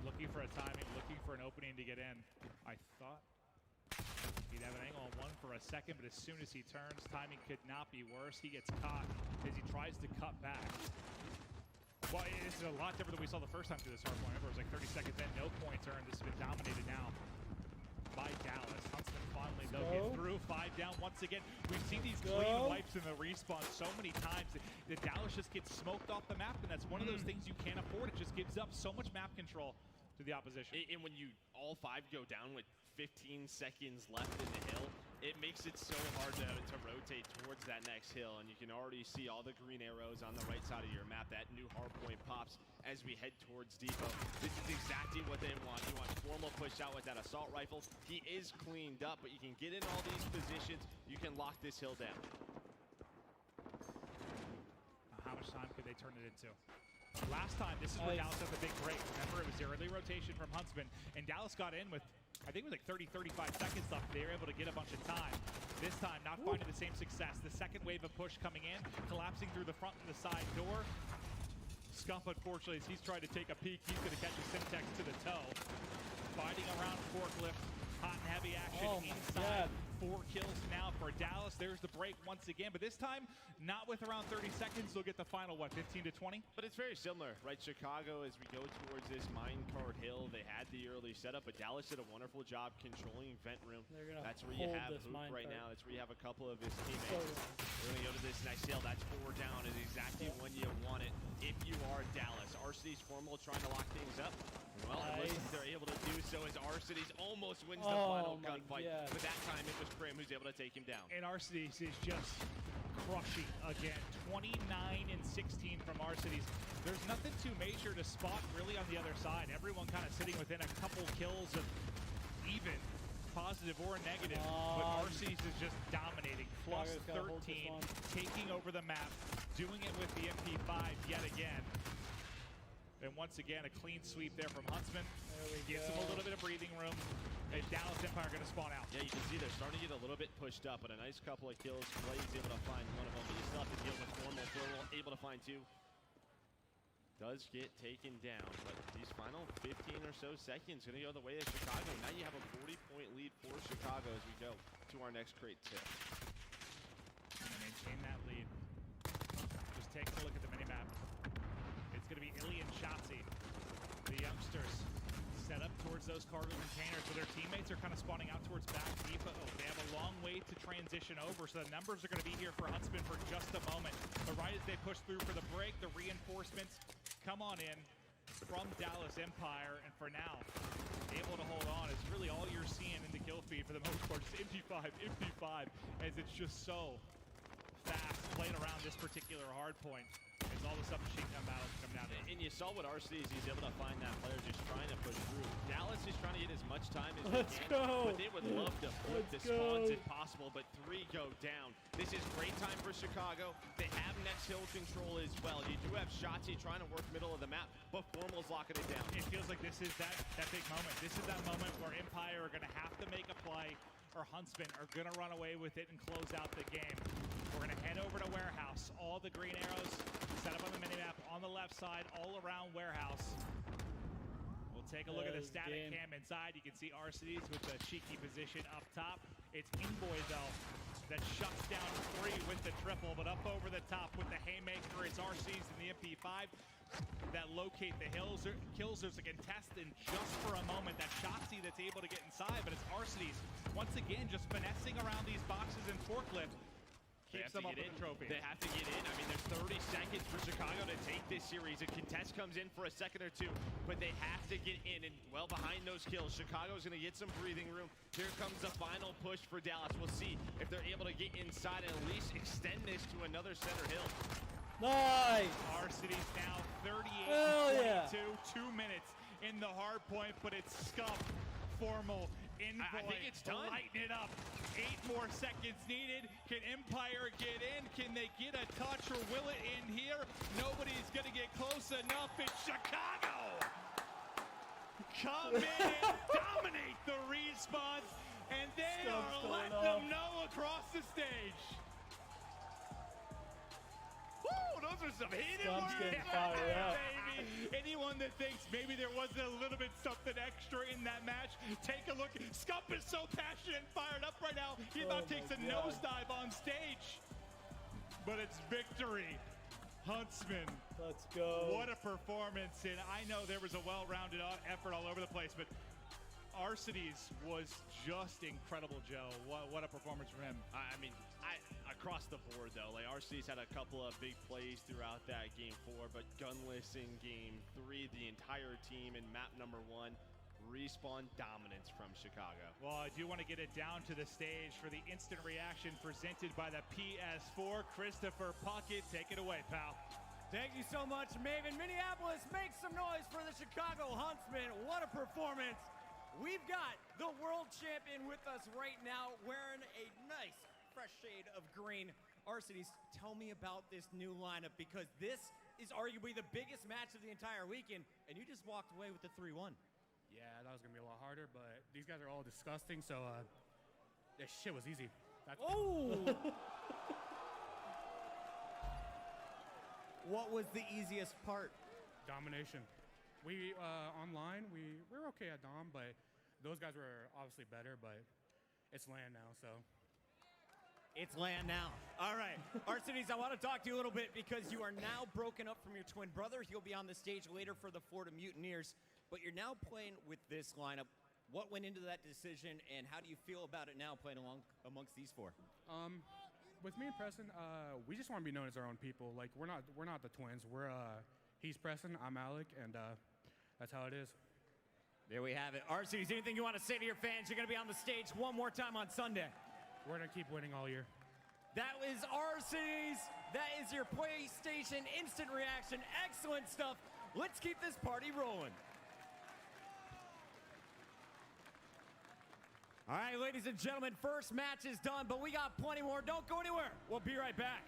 looking for a timing, looking for an opening to get in. I thought he'd have an angle on one for a second, but as soon as he turns, timing could not be worse. He gets caught as he tries to cut back. Well, it's a lot different than we saw the first time through this hard point. Remember, it was like 30 seconds in, no points earned. This has been dominated now by Dallas. Huntsman finally, though, get through. 5 down once again. We've seen these clean wipes in the respawn so many times that Dallas just gets smoked off the map, and that's one of those things you can't afford. It just gives up so much map control to the opposition. And when you all 5 go down with 15 seconds left in the hill, it makes it so hard to rotate towards that next hill, and you can already see all the green arrows on the right side of your map. That new hard point pops as we head towards Depot. This is exactly what they want. You want Formal pushed out with that assault rifle. He is cleaned up, but you can get in all these positions. You can lock this hill down. How much time could they turn it into? Last time, this is where Dallas had the big break. Remember, it was the early rotation from Huntsman, and Dallas got in with, I think it was like 30, 35 seconds left. They were able to get a bunch of time. This time, not finding the same success. The second wave of push coming in, collapsing through the front and the side door. Scump, unfortunately, as he's trying to take a peek, he's going to catch a Simtex to the toe. Fighting around forklift, hot and heavy action inside. 4 kills now for Dallas. There's the break once again, but this time, not with around 30 seconds. They'll get the final, what, 15 to 20? But it's very similar, right? Chicago, as we go towards this minecart hill, they had the early setup, but Dallas did a wonderful job controlling vent room. That's where you have Hoop right now. That's where you have a couple of his teammates. We're going to go to this next hill. That's 4 down. Is exactly when you want it if you are Dallas. Arcitys Formal trying to lock things up. Well, it looks like they're able to do so as Arcitys almost wins the final gunfight. But that time it was Crim who's able to take him down. And Arcitys is just crushing again. 29 and 16 from Arcitys. There's nothing too major to spot really on the other side. Everyone kind of sitting within a couple kills of even. positive or negative, but Arcees is just dominating. Plus Chicago's gotta hold this 13, one. taking over the map, doing it with the MP5 yet again. And once again, a clean sweep there from Huntsman. Gives him a little bit of breathing room. And Dallas Empire going to spawn out. Yeah, you can see they're starting to get a little bit pushed up, but a nice couple of kills. Clay's able to find one of them, but you still have to deal with Formal. Formal able to find two. Does get taken down, but these final 15 or so seconds going to go the way of Chicago. Now you have a 40-point lead for Chicago as we go to our next crate tip. And maintain that lead. Just take a look at the minimap. It's going to be Illy and Shotzi, the youngsters, set up towards those cargo containers, so their teammates are kind of spawning out towards back depot. They have a long way to transition over, so the numbers are going to be here for Huntsman for just a moment. But right as they push through for the break, the reinforcements come on in from Dallas Empire, and for now, able to hold on is really all you're seeing in the kill feed for the most part. Just MP5, as it's just so fast playing around this particular hard point. As all the submachine gun battles come down. And you saw what Arcees, he's able to find that player just trying to push through. Dallas is trying to get as much time as they can, but they would love to flip the spawns if possible, but 3 go down. This is great time for Chicago. They have next hill control as well. You do have Shotzi trying to work middle of the map, but Formal's locking it down. It feels like this is that big moment. This is that moment where Empire are going to have to make a play, or Huntsman are going to run away with it and close out the game. We're going to head over to Warehouse. All the green arrows set up on the minimap on the left side, all around Warehouse. We'll take a look at the static cam inside. You can see Arcees with the cheeky position up top. It's Inboy, though, that shuts down 3 with the triple, but up over the top with the haymaker, it's Arcees and the MP5 that locate the hills. Kills, there's a contest in just for a moment. That Shotzi that's able to get inside, but it's Arcees once again just finessing around these boxes and forklift. Keeps them up with the trophy. They have to get in. I mean, there's 30 seconds for Chicago to take this series. A contest comes in for a second or two, but they have to get in. And well behind those kills, Chicago's going to get some breathing room. Here comes the final push for Dallas. We'll see if they're able to get inside and at least extend this to another center hill. Nice! Arcees now 38-22, yeah. 2 minutes in the hard point, but it's Scump, Formal, Inboy, I think it's done. Lighten it up. 8 more seconds needed. Can Empire get in? Can they get a touch, or will it end here? Nobody's going to get close enough. It's Chicago! Come in and dominate the respawns, and they are letting them know across the stage. Woo, those are some heated words right there, baby. Anyone that thinks maybe there wasn't a little bit something extra in that match, take a look. Scump is so passionate and fired up right now. He about takes a nosedive on stage. But it's victory. Huntsman. Let's go. What a performance. And I know there was a well-rounded effort all over the place, but Arcees was just incredible, Joe. What a performance from him. I mean, across the board, though, like Arcees had a couple of big plays throughout that game 4, but gunless in game 3, the entire team in map number 1, respawn dominance from Chicago. Well, I do want to get it down to the stage for the instant reaction presented by the PS4. Christopher Puckett, take it away, pal. Thank you so much, Maven. Minneapolis, make some noise for the Chicago Huntsmen. What a performance. We've got the world champion with us right now, wearing a nice fresh shade of green. Arcees, tell me about this new lineup, because this is arguably the biggest match of the entire weekend, and you just walked away with the 3-1. Yeah, that was going to be a lot harder, but these guys are all disgusting, so this shit was easy. What was the easiest part? Domination. We, online, we're okay at Dom, but those guys were obviously better, but it's land now, so. It's land now. All right, Arcees, I want to talk to you a little bit, because you are now broken up from your twin brother. He'll be on the stage later for the Florida Mutineers, but you're now playing with this lineup. What went into that decision, and how do you feel about it now playing along amongst these 4? With me and Preston, we just want to be known as our own people. Like, we're not the twins. He's Preston, I'm Alec, and that's how it is. There we have it. Arcees, anything you want to say to your fans? You're going to be on the stage one more time on Sunday. We're going to keep winning all year. That is Arcees. That is your PlayStation instant reaction. Excellent stuff. Let's keep this party rolling. All right, ladies and gentlemen, first match is done, but we got plenty more. Don't go anywhere. We'll be right back.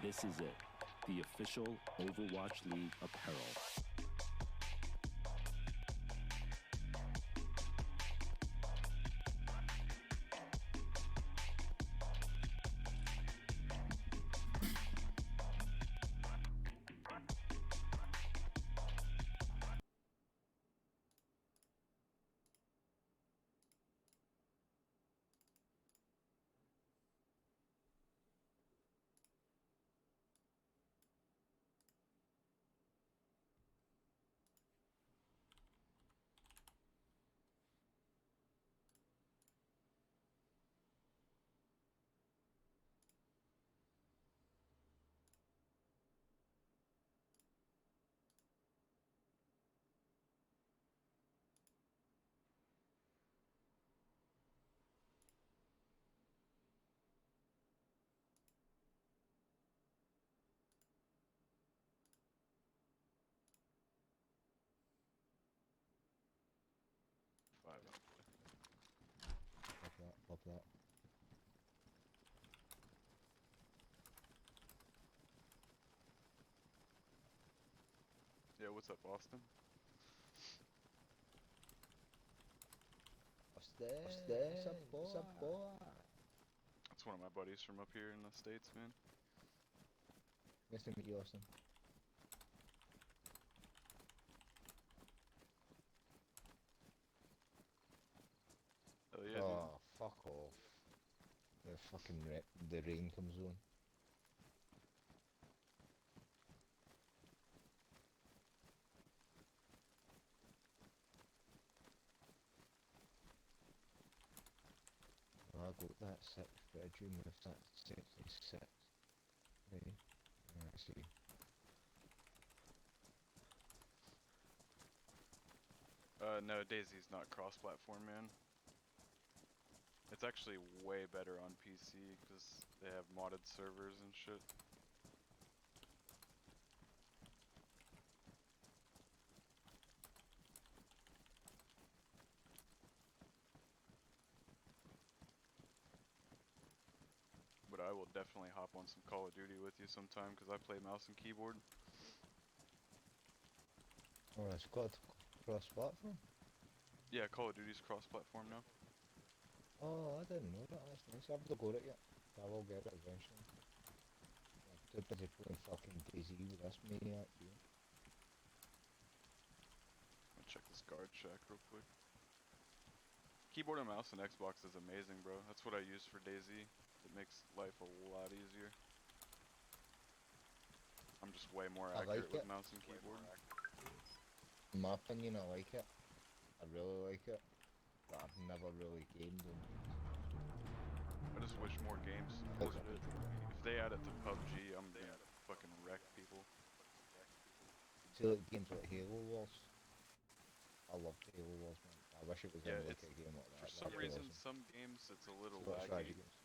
This is it, the official Overwatch League apparel. Pop that. Yeah, what's up, Austin? What's up, boy? That's one of my buddies from up here in the States, man. Nice to meet you, Austin. Oh yeah, Oh, fuck off. The rain comes on. I got that sixth bedroom with that 66. Right. I see. No, Daisy's not cross-platform, man. It's actually way better on PC because they have modded servers and shit. But I will definitely hop on some Call of Duty with you sometime because I play mouse and keyboard. Oh, it's got cross-platform? Yeah, Call of Duty's cross-platform now. Oh, I didn't know that. That's nice. I haven't got it yet. I will get it eventually. I'm too busy playing fucking DayZ with this maniac here. I'll check this guard check real quick. Keyboard and mouse and Xbox is amazing, bro. That's what I use for DayZ. It makes life a lot easier. I'm just way more accurate with mouse and keyboard. In my opinion, I like it. I really like it. But I've never really gamed on it. I just wish more games supported it. If they add it to PUBG, I'm gonna fucking wreck people. See, like games like Halo Wars. I love Halo Wars, man. I wish it was Yeah, like it's, a game like that. for some That'd be reason, awesome. some games it's a little It's like strategy laggy. games.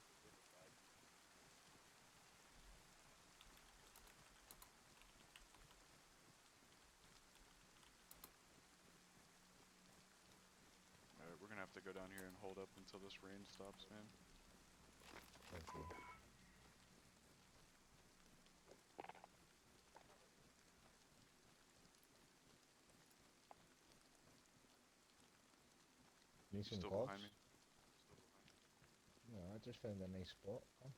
Alright, we're gonna have to go down here and hold up until this rain stops, man. Okay. Need You some still gloves? behind me? No, I just found a nice spot. Come.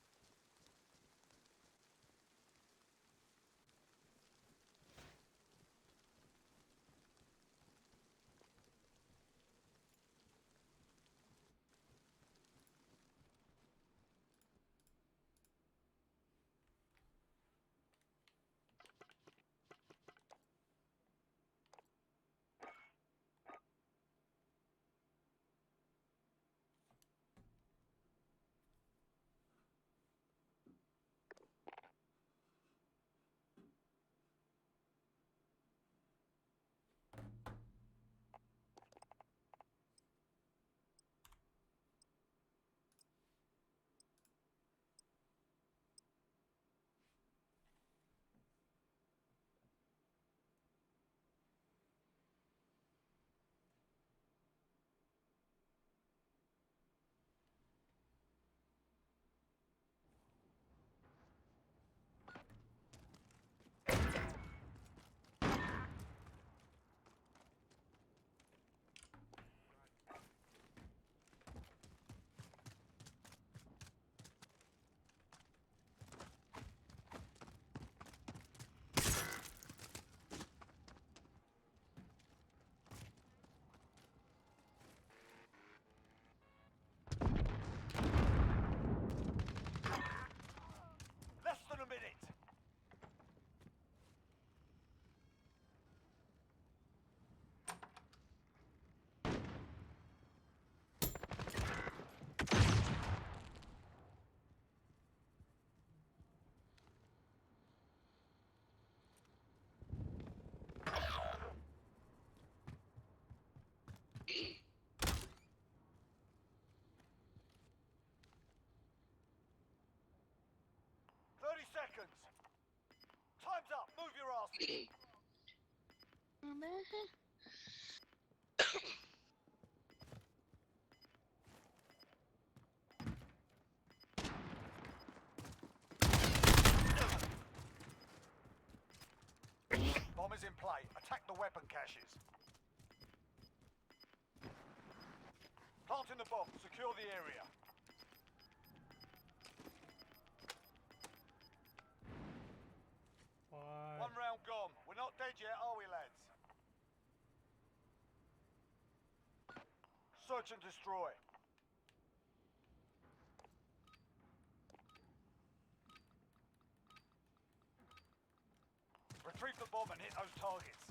Bomb is in play. Attack the weapon caches. Planting the bomb. Secure the area. Why? One round gone. We're not dead yet, are we, lads? Search and destroy. Retrieve the bomb and hit those targets.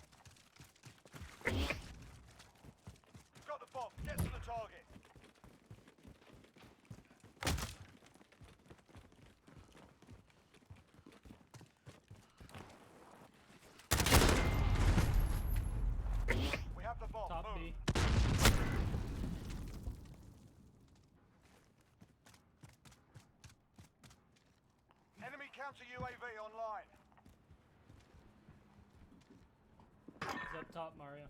Got the bomb. Get to the target. We have the bomb. Top Move. B. Enemy counter UAV online. He's up top, Mario.